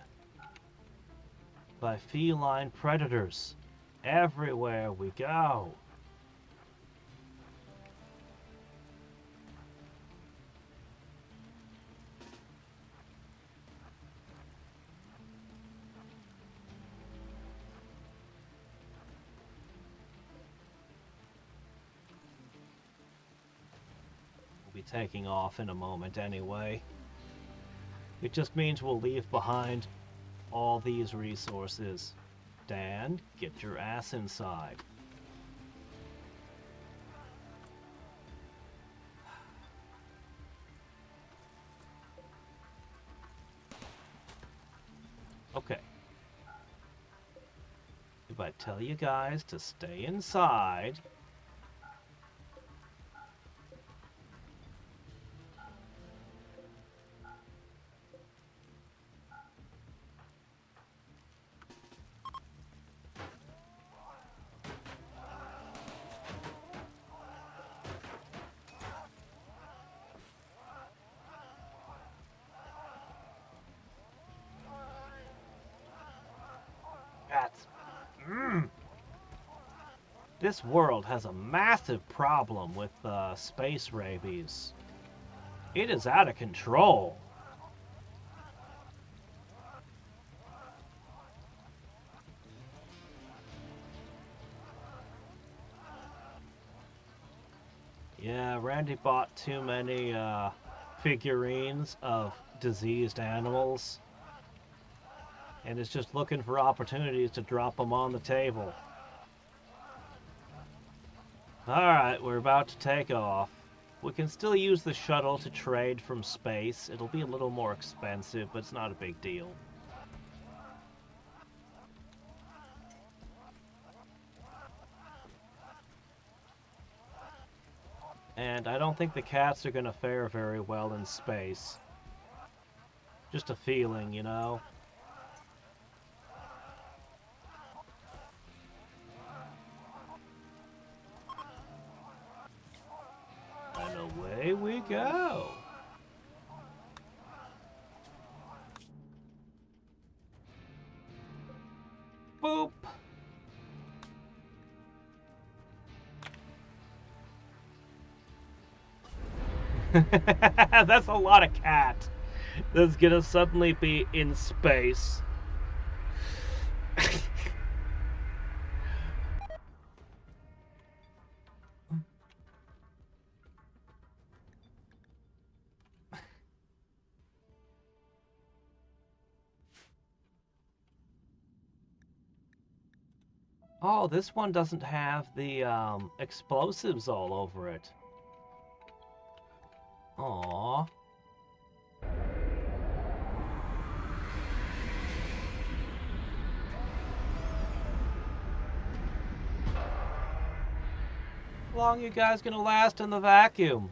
by feline predators everywhere we go. We'll be taking off in a moment anyway. It just means we'll leave behind all these resources. Dan, get your ass inside. Okay. If I tell you guys to stay inside... This world has a massive problem with space rabies. It is out of control. Yeah, Randy bought too many figurines of diseased animals and is just looking for opportunities to drop them on the table. Alright, we're about to take off. We can still use the shuttle to trade from space. It'll be a little more expensive, but it's not a big deal. And I don't think the cats are going to fare very well in space. Just a feeling, you know? And away we go! Boop! That's a lot of cat that's gonna suddenly be in space. Oh, this one doesn't have the explosives all over it. Aww. How long you guys gonna last in the vacuum?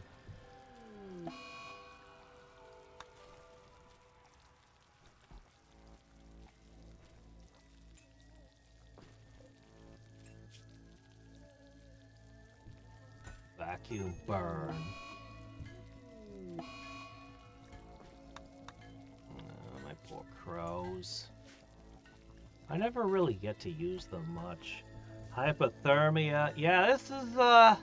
Vacuum burn. My poor crows. I never really get to use them much. Hypothermia. Yeah, this is a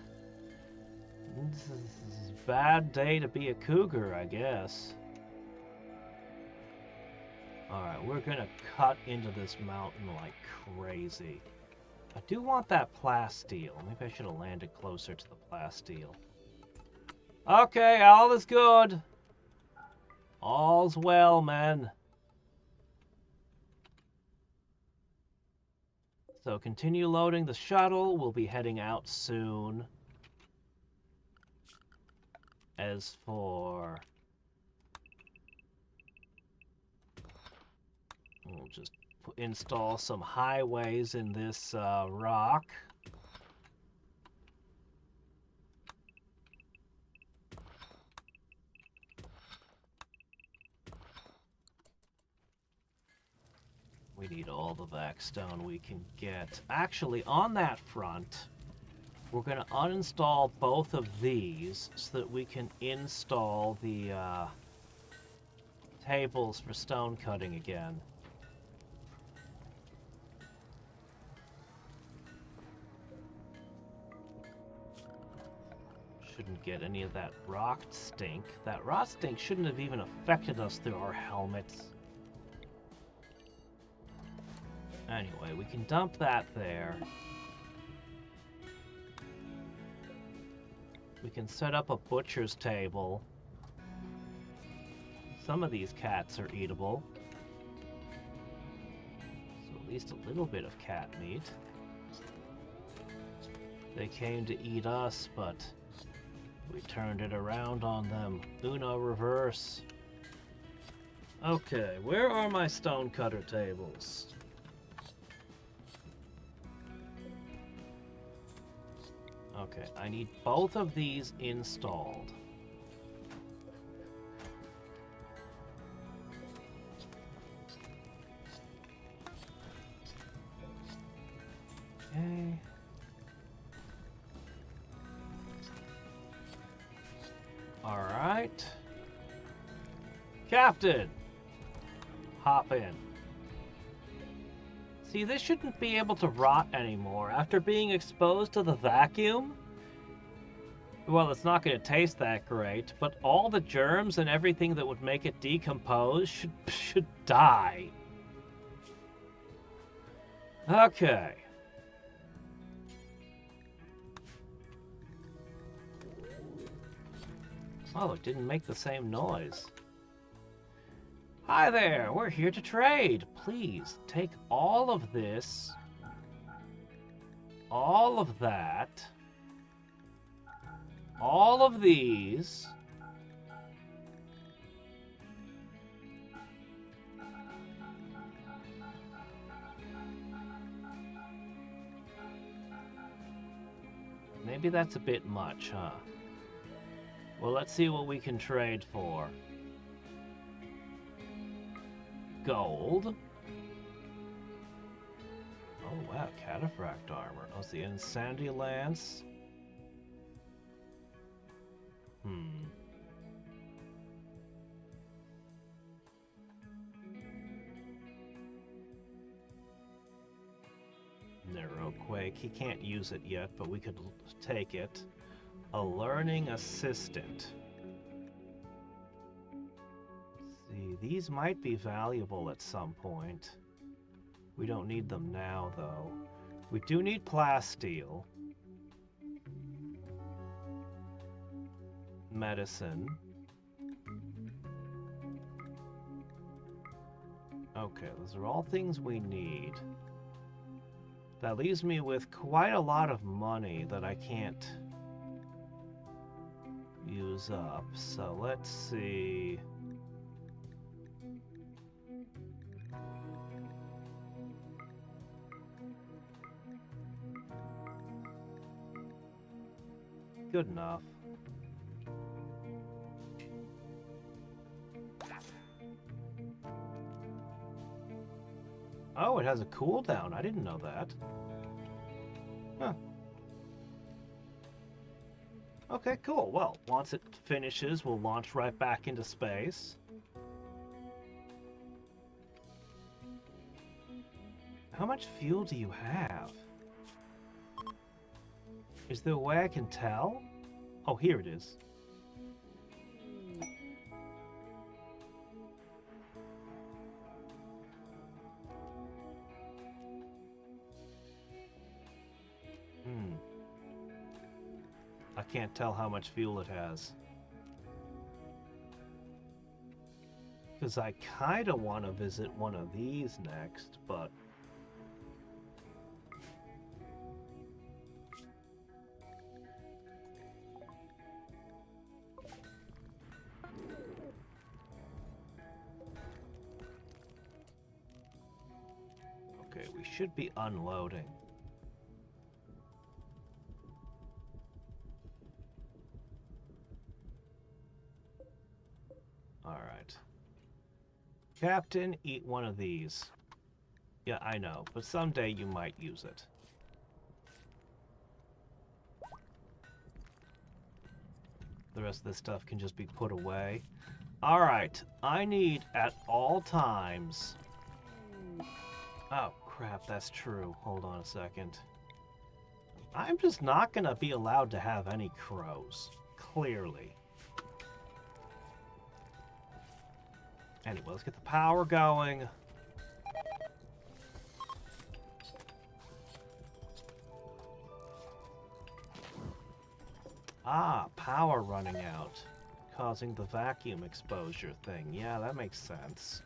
bad day to be a cougar, I guess. Alright, we're gonna cut into this mountain like crazy. I do want that plasteel. Maybe I should have landed closer to the plasteel. Okay, all is good. All's well, men. So continue loading the shuttle. We'll be heading out soon. As for... we'll just install some highways in this rock. We need all the Vacstone we can get. Actually, on that front, we're going to uninstall both of these so that we can install the tables for stone cutting again. Shouldn't get any of that rock stink. That rock stink shouldn't have even affected us through our helmets. Anyway, we can dump that there. We can set up a butcher's table. Some of these cats are eatable. So at least a little bit of cat meat. They came to eat us, but we turned it around on them. Uno reverse. Okay, where are my stonecutter tables? Okay, I need both of these installed. Okay. All right. Captain! Hop in. See, this shouldn't be able to rot anymore. After being exposed to the vacuum, Well, it's not going to taste that great, but all the germs and everything that would make it decompose should die. Okay. Oh, it didn't make the same noise. Hi there, we're here to trade. Please, take all of this, all of that, all of these, maybe that's a bit much, huh? Well, let's see what we can trade for. Gold. Oh wow, cataphract armor. Oh, it's the Insanity Lance. Neuroquake. He can't use it yet, but we could take it. A learning assistant. Let's see, these might be valuable at some point. We don't need them now, though. We do need plasteel. Medicine. Okay, those are all things we need. That leaves me with quite a lot of money that I can't use up. So let's see. Good enough. Oh, it has a cooldown. I didn't know that. Huh. Okay, cool. Well, once it finishes, we'll launch right back into space. How much fuel do you have? Is there a way I can tell? Oh, here it is. I can't tell how much fuel it has. Because I kind of want to visit one of these next, but... Okay, we should be unloading. Alright. Captain, eat one of these. Yeah, I know, but someday you might use it. The rest of this stuff can just be put away. Alright, I need at all times... Oh, crap, that's true. Hold on a second. I'm just not gonna be allowed to have any crows. Clearly. Anyway, let's get the power going. Ah, power running out. Causing the vacuum exposure thing. Yeah, that makes sense.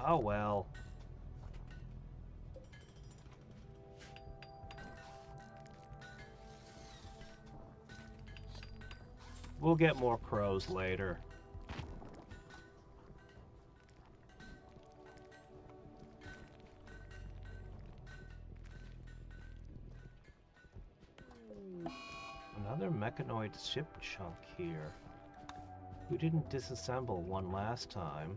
Oh well. We'll get more crows later. Another mechanoid ship chunk here. We didn't disassemble one last time.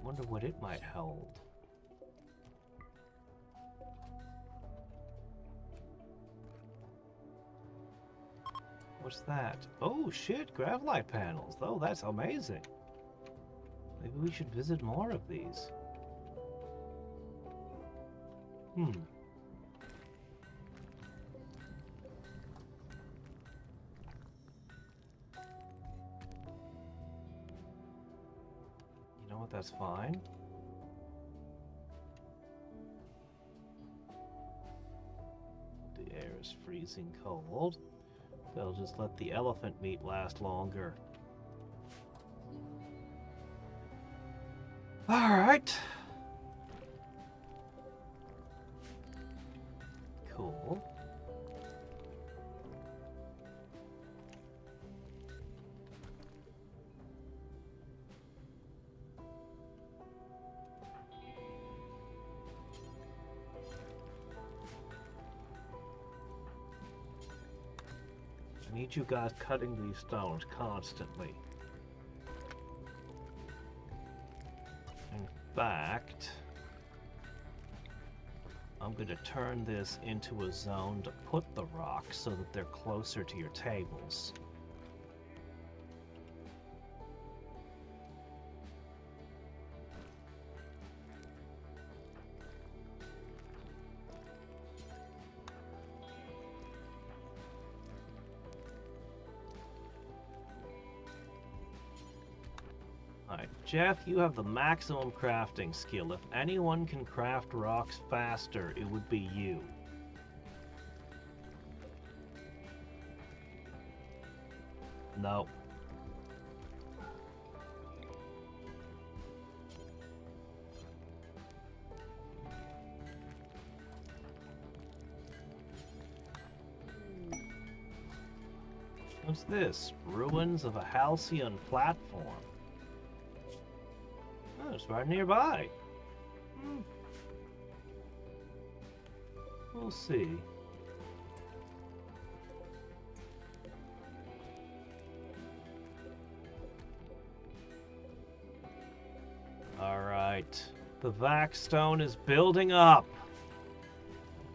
Wonder what it might hold. What's that? Oh shit, gravlite panels. Oh, that's amazing. Maybe we should visit more of these. Hmm. You know what, that's fine. The air is freezing cold. They'll just let the elephant meat last longer. Alright. Cool. I need you guys cutting these stones constantly. In fact, I'm going to turn this into a zone to put the rocks so that they're closer to your tables. Alright, Jeff, you have the maximum crafting skill. If anyone can craft rocks faster, it would be you. No. What's this? Ruins of a halcyon platform. Oh, it's right nearby. We'll see. Alright. The Vacstone is building up.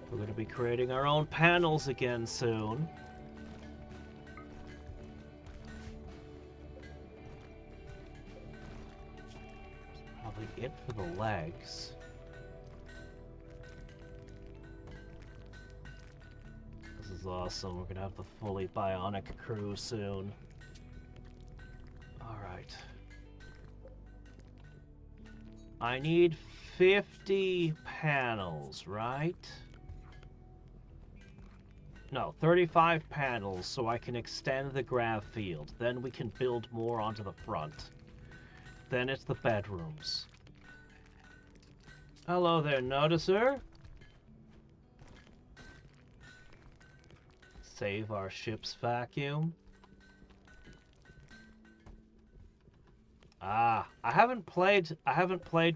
We're going to be creating our own panels again soon. It for the legs. This is awesome. We're gonna have the fully bionic crew soon. Alright. I need 50 panels, right? No, 35 panels so I can extend the grav field. Then we can build more onto the front. Then it's the bedrooms. Hello there, noticer. Save our ship's vacuum. Ah, I haven't played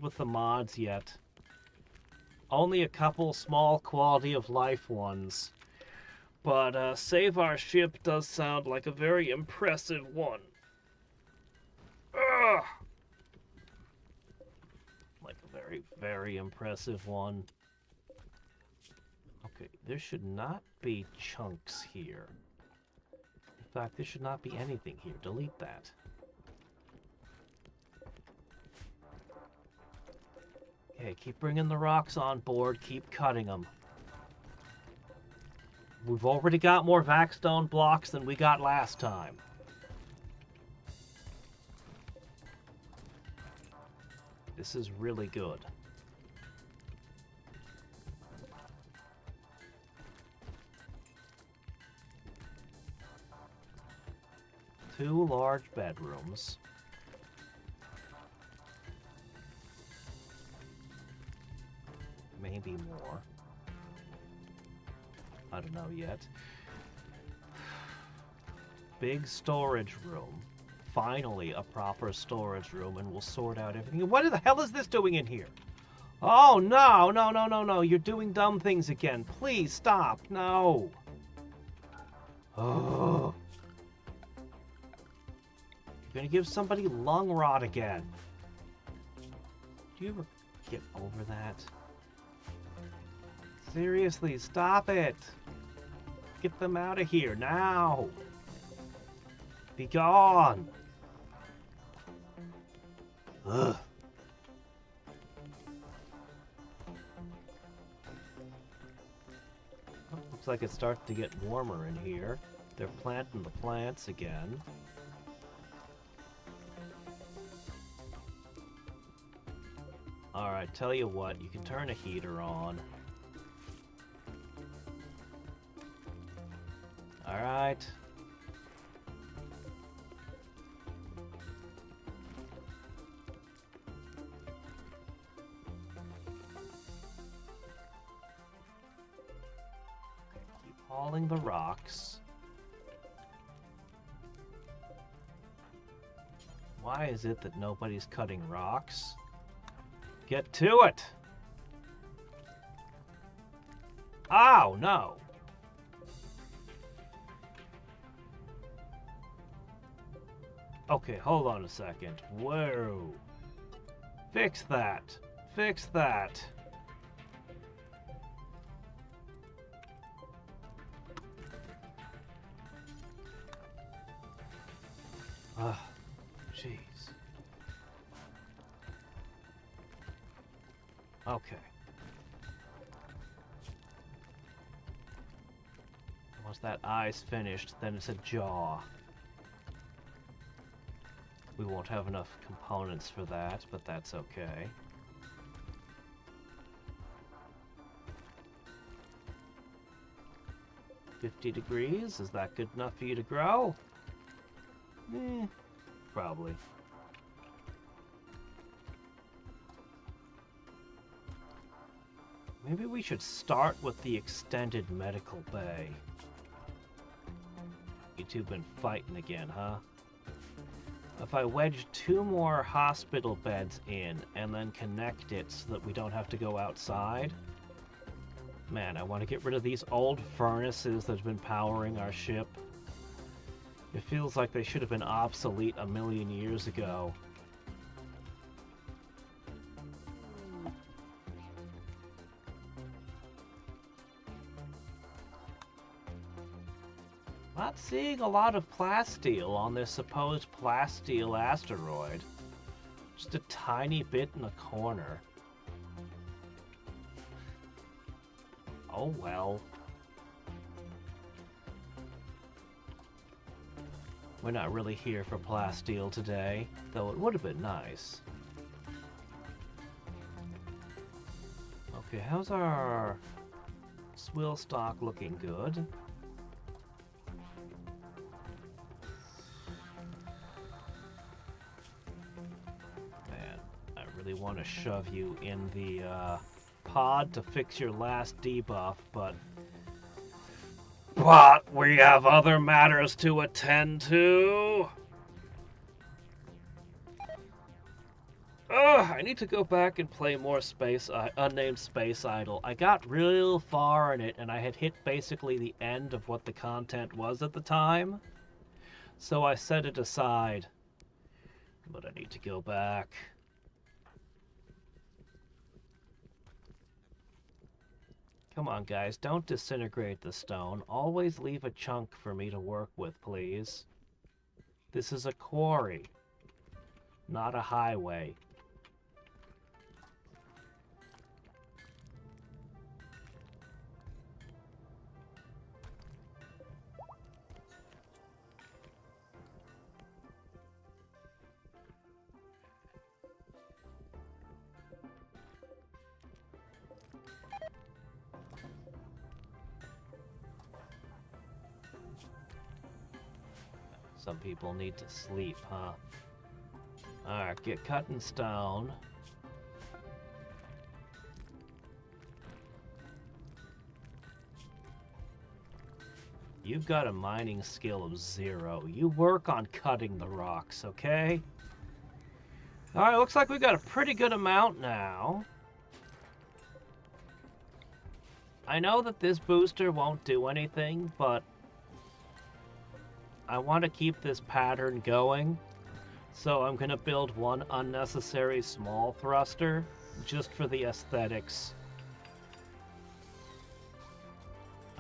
with the mods yet. Only a couple small quality of life ones. But Save Our Ship does sound like a very impressive one. Ugh! Like a very, very impressive one. Okay, there should not be chunks here. In fact, there should not be anything here. Delete that. Okay, keep bringing the rocks on board. Keep cutting them. We've already got more Vacstone blocks than we got last time. This is really good. Two large bedrooms. Maybe more. I don't know yet. Big storage room. Finally, a proper storage room, and we'll sort out everything. What the hell is this doing in here? Oh, no, no, no, no, no. You're doing dumb things again. Please, stop. No. Oh. You're gonna give somebody lung rot again. Do you ever get over that? Seriously, stop it. Get them out of here, now. Be gone! Ugh. Looks like it's starting to get warmer in here. They're planting the plants again. Alright, tell you what, you can turn a heater on. Alright. Keep hauling the rocks. Why is it that nobody's cutting rocks? Get to it! Oh, no! Okay, hold on a second. Whoa! Fix that! Fix that! Ah, jeez. Okay. Once that eye's finished, then it's a jaw. We won't have enough components for that, but that's okay. $50 degrees? Is that good enough for you to grow? Probably. Maybe we should start with the extended medical bay. You two been fighting again, huh? If I wedge 2 more hospital beds in and then connect it so that we don't have to go outside. Man, I want to get rid of these old furnaces that have been powering our ship. It feels like they should have been obsolete a million years ago. Not seeing a lot of plasteel on this supposed plasteel asteroid. Just a tiny bit in the corner. Oh well. We're not really here for plasteel today, though it would have been nice. Okay, how's our swill stock looking? Good. Want to shove you in the pod to fix your last debuff, but we have other matters to attend to. I need to go back and play more Unnamed Space Idol. I got real far in it, and I had hit basically the end of what the content was at the time, so I set it aside. But I need to go back. Come on, guys, don't disintegrate the stone. Always leave a chunk for me to work with, please. This is a quarry, not a highway. Some people need to sleep, huh? Alright, get cutting stone. You've got a mining skill of 0. You work on cutting the rocks, okay? Alright, looks like we've got a pretty good amount now. I know that this booster won't do anything, but I want to keep this pattern going, so I'm going to build one unnecessary small thruster, just for the aesthetics.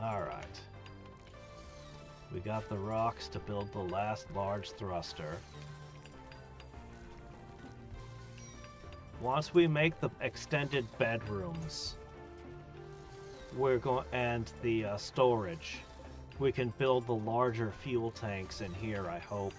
Alright. We got the rocks to build the last large thruster. Once we make the extended bedrooms, we're going and the storage, we can build the larger fuel tanks in here, I hope.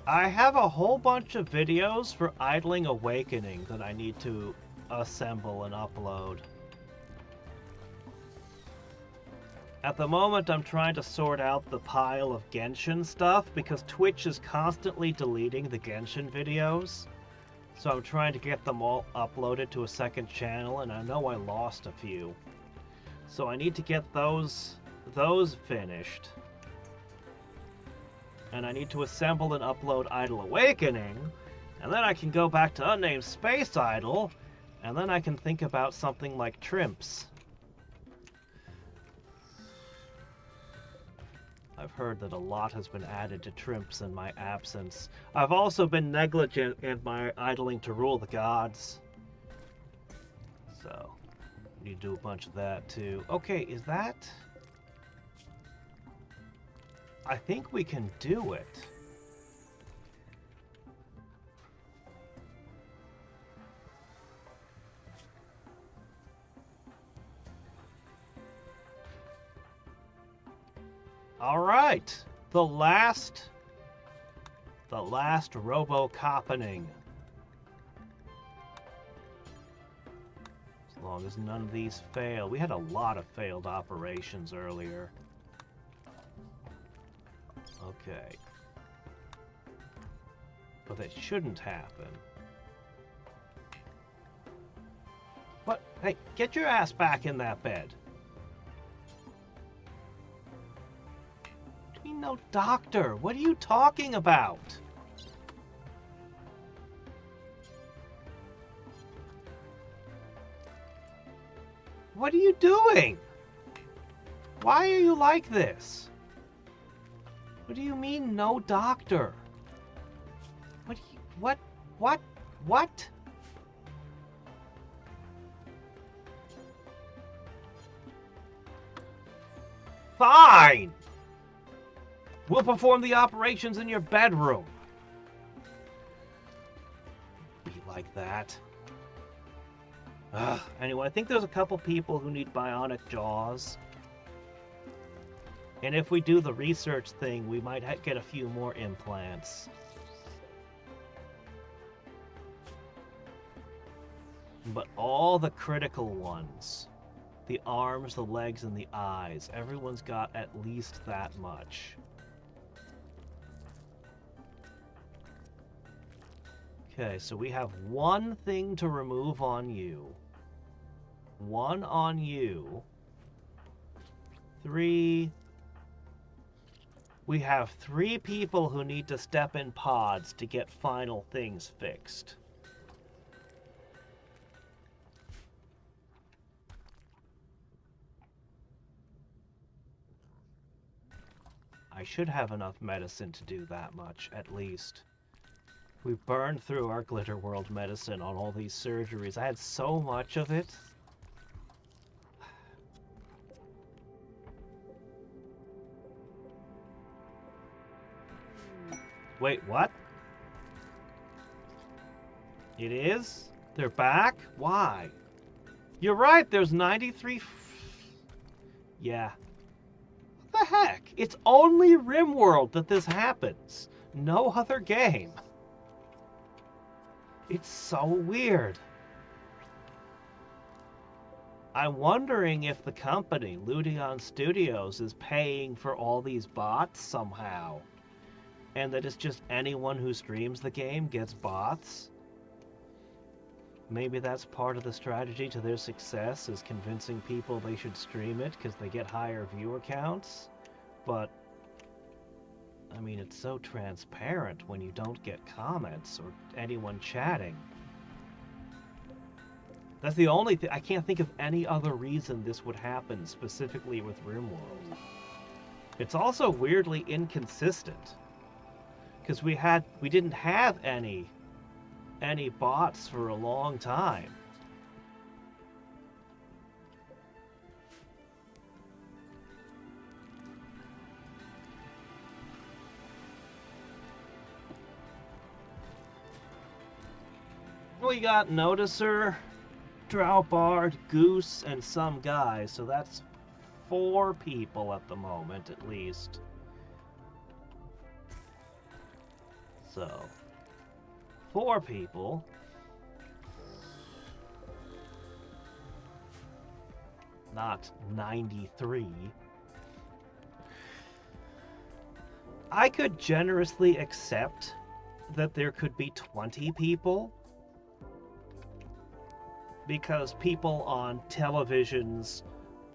I have a whole bunch of videos for Idling Awakening that I need to assemble and upload. At the moment, I'm trying to sort out the pile of Genshin stuff because Twitch is constantly deleting the Genshin videos. So I'm trying to get them all uploaded to a second channel, and I know I lost a few. So I need to get those finished. And I need to assemble and upload Idle Awakening, and then I can go back to Unnamed Space Idol, and then I can think about something like Trimps. I've heard that a lot has been added to Trimps in my absence. I've also been negligent in my idling to rule the gods. So, need to do a bunch of that too. Okay, is that... I think we can do it. All right, the last robo-coppening. As long as none of these fail. We had a lot of failed operations earlier. Okay. But that shouldn't happen. What? Hey, get your ass back in that bed. What do you mean no doctor? What are you talking about? What are you doing? Why are you like this? What do you mean, no doctor? What? Fine! We'll perform the operations in your bedroom. Be like that. Ugh. Anyway, I think there's a couple people who need bionic jaws. And if we do the research thing, we might get a few more implants. But all the critical ones, the arms, the legs, and the eyes, everyone's got at least that much. Okay, so we have one thing to remove on you. One on you. 3... We have 3 people who need to step in pods to get final things fixed. I should have enough medicine to do that much, at least. We burned through our Glitter World medicine on all these surgeries. I had so much of it. Wait, what? It is? They're back? Why? You're right, there's 93... Yeah. What the heck? It's only Rimworld that this happens. No other game. It's so weird. I'm wondering if the company, Ludion Studios, is paying for all these bots somehow. And that it's just anyone who streams the game gets bots. Maybe that's part of the strategy to their success, is convincing people they should stream it because they get higher viewer counts. But, I mean, it's so transparent when you don't get comments or anyone chatting. That's the only thing. I can't think of any other reason this would happen specifically with Rimworld. It's also weirdly inconsistent. Because we didn't have any bots for a long time. We got Noticer, Droubard, Goose, and some guy, so that's 4 people at the moment, at least. So, 4 people. Not 93. I could generously accept that there could be 20 people, because people on televisions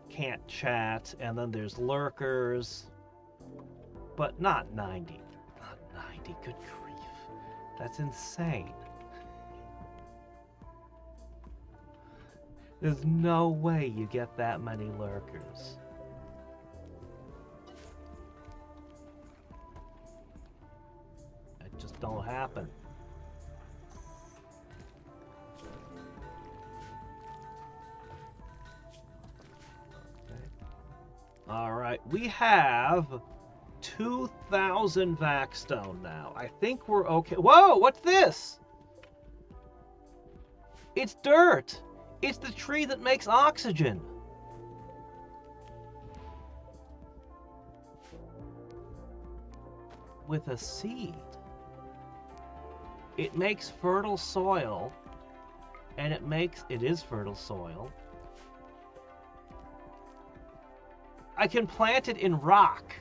can't chat, and then there's lurkers, but not 90. Not 90, good grief. That's insane. There's no way you get that many lurkers. It just don't happen. Alright, we have 2,000 Vacstone now. I think we're okay. Whoa, what's this? It's dirt. It's the tree that makes oxygen. With a seed. It makes fertile soil, and it is fertile soil. I can plant it in rock.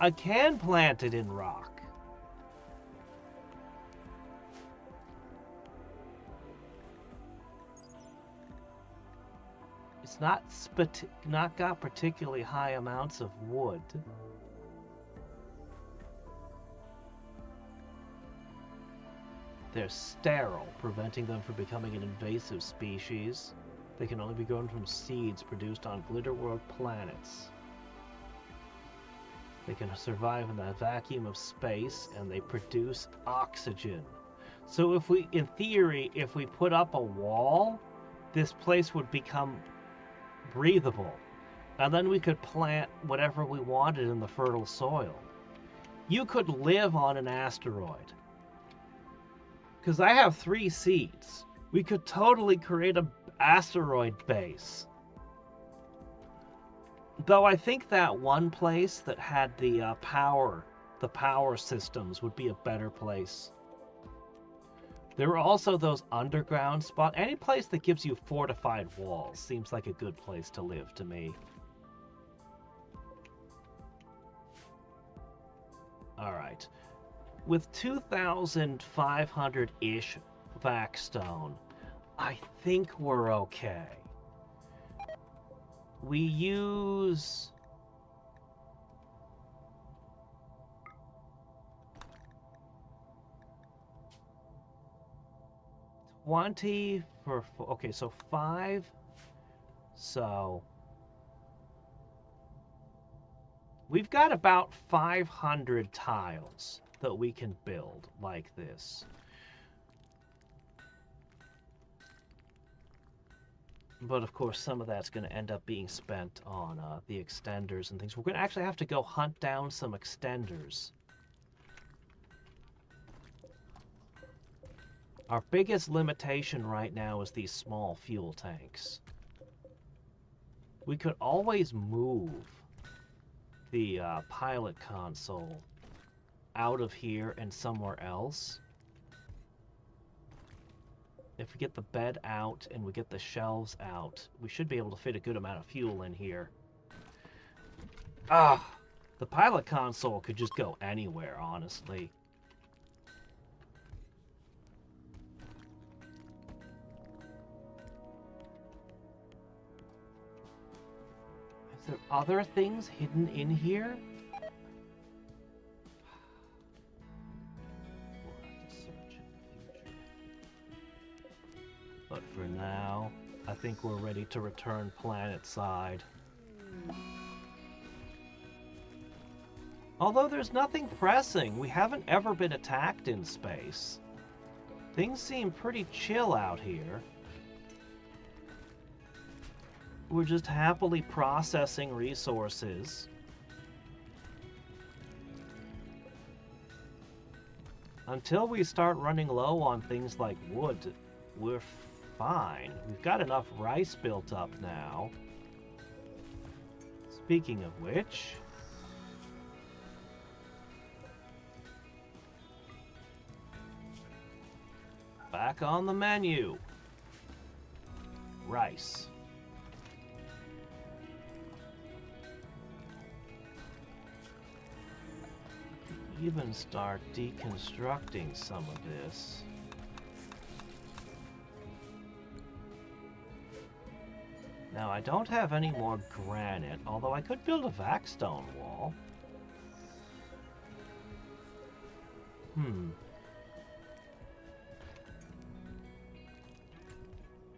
I can plant it in rock. It's not got particularly high amounts of wood. They're sterile, preventing them from becoming an invasive species. They can only be grown from seeds produced on Glitterworld planets. They can survive in the vacuum of space, and they produce oxygen. So in theory, if we put up a wall, this place would become breathable. And then we could plant whatever we wanted in the fertile soil. You could live on an asteroid. Because I have 3 seeds. We could totally create an asteroid base. Though I think that one place that had the power systems would be a better place. There are also those underground spots. Any place that gives you fortified walls seems like a good place to live to me. Alright. With 2,500-ish Vacstone, I think we're okay. We use... $20 for... Okay, so 5. So... We've got about 500 tiles that we can build like this. But of course, some of that's going to end up being spent on the extenders and things. We're going to actually have to go hunt down some extenders. Our biggest limitation right now is these small fuel tanks. We could always move the pilot console out of here and somewhere else. If we get the bed out and we get the shelves out, we should be able to fit a good amount of fuel in here. The pilot console could just go anywhere, honestly. Is there other things hidden in here? But for now, I think we're ready to return planet side. Although there's nothing pressing, we haven't ever been attacked in space. Things seem pretty chill out here. We're just happily processing resources. Until we start running low on things like wood, we're fine. We've got enough rice built up now. Speaking of which... back on the menu. Rice. Even start deconstructing some of this. Now, I don't have any more granite, although I could build a Vacstone wall.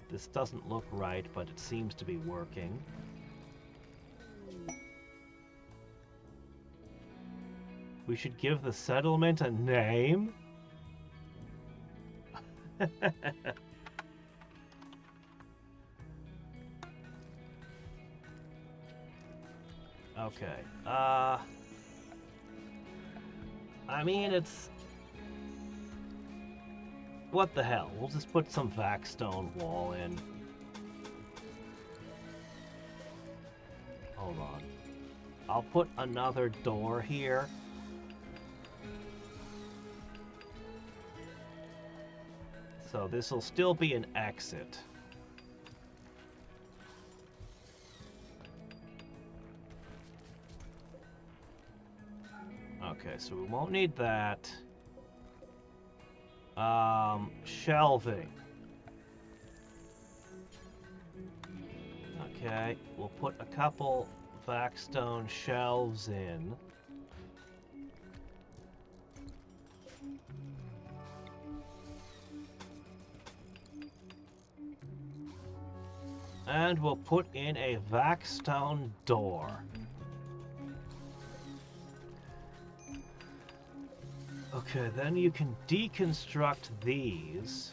This doesn't look right, but it seems to be working. We should give the settlement a name? Okay. I mean, it's... what the hell? We'll just put some Vacstone wall in. Hold on. I'll put another door here. So this will still be an exit. Okay, so we won't need that. Shelving. Okay, we'll put a couple Vacstone shelves in. And we'll put in a Vacstone door. Okay, then you can deconstruct these.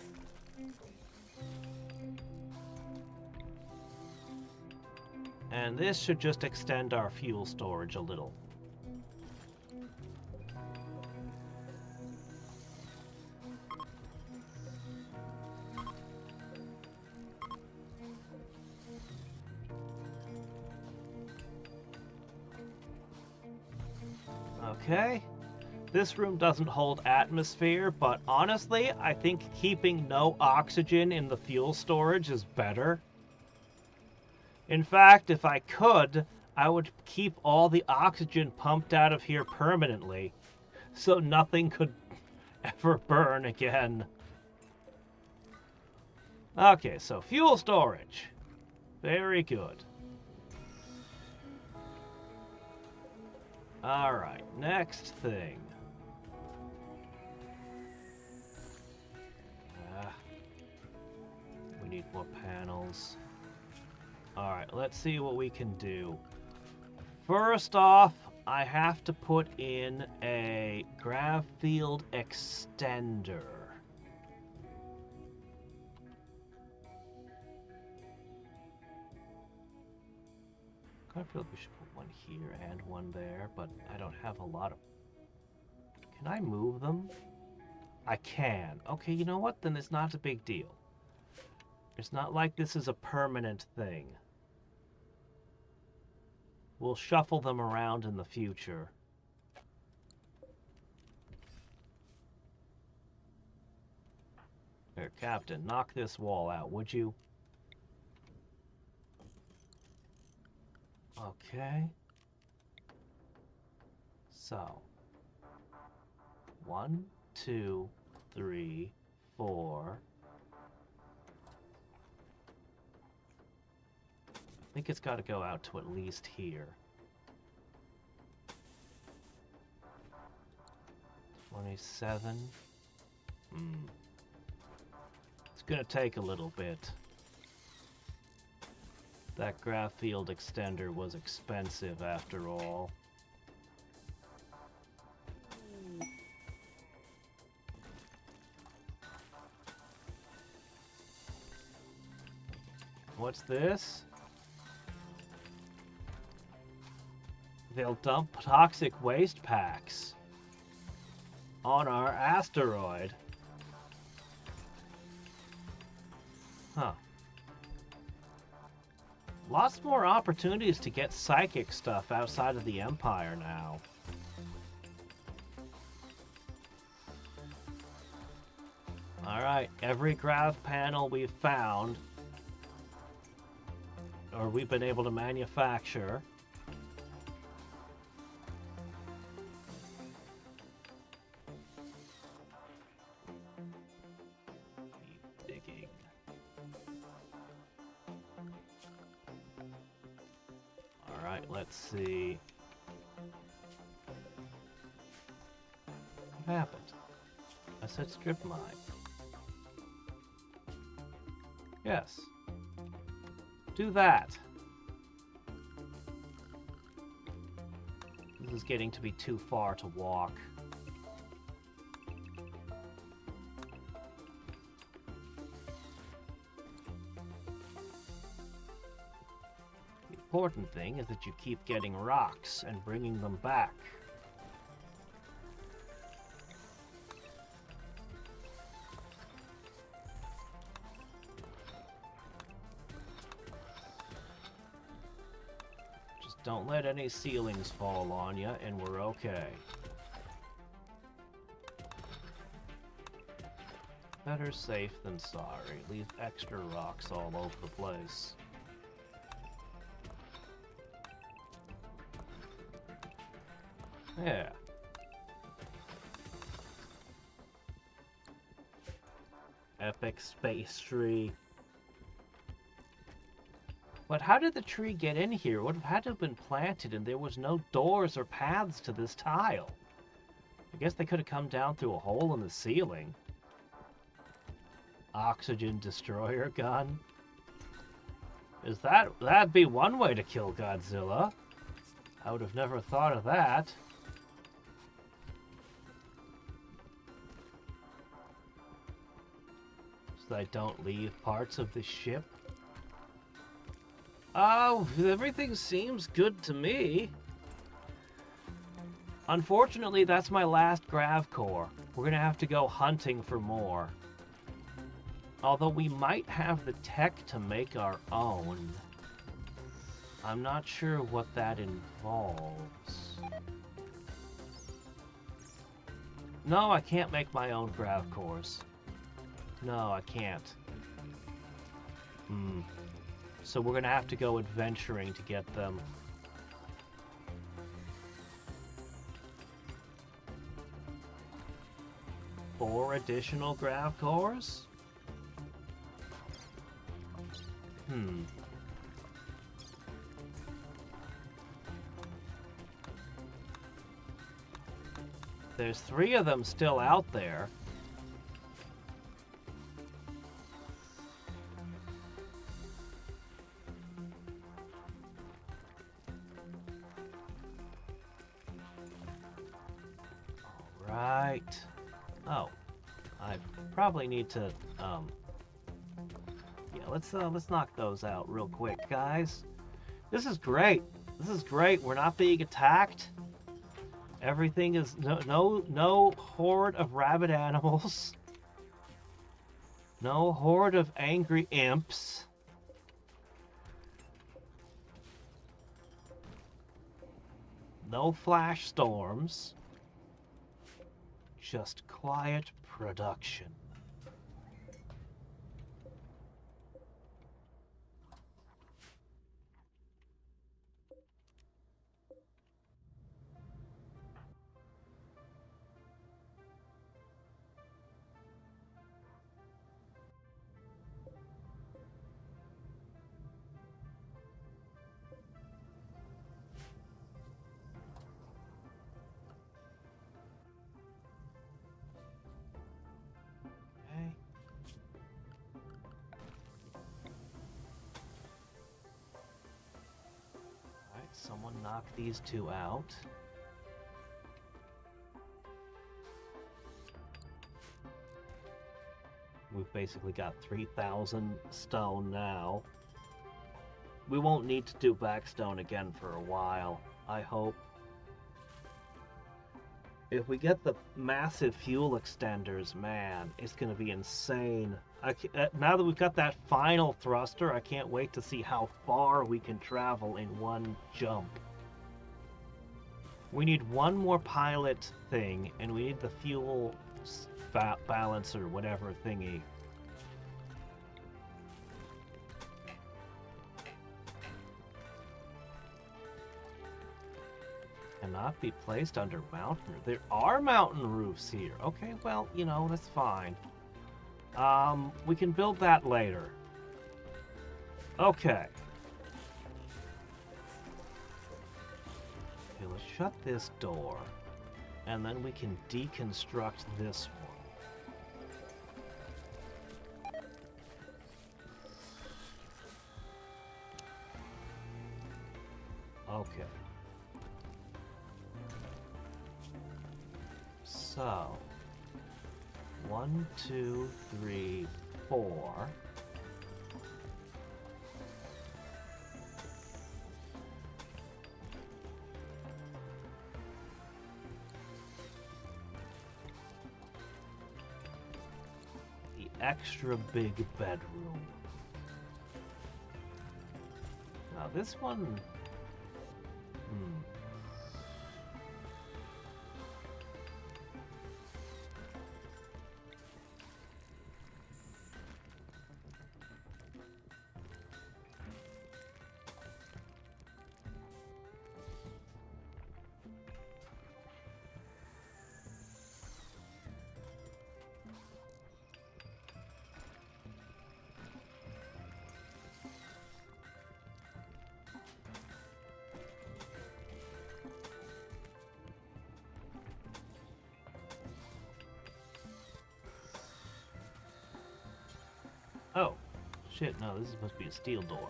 And this should just extend our fuel storage a little. Okay. This room doesn't hold atmosphere, but honestly, I think keeping no oxygen in the fuel storage is better. In fact, if I could, I would keep all the oxygen pumped out of here permanently, so nothing could ever burn again. Okay, so fuel storage. Very good. Alright, next thing. We need more panels. Alright, let's see what we can do. First off, I have to put in a grav field extender. I feel like we should put one here and one there, but I don't have a lot of... Can I move them? I can. Okay, you know what? Then it's not a big deal. It's not like this is a permanent thing. We'll shuffle them around in the future. Here, Captain, knock this wall out, would you? Okay. So. 1, 2, 3, 4. I think it's got to go out to at least here. 27. It's going to take a little bit. That grav field extender was expensive after all. What's this? They'll dump toxic waste packs on our asteroid. Huh. Lots more opportunities to get psychic stuff outside of the Empire now. Alright, every grav panel we've found, or we've been able to manufacture, keep digging. Alright, let's see. What happened? I said strip mine. Yes. Do that. This is getting to be too far to walk. The important thing is that you keep getting rocks and bringing them back. Don't let any ceilings fall on you, and we're okay. Better safe than sorry. Leave extra rocks all over the place. Yeah. Epic space tree. But how did the tree get in here? It would have had to have been planted, and there was no doors or paths to this tile. I guess they could have come down through a hole in the ceiling. Oxygen destroyer gun. That'd be one way to kill Godzilla. I would have never thought of that. So I don't leave parts of the ship. Oh, everything seems good to me. Unfortunately, that's my last grav core. We're gonna have to go hunting for more. Although we might have the tech to make our own. I'm not sure what that involves. No, I can't make my own grav cores. No, I can't. So we're gonna have to go adventuring to get them. Four additional grav cores? There's 3 of them still out there. Right. Oh, I probably need to, yeah, let's knock those out real quick, guys. This is great. This is great. We're not being attacked. Everything is no horde of rabid animals. No horde of angry imps. No flash storms. Just quiet production. Someone knock these 2 out. We've basically got 3,000 stone now. We won't need to do Vacstone again for a while, I hope. If we get the massive fuel extenders, man, it's going to be insane. Now that we've got that final thruster, I can't wait to see how far we can travel in one jump. We need one more pilot thing, and we need the fuel balancer, whatever thingy. Cannot be placed under mountain. There are mountain roofs here. Okay, well, you know, that's fine. We can build that later. Okay. Okay, let's shut this door. And then we can deconstruct this one. Okay. So, 1, 2, 3, 4. The extra big bedroom. Now this one... Oh, shit, no, this is supposed to be a steel door.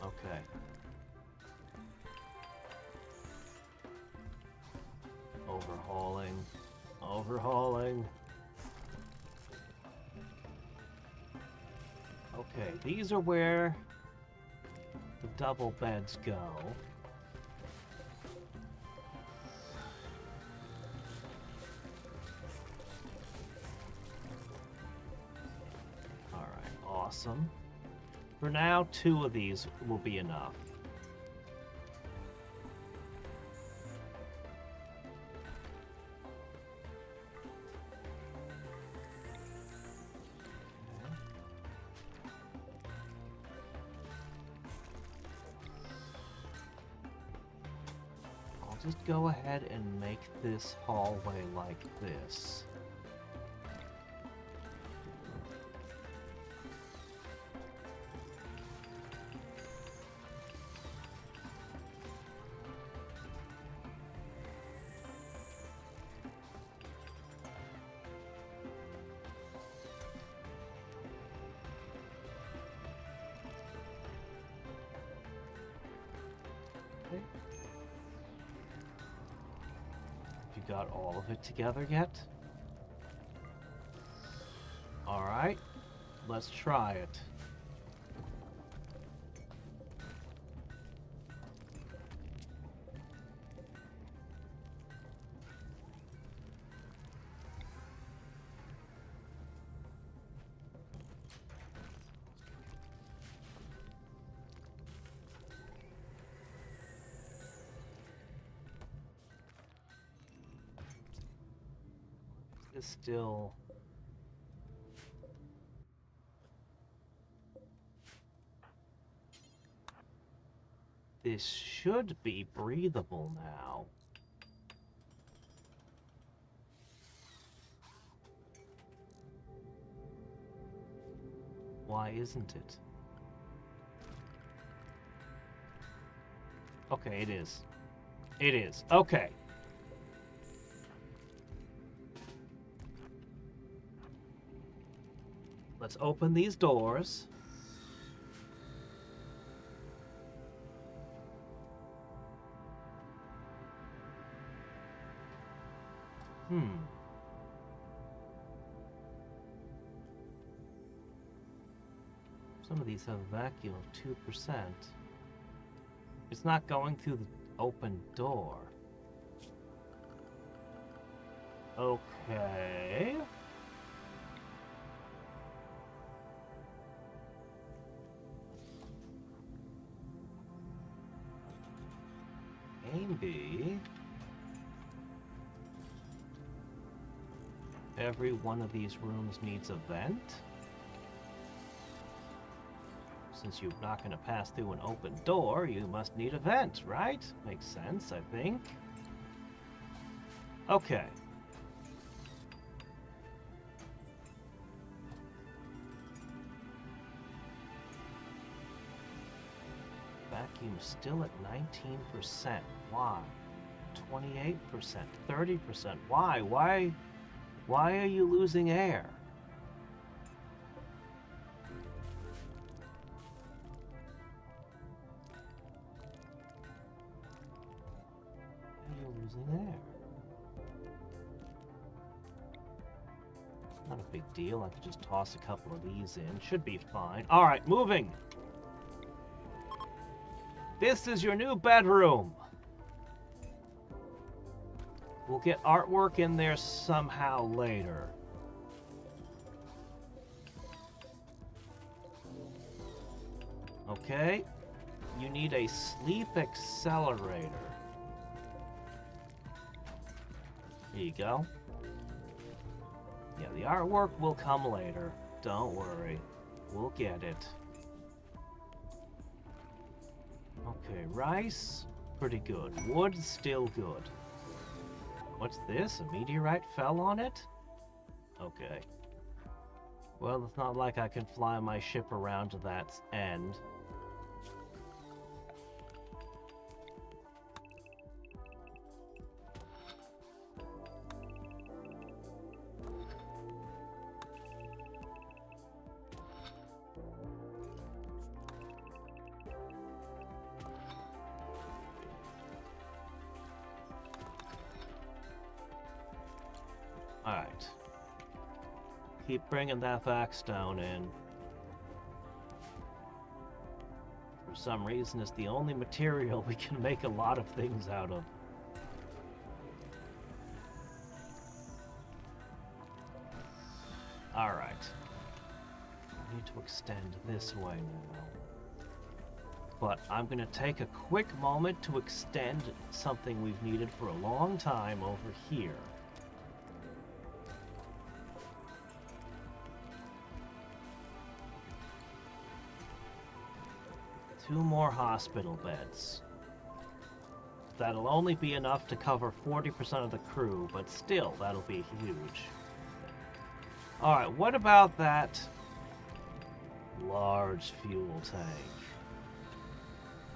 Okay. Overhauling. Overhauling. Okay, these are where the double beds go. Awesome. For now, 2 of these will be enough. I'll just go ahead and make this hallway like this. Got all of it together yet? Alright, let's try it. Is still this should be breathable now. Why isn't it? Okay, it is. It is. Okay. Let's open these doors. Some of these have a vacuum of 2%. It's not going through the open door. Okay. Maybe every one of these rooms needs a vent? Since you're not going to pass through an open door, you must need a vent, right? Makes sense, I think. Okay. Vacuum still at 19%. Why? 28%, 30%. Why? Why are you losing air? Air. Not a big deal. I could just toss a couple of these in. Should be fine. All right, moving. This is your new bedroom. We'll get artwork in there somehow later. Okay. You need a sleep accelerator. Here you go. Yeah, the artwork will come later. Don't worry. We'll get it. Okay, rice, pretty good. Wood, still good. What's this? A meteorite fell on it? Okay. Well, it's not like I can fly my ship around to that end. Alright. Keep bringing that Vacstone in. For some reason, it's the only material we can make a lot of things out of. Alright. I need to extend this way now. But I'm going to take a quick moment to extend something we've needed for a long time over here. Two more hospital beds. That'll only be enough to cover 40% of the crew, but still, that'll be huge. Alright, what about that large fuel tank?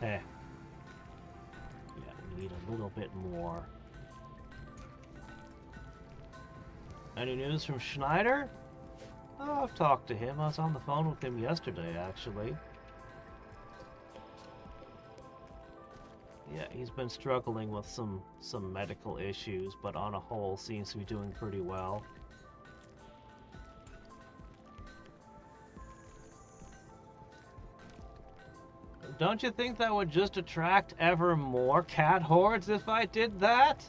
Yeah, we need a little bit more. Any news from Schneider? Oh, I've talked to him. I was on the phone with him yesterday, actually. Yeah, he's been struggling with some medical issues, but on a whole seems to be doing pretty well. Don't you think that would just attract ever more cat hordes if I did that?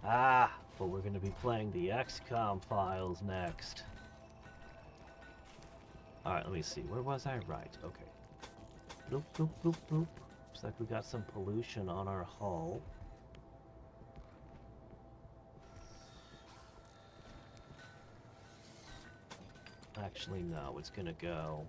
Ah, but we're going to be playing the XCOM files next. Alright, let me see. Where was I? Right, okay. Bloop, bloop, bloop, bloop. Looks like we got some pollution on our hull. Actually, no, it's gonna go.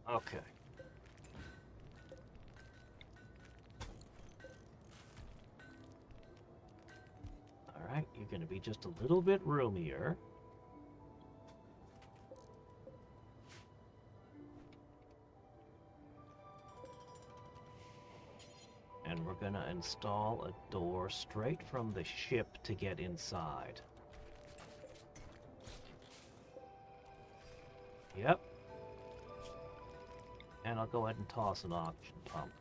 Okay. Alright, you're going to be just a little bit roomier. And we're gonna install a door straight from the ship to get inside. Yep. And I'll go ahead and toss an oxygen pump.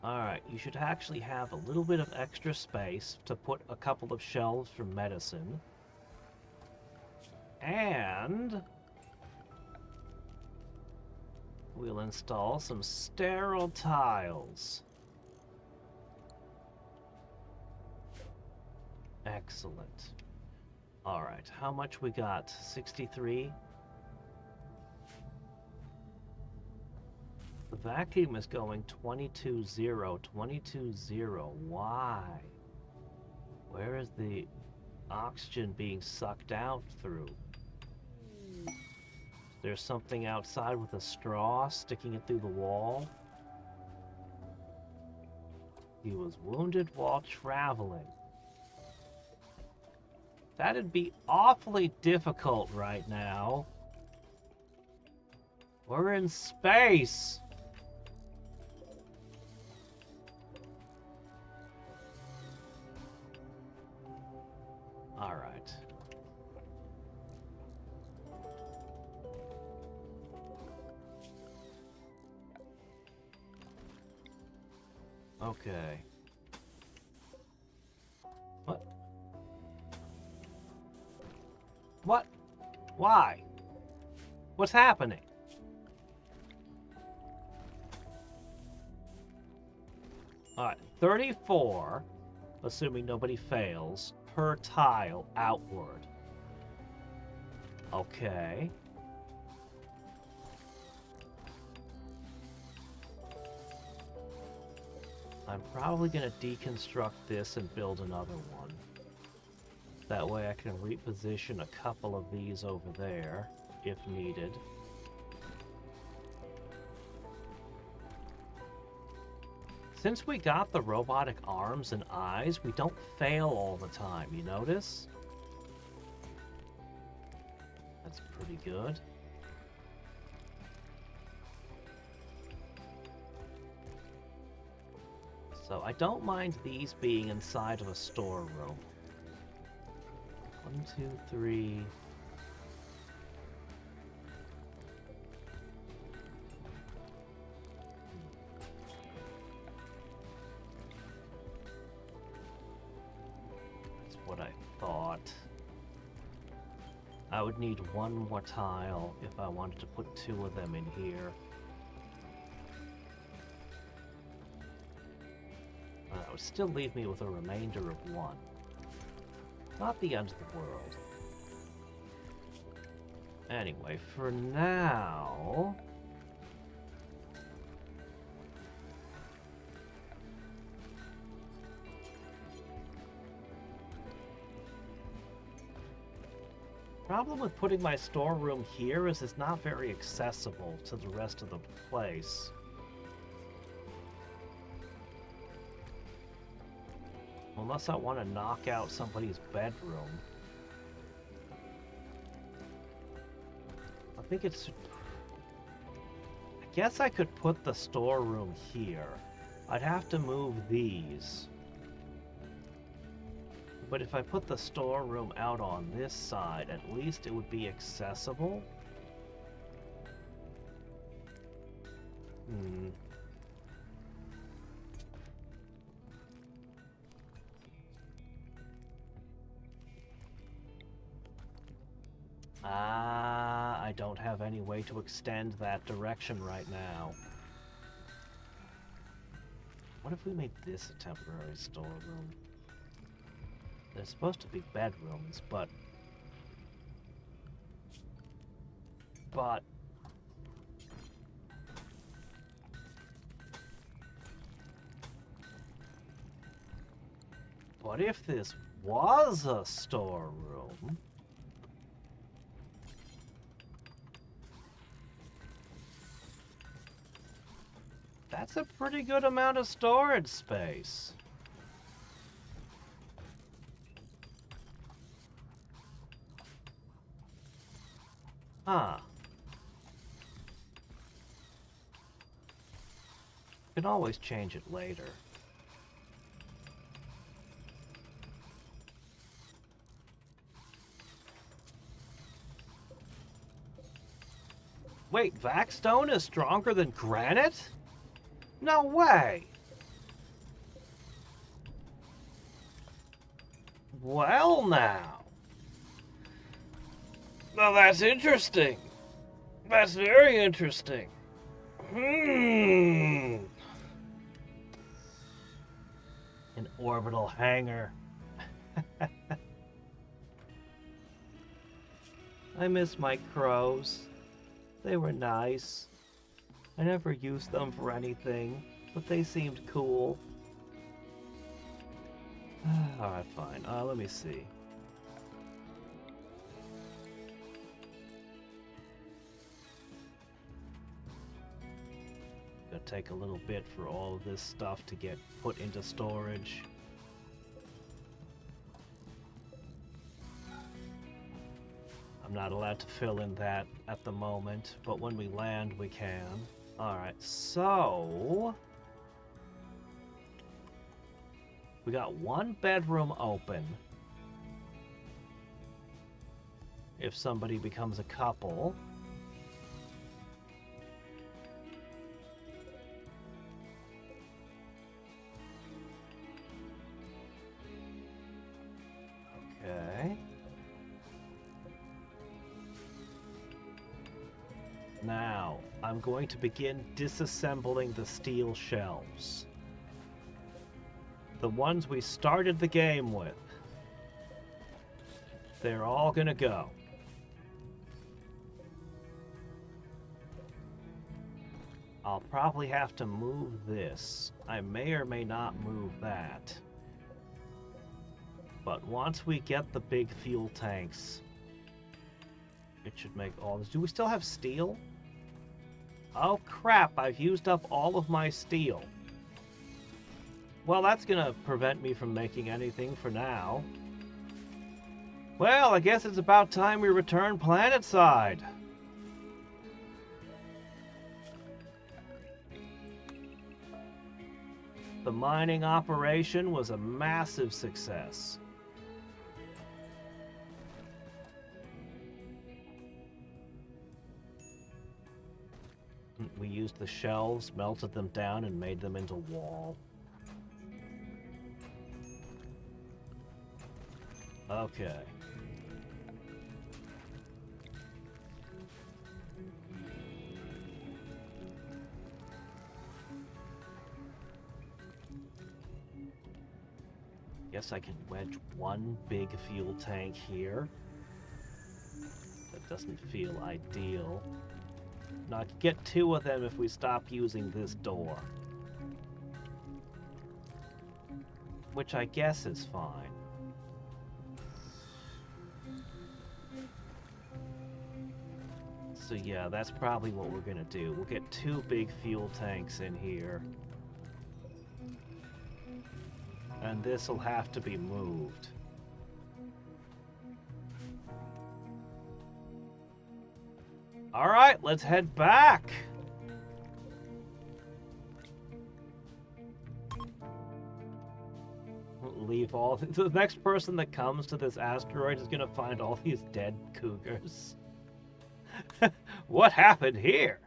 Alright, you should actually have a little bit of extra space to put a couple of shelves for medicine. And we'll install some sterile tiles. Excellent. Alright, how much we got? 63? The vacuum is going 22-0, 22-0. Why? Where is the oxygen being sucked out through? There's something outside with a straw sticking it through the wall. He was wounded while traveling. That'd be awfully difficult right now. We're in space! Alright. Okay. What? What? Why? What's happening? Alright, 34, assuming nobody fails, per tile outward. Okay. I'm probably going to deconstruct this and build another one. That way I can reposition a couple of these over there, if needed. Since we got the robotic arms and eyes, we don't fail all the time, you notice? That's pretty good. So I don't mind these being inside of a storeroom. 1, 2, 3... what I thought. I would need one more tile if I wanted to put 2 of them in here. That would still leave me with a remainder of 1. Not the end of the world. Anyway, for now... problem with putting my storeroom here is it's not very accessible to the rest of the place. Unless I want to knock out somebody's bedroom. I think it's... I guess I could put the storeroom here. I'd have to move these. But if I put the storeroom out on this side, at least it would be accessible. I don't have any way to extend that direction right now. What if we made this a temporary storeroom? They're supposed to be bedrooms, but... But if this was a storeroom... That's a pretty good amount of storage space. Huh. You can always change it later. Wait, Vacstone is stronger than granite? No way! Well now. Now that's interesting. That's very interesting. An orbital hangar. I miss my crows. They were nice. I never used them for anything, but they seemed cool. Alright, fine. Let me see. Gonna take a little bit for all of this stuff to get put into storage. I'm not allowed to fill in that at the moment, but when we land, we can. Alright, so... we got one bedroom open. If somebody becomes a couple. Okay. Now, I'm going to begin disassembling the steel shelves. The ones we started the game with. They're all gonna go. I'll probably have to move this. I may or may not move that. But once we get the big fuel tanks, it should make all this. Do we still have steel? Oh crap, I've used up all of my steel. Well, that's gonna prevent me from making anything for now. Well, I guess it's about time we return planetside. The mining operation was a massive success. We used the shelves, melted them down, and made them into wall. Okay. Guess I can wedge one big fuel tank here. That doesn't feel ideal. Now I can get two of them if we stop using this door. Which I guess is fine. So yeah, that's probably what we're gonna do. We'll get two big fuel tanks in here. And this will have to be moved. Alright, let's head back! Leave all... The next person that comes to this asteroid is gonna find all these dead cougars. What happened here?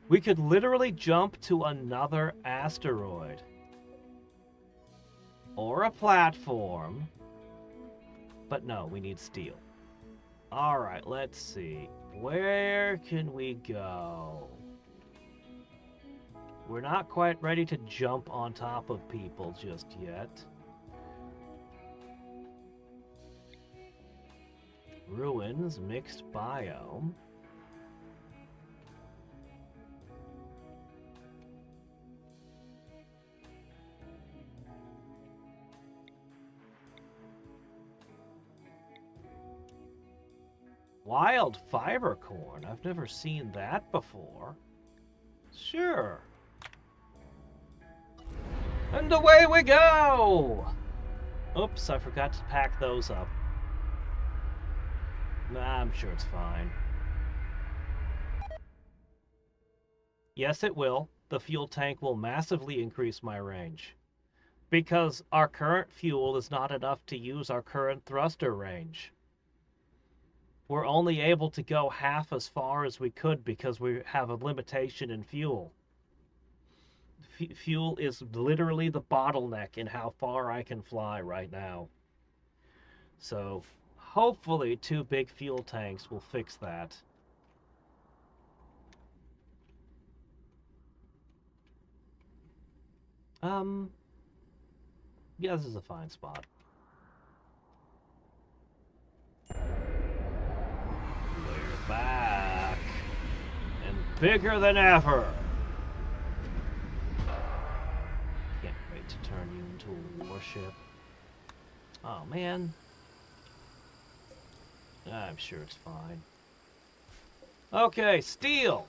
We could literally jump to another asteroid. Or a platform. But no, we need steel. Alright, let's see. Where can we go? We're not quite ready to jump on top of people just yet. Ruins, mixed biome. Wild fiber corn? I've never seen that before. Sure. And away we go! Oops, I forgot to pack those up. Nah, I'm sure it's fine. Yes, it will. The fuel tank will massively increase my range. Because our current fuel is not enough to use our current thruster range. we're only able to go half as far as we could because we have a limitation in fuel. Fuel is literally the bottleneck in how far I can fly right now. So hopefully 2 big fuel tanks will fix that. Yeah, this is a fine spot. We're back. And bigger than ever. Can't wait to turn you into a warship. Oh, man. I'm sure it's fine. Okay, steel.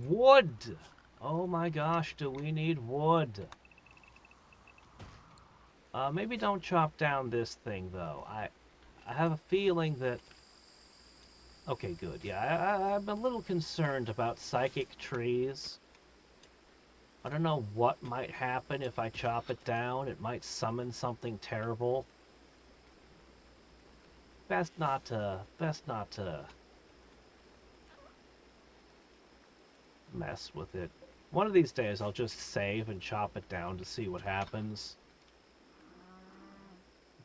Wood. Oh my gosh, do we need wood? Maybe don't chop down this thing, though. I have a feeling that... Okay, good. Yeah, I'm a little concerned about psychic trees. I don't know what might happen if I chop it down. It might summon something terrible. Best not to mess with it. One of these days I'll just save and chop it down to see what happens.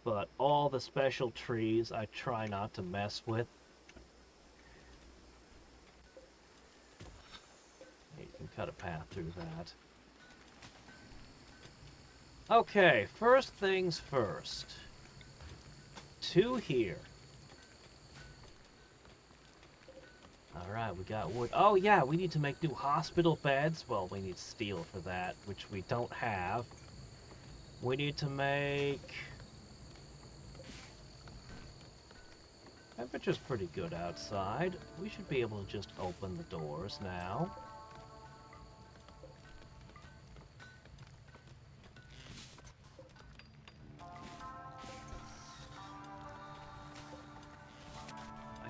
But all the special trees I try not to mess with. You can cut a path through that. Okay, first things first. 2 here. Alright, we got wood. Oh yeah, we need to make new hospital beds. Well, we need steel for that, which we don't have. We need to make... Temperature's pretty good outside. We should be able to just open the doors now.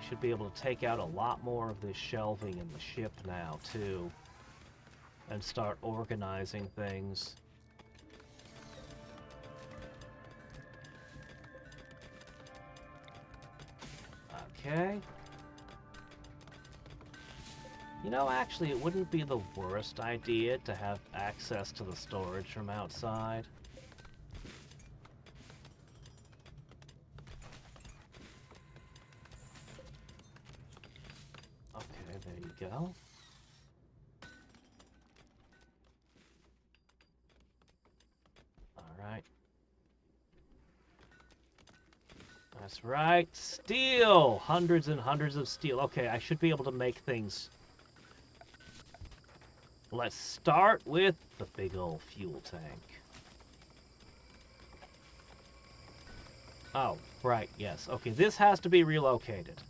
Should be able to take out a lot more of this shelving in the ship now, too. And start organizing things. Okay. You know, actually, it wouldn't be the worst idea to have access to the storage from outside. There you go. Alright. That's right. Steel! Hundreds and hundreds of steel. Okay, I should be able to make things. Let's start with the big old fuel tank. Oh, right, yes. Okay, this has to be relocated.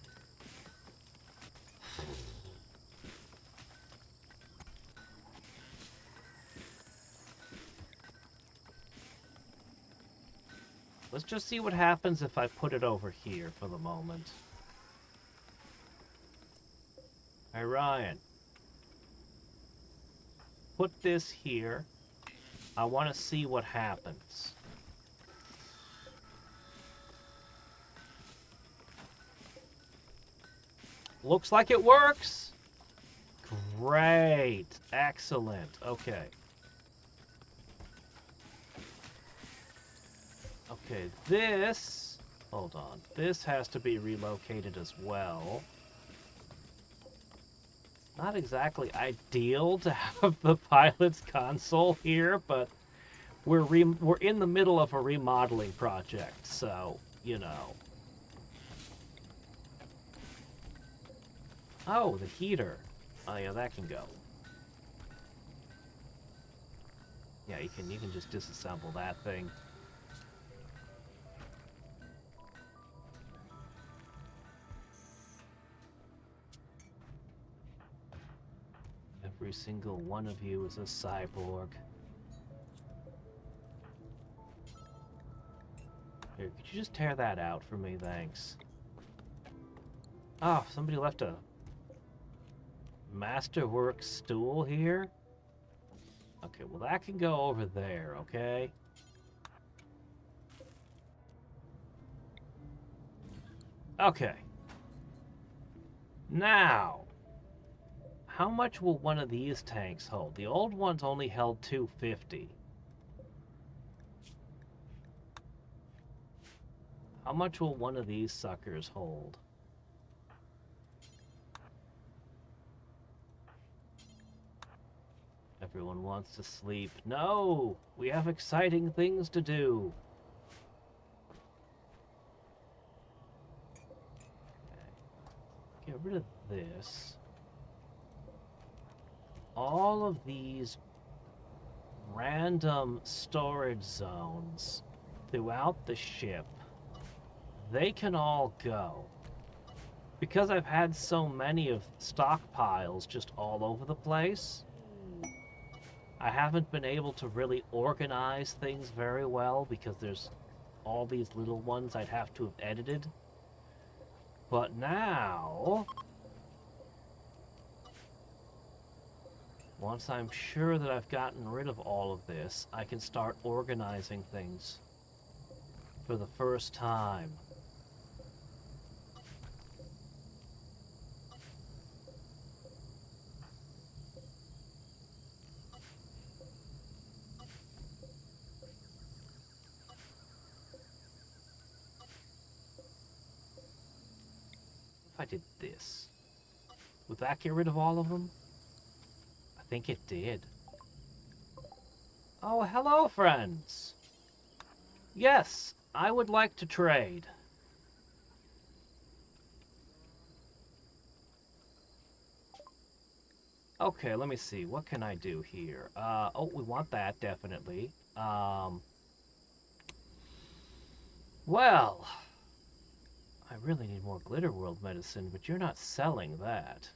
Let's just see what happens if I put it over here for the moment. Hey, Ryan. Put this here. I want to see what happens. Looks like it works. Great. Excellent. Okay. Okay, this... Hold on. This has to be relocated as well. Not exactly ideal to have the pilot's console here, but we're in the middle of a remodeling project, so, you know. Oh, the heater. Oh yeah, that can go. Yeah, you can just disassemble that thing. Every single one of you is a cyborg. Here, could you just tear that out for me? Thanks. Oh, somebody left a Masterwork stool here? Okay, well that can go over there, okay? Okay. Now, how much will one of these tanks hold? The old ones only held 250. How much will one of these suckers hold? Everyone wants to sleep. No! We have exciting things to do. Okay. Get rid of this. All of these random storage zones throughout the ship, they can all go. Because I've had so many of stockpiles just all over the place, I haven't been able to really organize things very well because there's all these little ones I'd have to have edited. But now, once I'm sure that I've gotten rid of all of this, I can start organizing things for the first time. If I did this, would that get rid of all of them? I think it did. Oh, hello, friends. Yes, I would like to trade. Okay, let me see. What can I do here? Oh, we want that, definitely. Well, I really need more Glitter World medicine, but you're not selling that.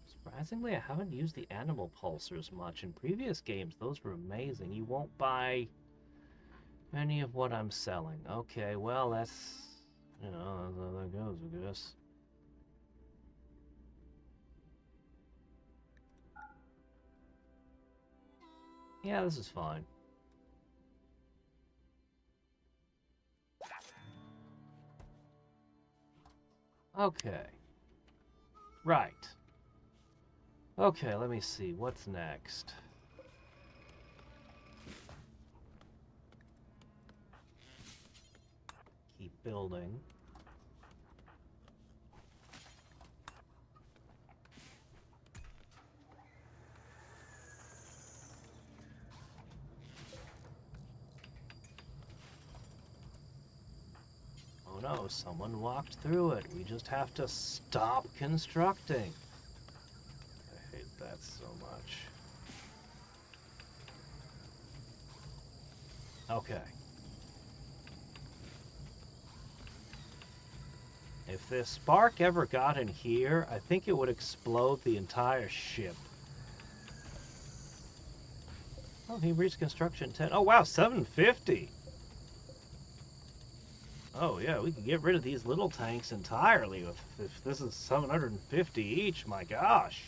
Surprisingly, I haven't used the animal pulsers much. In previous games, those were amazing. You won't buy any of what I'm selling. Okay, well, that's... you know, that's how that goes, I guess. Yeah, this is fine. Okay. Right. Okay, let me see. What's next? Keep building. Oh no, someone walked through it. We just have to stop constructing. I hate that so much. Okay. If this spark ever got in here, I think it would explode the entire ship. Oh, he reached construction 10. Oh, wow, 750. Oh, yeah, we can get rid of these little tanks entirely if this is 750 each. My gosh.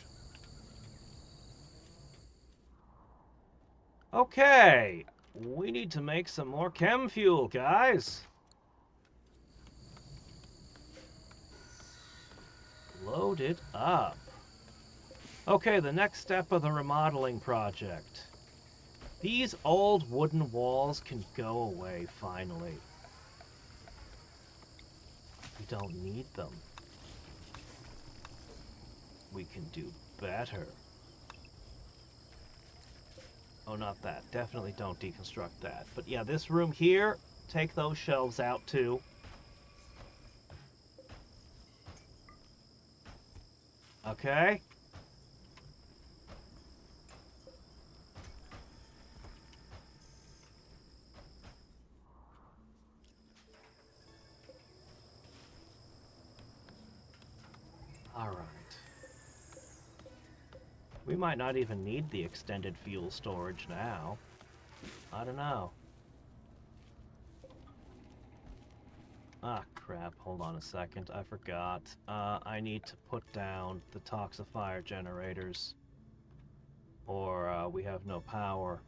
Okay, we need to make some more chem fuel, guys. Load it up. Okay, the next step of the remodeling project. These old wooden walls can go away, finally. We don't need them. We can do better. Oh, not that. Definitely don't deconstruct that. But yeah, this room here, take those shelves out too. Okay? Alright. We might not even need the extended fuel storage now. I don't know. Ah, crap. Hold on a second. I forgot. I need to put down the toxifier generators. Or we have no power.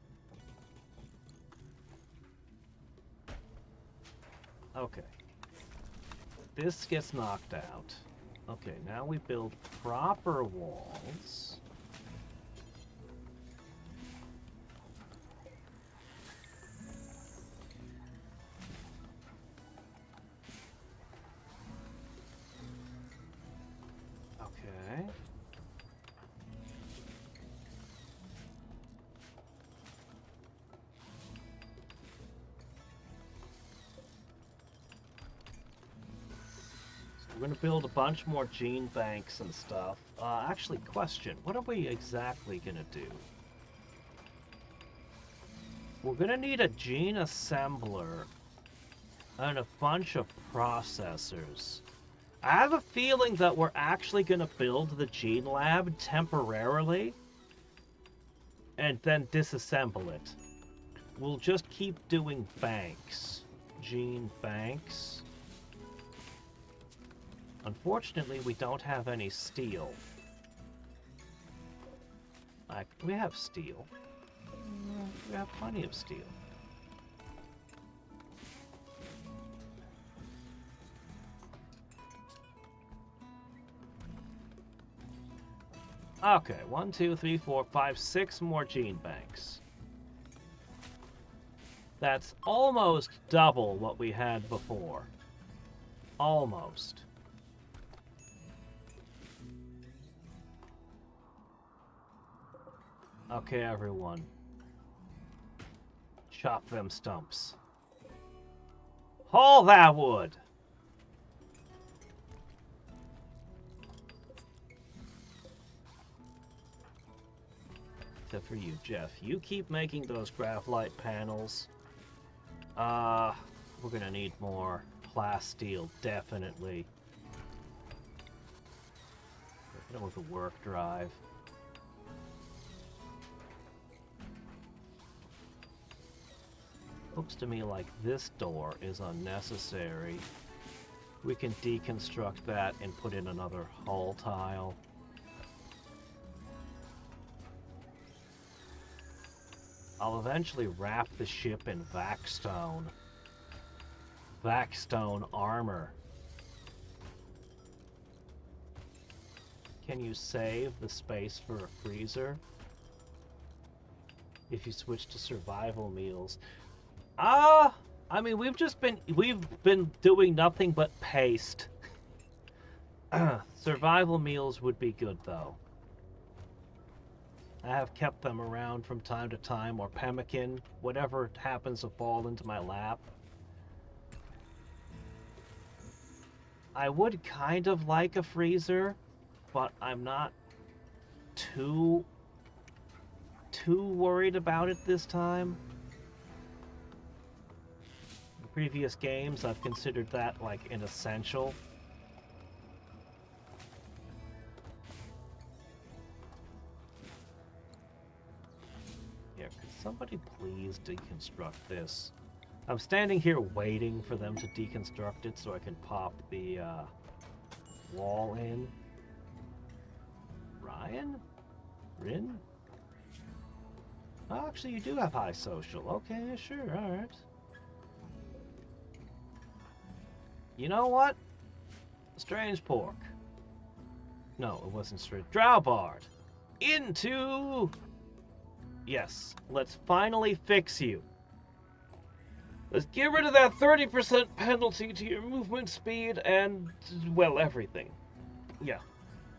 Okay. this gets knocked out. Okay, now we build proper walls. Okay. We're going to build a bunch more gene banks and stuff. Actually, question, what are we exactly going to do? We're going to need a gene assembler and a bunch of processors. I have a feeling that we're actually going to build the gene lab temporarily and then disassemble it. We'll just keep doing banks. Gene banks. Unfortunately, we don't have any steel. We have steel. We have plenty of steel. Okay, 1, 2, 3, 4, 5, 6 more gene banks. That's almost double what we had before. Almost. Okay, everyone. Chop them stumps. Haul that wood! Except for you, Jeff. You keep making those graphite panels. We're gonna need more plasteel, definitely. Hit him with a work drive. Looks to me like this door is unnecessary. We can deconstruct that and put in another hull tile. I'll eventually wrap the ship in Vacstone. Vacstone armor. Can you save the space for a freezer? If you switch to survival meals. I mean, we've been doing nothing but paste. Survival meals would be good, though. I have kept them around from time to time, or pemmican, whatever happens to fall into my lap. I would kind of like a freezer, but I'm not too worried about it this time. In previous games, I've considered that like an essential. Here, could somebody please deconstruct this? I'm standing here waiting for them to deconstruct it so I can pop the wall in. Ryan? Rin? Oh, actually, you do have high social. Okay, sure, alright. You know what? Strange pork. No, it wasn't strange. Drowbard! Into... Yes, let's finally fix you. Let's get rid of that 30% penalty to your movement speed and, well, everything. Yeah,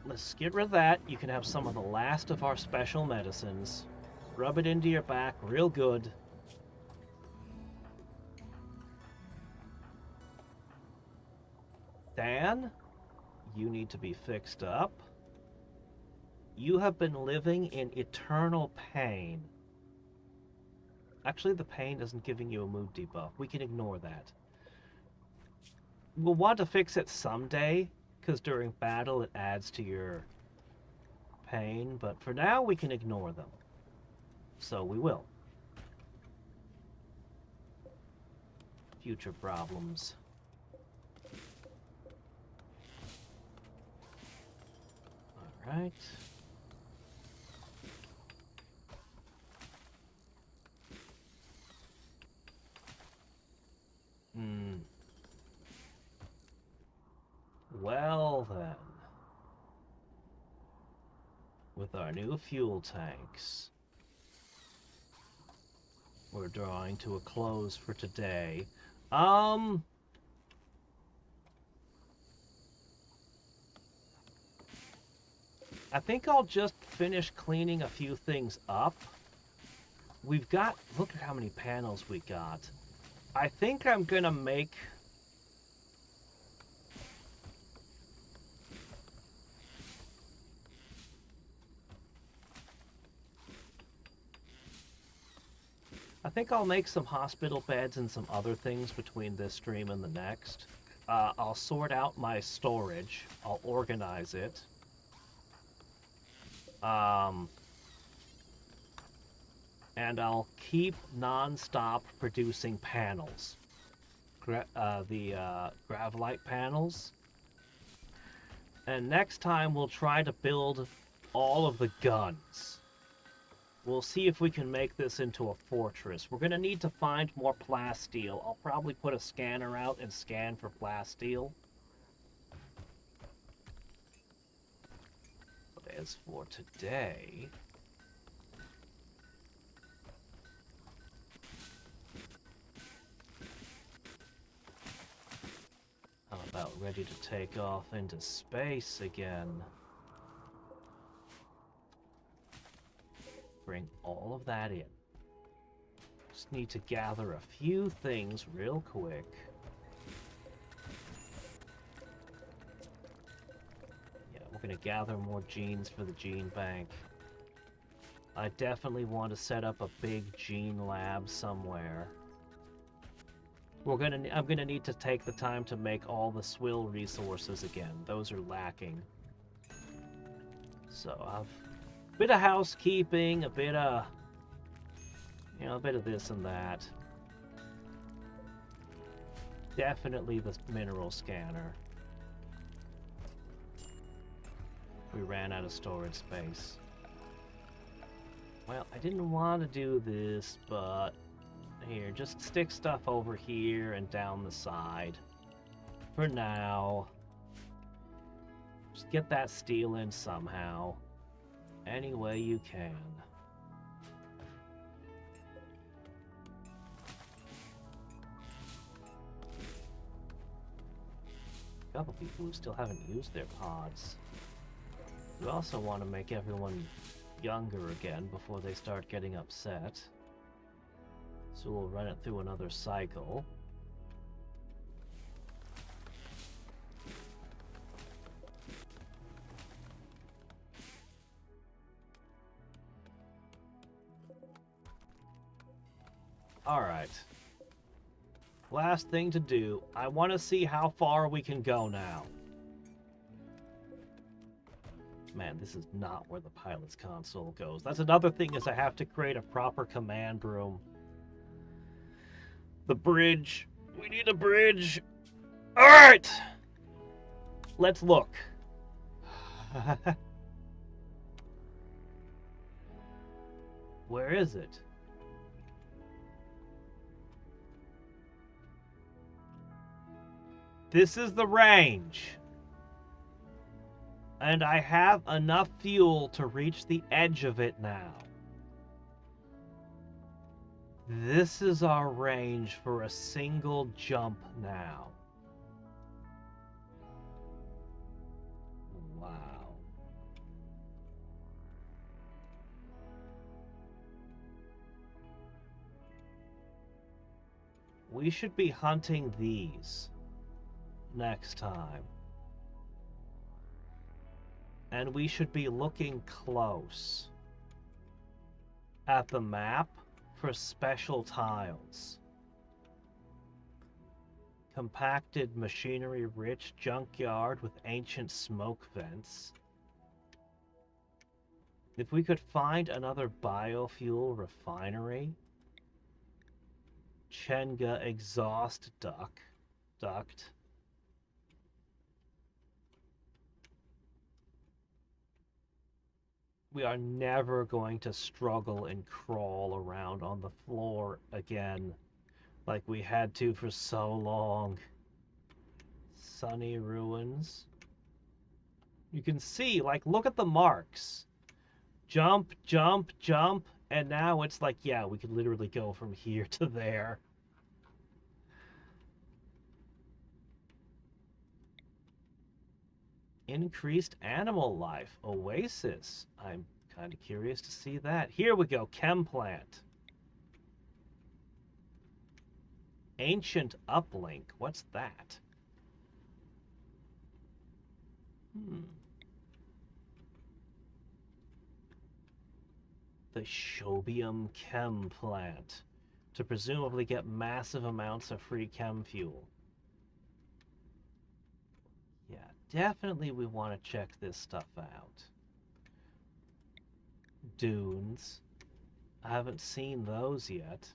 let's get rid of that. You can have some of the last of our special medicines. Rub it into your back real good. Dan, you need to be fixed up. You have been living in eternal pain. Actually, the pain isn't giving you a mood debuff. We can ignore that. We'll want to fix it someday, because during battle it adds to your pain, but for now we can ignore them. So we will. Future problems. Alright. Well then, with our new fuel tanks, we're drawing to a close for today. I think I'll just finish cleaning a few things up. We've got, look at how many panels we got. I think I'm gonna make... I think I'll make some hospital beds and some other things between this stream and the next. I'll sort out my storage. I'll organize it. And I'll keep non-stop producing panels. The Gravelite panels. And next time we'll try to build all of the guns. We'll see if we can make this into a fortress. We're going to need to find more plasteel. I'll probably put a scanner out and scan for plasteel. But as for today... I'm about ready to take off into space again. Bring all of that in. Just need to gather a few things real quick. Yeah, we're gonna gather more genes for the gene bank. I definitely want to set up a big gene lab somewhere. I'm gonna need to take the time to make all the swill resources again. Those are lacking. So I've bit of housekeeping, a bit of, you know, a bit of this and that. Definitely the mineral scanner. We ran out of storage space. Well, I didn't want to do this, but here, just stick stuff over here and down the side. For now. Just get that steel in somehow. Any way you can. A couple people who still haven't used their pods. We also want to make everyone younger again before they start getting upset. So we'll run it through another cycle. Alright. Last thing to do. I want to see how far we can go now. Man, this is not where the pilot's console goes. That's another thing, is I have to create a proper command room. The bridge. We need a bridge. Alright! Let's look. Where is it? This is the range. And I have enough fuel to reach the edge of it now. This is our range for a single jump now. Wow. We should be hunting these next time. And we should be looking close at the map for special tiles. Compacted machinery-rich junkyard with ancient smoke vents. If we could find another biofuel refinery. Chenga exhaust duct. We are never going to struggle and crawl around on the floor again like we had to for so long. Sunny ruins. You can see, like, look at the marks. Jump, jump, jump, and now it's like, yeah, we could literally go from here to there. Increased animal life. Oasis. I'm kind of curious to see that. Here we go. Chem plant. Ancient uplink. What's that? The Shobium chem plant. To presumably get massive amounts of free chem fuel. Yeah, definitely we want to check this stuff out. Dunes. I haven't seen those yet.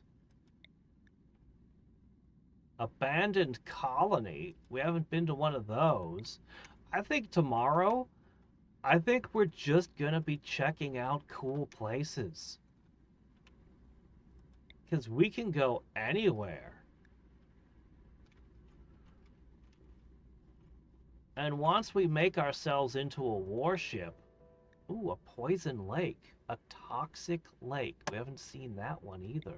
Abandoned colony. We haven't been to one of those. I think tomorrow, I think we're just gonna be checking out cool places. Because we can go anywhere. And once we make ourselves into a warship, ooh, a poison lake, a toxic lake. We haven't seen that one either.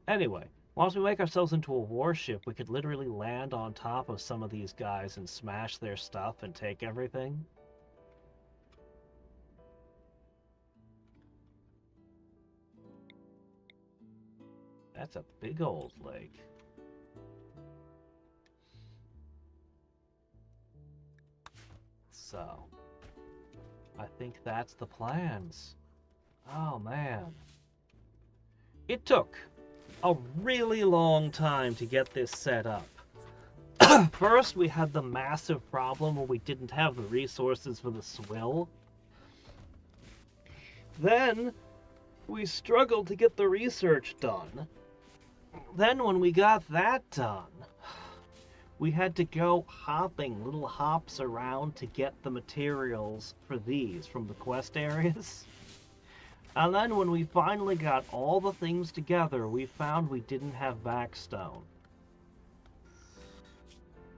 Anyway, once we make ourselves into a warship, we could literally land on top of some of these guys and smash their stuff and take everything. That's a big old lake. So, I think that's the plans. Oh, man. It took a really long time to get this set up. First, we had the massive problem where we didn't have the resources for the swill. Then, we struggled to get the research done. Then, when we got that done, we had to go hopping little hops around to get the materials for these from the quest areas. And then when we finally got all the things together, we found we didn't have Vacstone.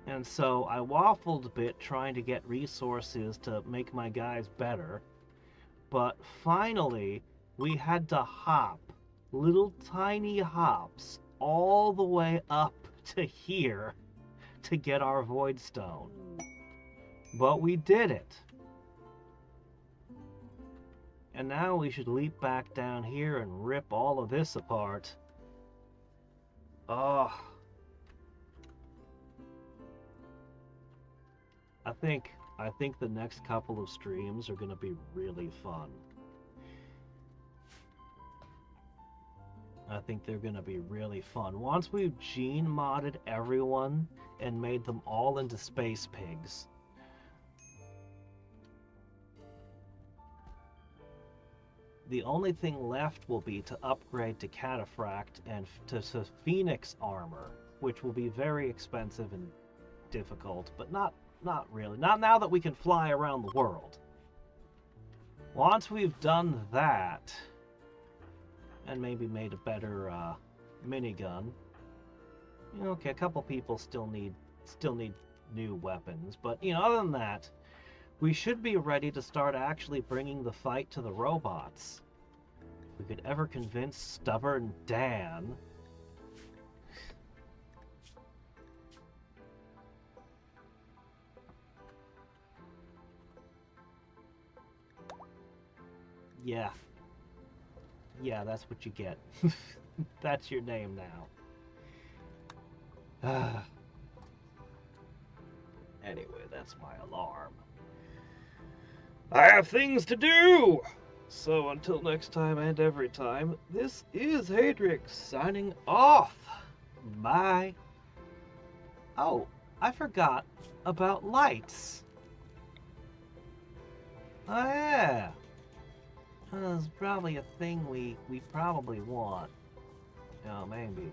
And so I waffled a bit trying to get resources to make my guys better. But finally, we had to hop little tiny hops all the way up to here to get our Voidstone. But we did it. And now we should leap back down here and rip all of this apart. Oh. I think the next couple of streams are going to be really fun. I think they're going to be really fun. Once we've gene modded everyone and made them all into space pigs, the only thing left will be to upgrade to Cataphract and to Phoenix armor, which will be very expensive and difficult, but not really. Not now that we can fly around the world. Once we've done that, and maybe made a better minigun. Okay, a couple people still need new weapons, but other than that, we should be ready to start actually bringing the fight to the robots. If we could ever convince stubborn Dan. Yeah, that's what you get. That's your name now. Anyway, that's my alarm. I have things to do! So until next time and every time, this is Hadriex signing off. Bye. Oh, I forgot about lights. Oh yeah. There's probably a thing we probably want. Oh, maybe.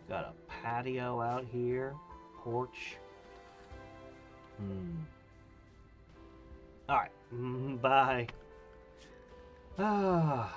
Got a patio out here. Porch. Alright. Bye. Ah.